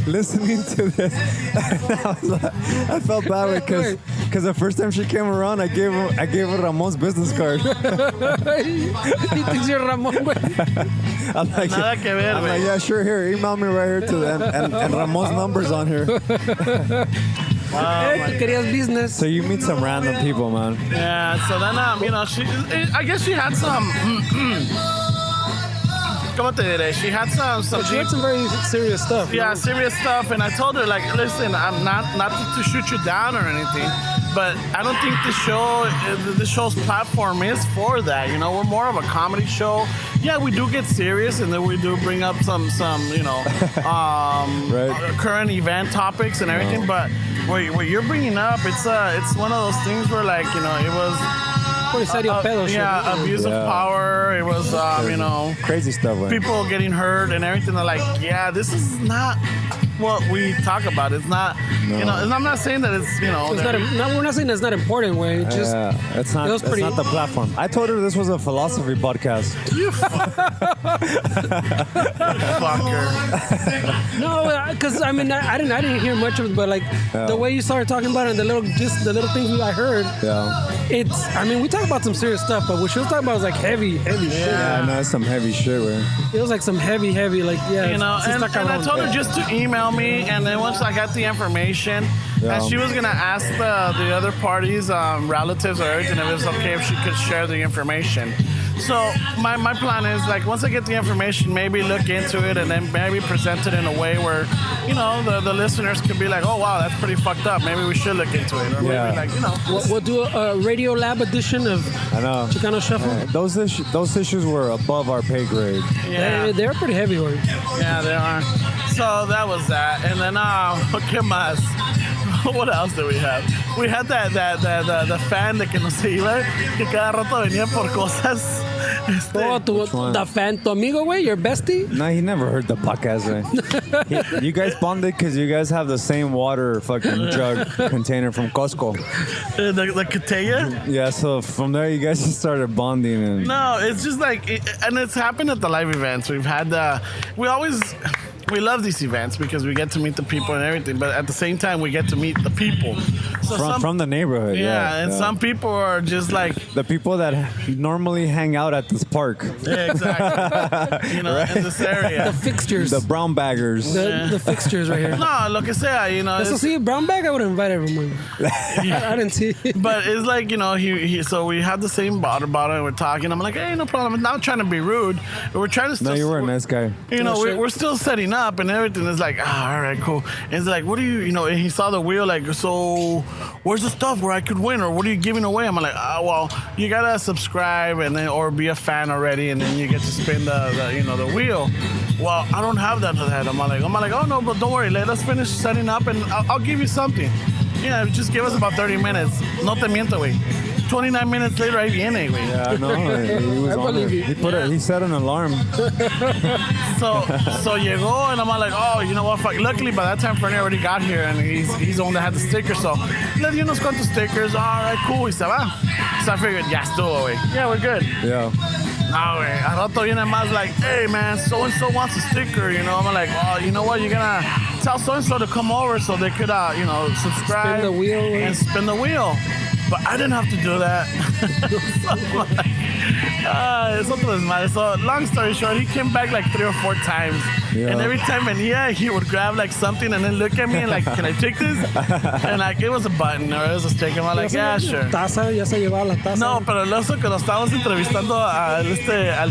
listening to this. I felt bad because the first time she came around, I gave her Ramon's business card. He thinks you're Ramon, güey. I'm like, Nada que ver, güey. yeah, sure, here, email me right here to them. And Ramon's number's on here. Wow, Tú querías business. So you meet some random people, man. Yeah, so then, I guess she had some, ¿cómo te diré? She had some She had some very serious stuff. yeah, you know? serious stuff, and I told her, like, listen, I'm not to shoot you down or anything, but I don't think the show's platform is for that. You know, we're more of a comedy show. Yeah, we do get serious, and then we do bring up some Right. current event topics and everything. But what you're bringing up, it's one of those things where, like, you know, it was. Pretty serio pedo shit. Yeah, abuse of power. It was, Crazy stuff, man. people getting hurt and everything. They're like, yeah, this is not what we talk about. It's not, you know, and I'm not saying that it's, you know. It's we're not saying that's not important, way. It's just, it's not the platform. I told her this was a philosophy podcast. You fucker. no, because I mean, I didn't hear much of it, but like the way you started talking about it, and the little things I heard. Yeah. I mean, we talk about some serious stuff, but what she was talking about was like heavy shit. Yeah, I know, it's some heavy shit, man. It was like some heavy, like, yeah. You know, and I told her just to email me, and then once I got the information, and she was gonna ask the other parties, relatives or everything, if it was okay if she could share the information. So my plan is, like, once I get the information, maybe look into it and then maybe present it in a way where, you know, the listeners could be like, oh wow, that's pretty fucked up. Maybe we should look into it, or maybe, like, you know. We'll do a Radio Lab edition of Chicano Shuffle. Those issues were above our pay grade. Yeah, They're pretty heavyweight. yeah, they are. So that was that, and then ¿qué más? What else do we have? We had the fan de que nos iba, que cada rato venía por cosas. The fan, tu amigo, güey, your bestie? No, he never heard the podcast, man. You guys bonded because you guys have the same water fucking jug container from Costco. The Catella? Yeah, so from there you guys just started bonding. And No, it's just like, and it's happened at the live events. We've had we love these events because we get to meet the people and everything, but at the same time we get to meet the people. So from the neighborhood. Yeah, some people are just like the people that normally hang out at this park. Yeah, exactly. You know, in this area. The fixtures. The brown baggers. The fixtures right here. No, lo que sea, you know. So see, brown bag, I would invite everyone. I didn't see. But it's like, you know, so we had the same water bottle and we're talking. I'm like, hey, no problem. I'm not trying to be rude, but we're trying to still. No, you were a nice guy. You know, we're still setting up and everything. It's like, all right, cool. And it's like, what do you know, and he saw the wheel, like, so where's the stuff where I could win, or what are you giving away? I'm like, well, you gotta subscribe and then, or be a fan already, and then you get to spin the wheel. Well, I don't have that. I'm like, oh no, but don't worry, let us finish setting up and I'll give you something. Yeah, just give us about 30 minutes. No te miento, güey. 29 minutes later, ahí viene, güey. Yeah, I know. He was I on believe it. you. He set an alarm. So llegó, and I'm all like, oh, you know what? Fuck. Luckily, by that time, Fernie already got here, and he's the one that had the sticker. So le di unos cuantos stickers. All right, cool. Y se va. So I figured, ya estuvo, güey. Yeah, we're good. Yeah. No, güey. Al rato viene más like, hey, man, so-and-so wants a sticker, you know? I'm like, well, you know what? You're going to tell so-and-so to come over so they could, subscribe. Spin the wheel. And spin the wheel. But I didn't have to do that. It's otro desmadre. So, long story short, he came back like 3 or 4 times. Yeah. And every time he would grab like something and then look at me and like, can I take this? And like, it was a button or it was a sticker. I'm like, yeah, sure. Taza, ya se llevaba la taza. No, pero el oso que nos estábamos entrevistando al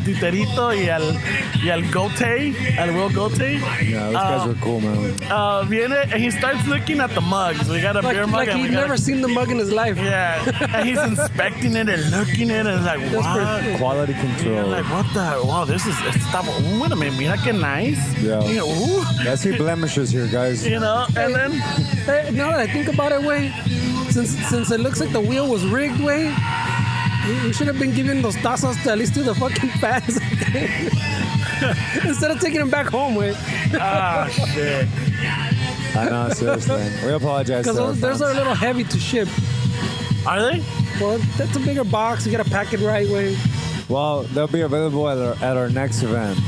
Titerito y al Gote, al Will Gote. Yeah, those guys were cool, man. Viene and he starts looking at the mugs. We got a beer mug. Like and he'd we got never seen the mug in his life. Yeah, and he's inspecting it and looking at it and like, what? Quality control. Like, what the? Wow, this is, stop. Wait a minute, mira que nice. Yeah. You know, ooh. I see blemishes here, guys. You know, and then Hey, now that I think about it, way, since it looks like the wheel was rigged, way, we should have been giving those tazos to at least to the fucking fans instead of taking them back home, way. ah shit. I know, seriously. We apologize. Because those are a little heavy to ship. Are they? Well, that's a bigger box. You gotta pack it right way. Well, they'll be available at our next event.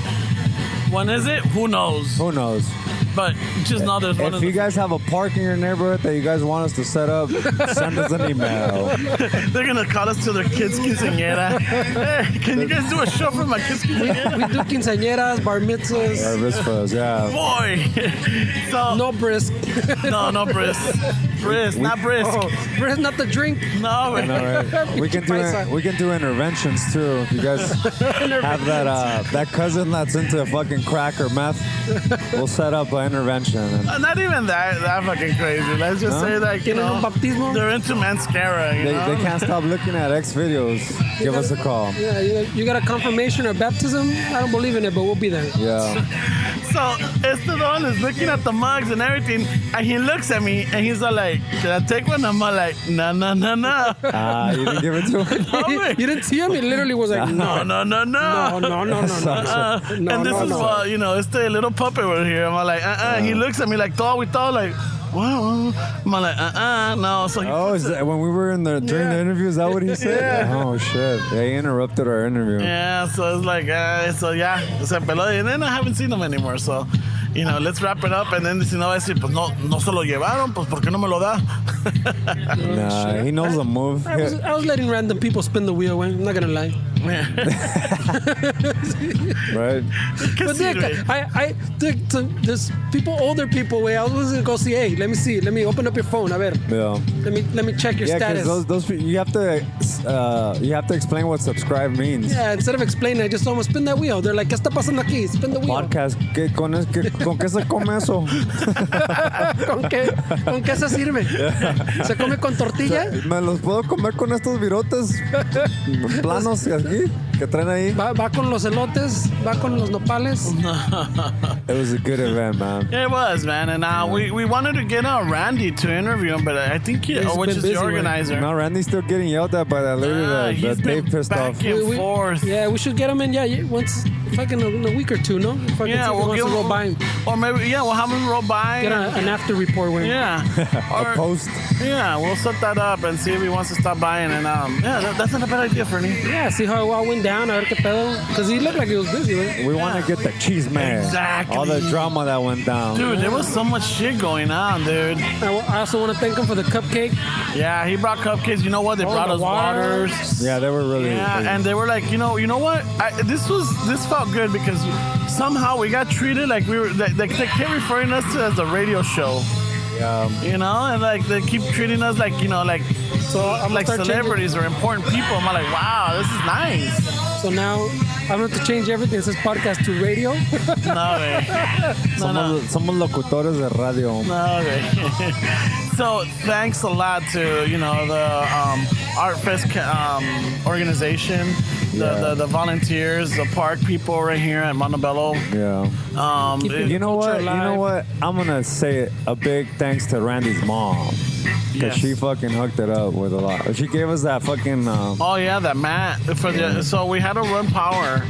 When is it? Who knows? Who knows? But just know there's one If of you the. guys have a park in your neighborhood that you guys want us to set up, send us an email. They're gonna call us to their kids' quinceañera. Hey, can you guys do a show for my kids' quinceañera? We do quinceañeras, bar mitzvahs, Our vispas, yeah. Boy. So no brisk. no brisk. Brisk, not brisk. Oh, brisk, not the drink. No, I know, right? We can do interventions too. If you guys have that cousin that's into fucking crack or meth, we'll set up an intervention. And not even that fucking crazy. Let's just say that, you Tienen un know, bautismo. they're into mascara, you know? they can't stop looking at X videos. Give us a call. Yeah, you got a confirmation or baptism? I don't believe in it, but we'll be there. Yeah. So Esteban is looking at the mugs and everything, and he looks at me and he's all like, "Can I take one?" I'm all like, "No." You didn't give it to him? No, You wait. didn't see him? He literally was like, no. No. No. And this is what, you know, it's the little puppet over here. I'm all like, He looks at me like, we thought, like, well, I'm all like, no. So he Is that when we were during the interview? Is that what he said? Yeah. Oh shit! They interrupted our interview. yeah, so it's like, se peló, and then I haven't seen him anymore, so, you know, let's wrap it up, and then si no va a decir, pues no se lo llevaron, pues ¿por qué no me lo da? Nah, he knows the move. I was letting random people spin the wheel, man. I'm not gonna lie. Right? But there's older people where I was gonna go see, hey, let me open up your phone, a ver. Yeah. Let me check your Yeah, status. because those people, you have to explain what subscribe means. Yeah, instead of explaining, I just told them, spin that wheel. They're like, ¿qué está pasando aquí? Spin the wheel. Podcast, ¿con qué se come eso? ¿Con qué se sirve? ¿Se come con tortilla? ¿Me los puedo comer con estos virotes planos aquí que traen ahí? Va con los elotes, va con los nopales. It was a good event, man. It was, man, and we wanted to get Randy to interview him, but I think He's which been is busy, the organizer. Now Randy's still getting yelled at by that lady that he's been Dave pissed back off. and forth. Yeah, we should get him in. Yeah, once fucking in a week or two, no? Fucking Yeah, we'll give to roll by him. or maybe we'll have him roll by. Get an after report with him. Yeah, A post. Yeah, we'll set that up and see if he wants to stop by, and that's not a bad idea, Fernie. Yeah, see how it all went down. A ver qué pedo. Because he looked like he was busy, right? We want to get the cheese man. Exactly. All the drama that went down. Dude, there was so much shit going on, dude. I also want to thank him for the cupcake. Yeah, he brought cupcakes. You know what? They brought the us waters. waters. Yeah, they were really. Yeah, and they were like, you know what? This felt good because somehow we got treated like we were. They kept referring us to as a radio show. You know, and like they keep treating us like, you know, like I'm like celebrities or important people. I'm like, wow, this is nice. So now I'm going to change everything. It says podcast to radio. No, güey. Somos locutores de radio. No, güey. So thanks a lot to, you know, the Artfest organization, the volunteers, the park people right here at Montebello. Yeah. You know what? I'm gonna say a big thanks to Randy's mom. Because she fucking hooked it up with a lot. She gave us that fucking. Oh yeah, that mat for the. So we had to run power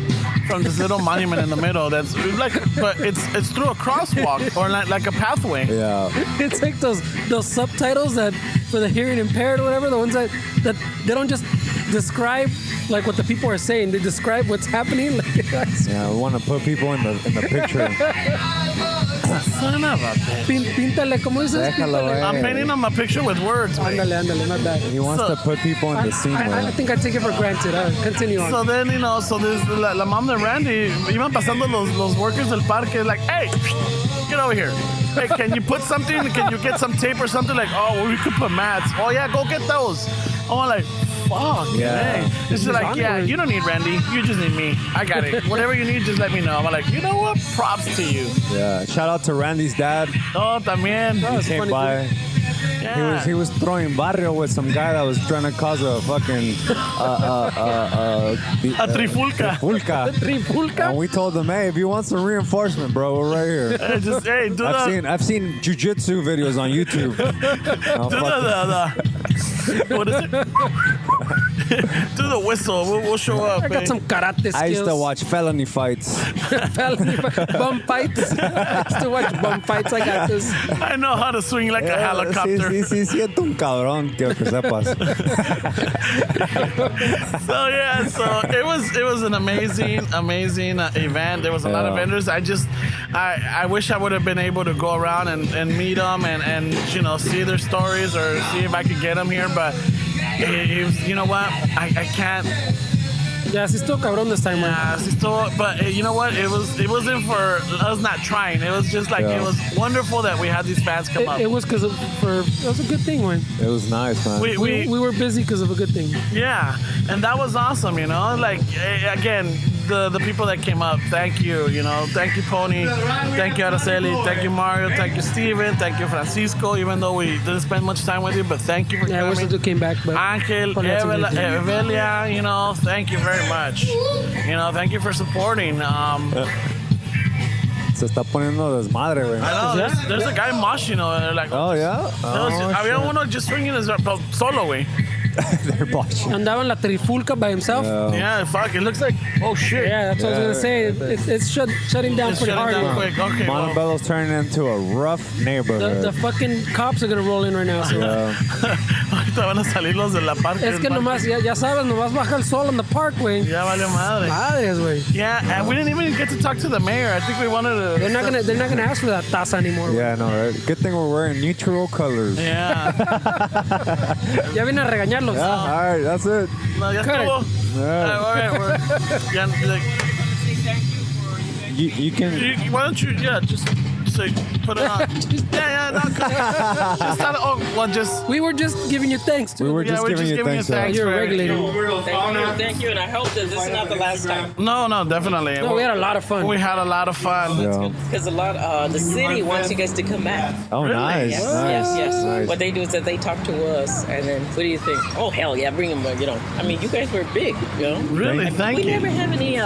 from this little monument in the middle. That's like, but it's through a crosswalk or like a pathway. Yeah. It's like those subtitles that for the hearing impaired or whatever, the ones that they don't just describe like what the people are saying. They describe what's happening. Yeah, we want to put people in the picture. Son of a bitch. Píntale, ¿cómo dices? Déjalo, Píntale. I'm painting on my picture with words. man. Ándale, not bad. He wants to put people in the scene. I think I take it for granted. Continue on. So then, so this la mom de Randy, iban pasando los workers del parque, like, hey, get over here. Hey, can you put something? Can you get some tape or something? Like, oh, well, we could put mats. Oh, yeah, go get those. I'm like, fuck, Yeah. man. This is like, yeah, you don't need Randy. You just need me. I got it. Whatever you need, just let me know. I'm like, you know what? Props to you. Yeah. Shout out to Randy's dad. Oh, también. He came funny, by. Yeah. He was throwing barrio with some guy that was trying to cause a fucking A trifulca. Trifulca. And we told him, hey, if you want some reinforcement, bro, we're right here. Hey, just, hey, do I've seen jujitsu videos on YouTube. Oh, what is it? Do the whistle. We'll show up. I got some karate skills. I used to watch felony fights. Bum fights. I used to watch bum fights. I got this. I know how to swing like a helicopter. Sí, siento un cabrón, quiero que sepas. So yeah, so it was an amazing event. There was a lot of vendors. I wish I would have been able to go around and meet them and see their stories or see if I could get them here, but it was, you know what, I can't. Yeah, sí estuvo cabrón this time, man. Yeah, sí estuvo, but you know what, it wasn't for us not trying. It was just like it was wonderful that we had these fans come up. It was it was a good thing, man. It was nice, man. We were busy because of a good thing. Yeah, and that was awesome, like, again, the people that came up, thank you, thank you, Pony, thank you, Araceli, thank you, Mario, thank you, Steven, thank you, Francisco, even though we didn't spend much time with you, but thank you for Yeah, I wish coming. you came back, but Angel, Evelia, thank you very much. Thank you for supporting. Se está poniendo desmadre, güey. I know, there's a guy moshing over there, like, Oh, yeah? había uno just swinging his solo, güey. They're botching. andaba en la trifulca by himself. Yeah, fuck, it looks like, oh shit. Yeah, that's what I was gonna say. It's shutting down It's pretty shutting hard. down quick. Okay, well. Montebello's turning into a rough neighborhood. The fucking cops are gonna roll in right now. So. Ahorita van a salir los de la parque. Es que nomás, ya sabes, nomás baja el sol on the parkway. Ya valió madre. Madres, güey. Yeah, and we didn't even get to talk to the mayor. I think we wanted to. They're not gonna ask for that taza anymore. Yeah, no, right? Good thing we're wearing neutral colors. Yeah. Ya viene a regañarlos. Yeah, all right, that's it. No, ya Cut it. estuvo. Yeah. All right, we're. Ya, like, You can. why don't you, just say, put it on. No, just. We were just giving you thanks. Too. We were just we're giving you thanks. yeah. You're for- regulating. Thank you, and I hope that this is not the last time. No, definitely. No, we had a lot of fun. We had a lot of fun. Yeah. Because the city wants you guys to come back. Oh, Really? nice. Yes, nice. yes. Nice. What they do is that they talk to us, and then what do you think? Oh, hell yeah, bring them. I mean, you guys were big, Really, thank we you. never have any,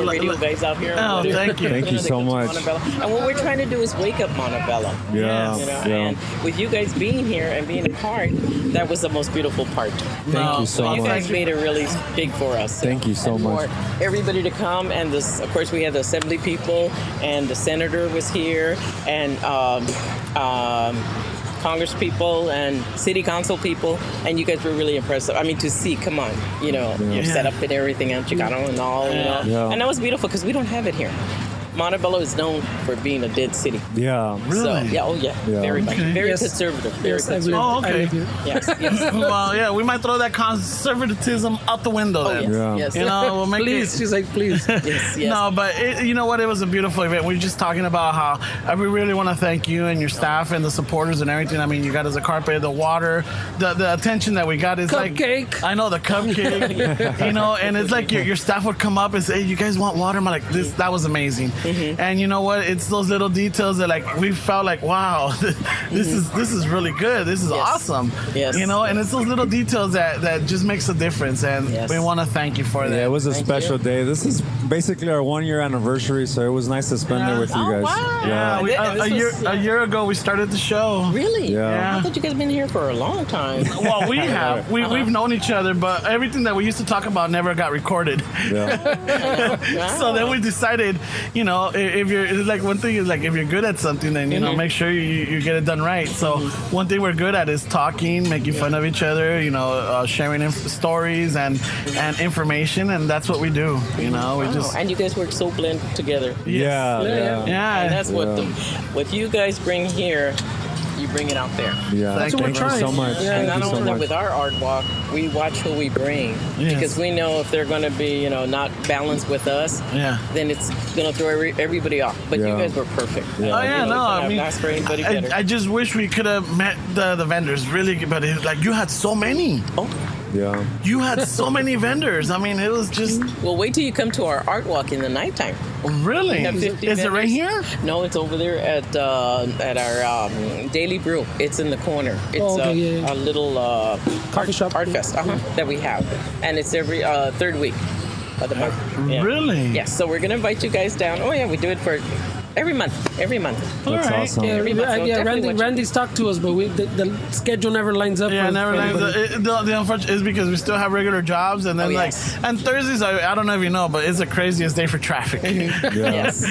radio guys out here. Oh, thank you. Thank you they so come to much. Montebello. And what we're trying to do is wake up Montebello. Yeah. Yes. And with you guys being here and being a part, that was the most beautiful part. Thank you so You much. guys made it really big for us. Thank you so And much. for everybody to come, and this, of course, we had the assembly people, and the senator was here, and Congress people and city council people, and you guys were really impressive. I mean, to see, come on, your setup and everything, and Chicano and all, Yeah. and that was beautiful because we don't have it here. Montebello is known for being a dead city. Yeah. Really? So, Yeah. very much, very Yes. conservative, very Yes, I conservative. live- Oh, okay. I live here. Yes. Well, yeah, we might throw that conservatism out the window Oh, then. yes. Yeah. Yes. We'll make Please, it. she's like, please. Yes. No, but you know what? It was a beautiful event. We were just talking about how we really want to thank you and your staff and the supporters and everything. I mean, you got us a carpet, the water, the attention that we got is Cupcake. like. I know, the cupcake. And it's like your staff would come up and say, hey, you guys want water? I'm like, that was amazing. And you know what? It's those little details that like we felt like, wow, this is really good. This is awesome. Yes. You know, and it's those little details that just makes a difference. And we want to thank you for that. Yeah, it was a special day. This is basically our 1-year anniversary, so it was nice to spend it with you guys. Wow. Yeah, a year ago we started the show. Really? Yeah. I thought you guys been here for a long time. Well, we have. We've known each other, but everything that we used to talk about never got recorded. Yeah. So then we decided, you know, if you're it's like one thing is like if you're good at something, then you know make sure you get it done right. So one thing we're good at is talking, making fun of each other, you know, sharing stories and information, and that's what we do. You know, we just and you guys work so blend together. Yeah. And that's what you guys bring here. You bring it out there. Yeah, That's what we're thank you trying. so much. Yeah. And Thank not you so only that, much. with our art walk, we watch who we bring because we know if they're going to be, you know, not balanced with us, then it's going to throw everybody off. But you guys were perfect. Yeah. Oh yeah, You know, no, I mean, ask for anybody better. I just wish we could have met the vendors really, but like you had so many. Yeah. You had so many vendors. I mean, it was just Well, wait till you come to our art walk in the nighttime. really. We have 50 Is it right vendors. here? No, it's over there at our Daily Brew. It's in the corner. It's a little Coffee shop. art fest that we have, and it's every third week of the month. Yeah. Really? Yes. So we're gonna invite you guys down. Oh yeah, we do it for every month. Every month. That's All right. awesome. Yeah, Every month, so definitely watch it. Randy's talked to us, but the schedule never lines up. Yeah, for never mind. everybody. The unfortunate is because we still have regular jobs, and then and Thursdays. I don't know if you know, but it's the craziest day for traffic. Yes.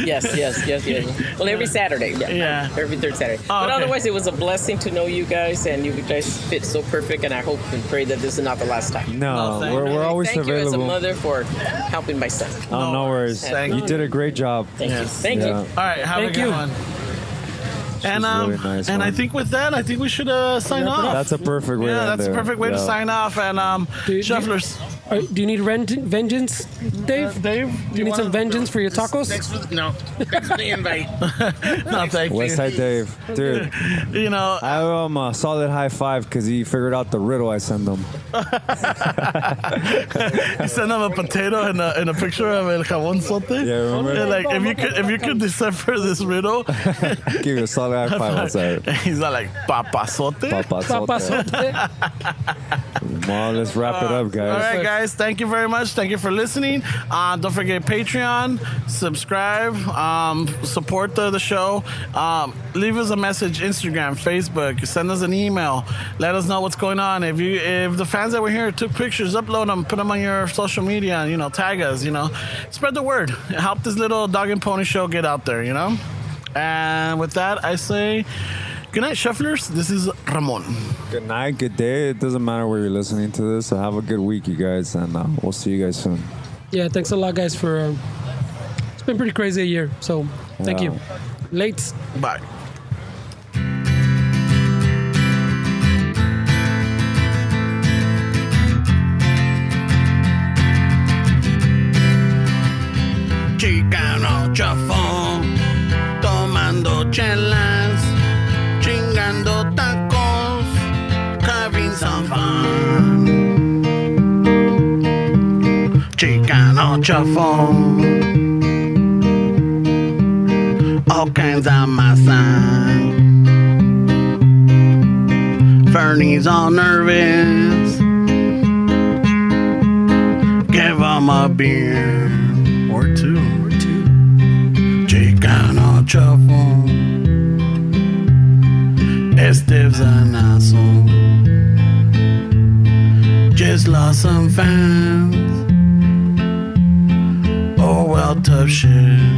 Well, every Saturday. Yeah. Every third Saturday. Oh, But okay. otherwise, it was a blessing to know you guys, and you guys fit so perfect. And I hope and pray that this is not the last time. No, thank we're always Thank available. you as a mother for helping my son. Oh, no worries. Thank you you. did a great job. Thank you. Yes. Thank you. Yeah. All right, have Thank a good you. one. And really nice, and I man. think with that, I think we should sign off. That's a perfect way to end that's a it. perfect way to Yeah. sign off. And Shufflers, Do you need vengeance, Dave? Dave, Do you need some vengeance for your tacos? No, thanks for the invite. no, thank you. Westside Dave, dude. You know, I owe him a solid high five because he figured out the riddle I sent him. you send them a potato and a picture of el jabón sote. Yeah, remember? And like if you could decipher this riddle, Give you a solid high five outside. he's not like papazote. Papazote. Well, let's wrap it up, guys. All right, guys. Thank you very much. Thank you for listening. Don't forget Patreon, subscribe, support the show. Leave us a message, Instagram, Facebook. Send us an email. Let us know what's going on. If the fans that were here took pictures, upload them, put them on your social media. You know, tag us. You know, spread the word. Help this little dog and pony show get out there. You know. And with that, I say. Good night, Shufflers. This is Ramon. Good night, good day. It doesn't matter where you're listening to this. So have a good week, you guys, and we'll see you guys soon. Yeah, thanks a lot, guys, for. It's been pretty crazy a year, so thank you. Late. Bye. Chicano chafón, tomando chelas, chingando tacos, having some fun. Chicano chafón, all kinds of masa. Fernie's all nervous. Give him a beer or two. Chicano chafón. Esteve's an asshole. Just lost some fans. Oh well, tough shit.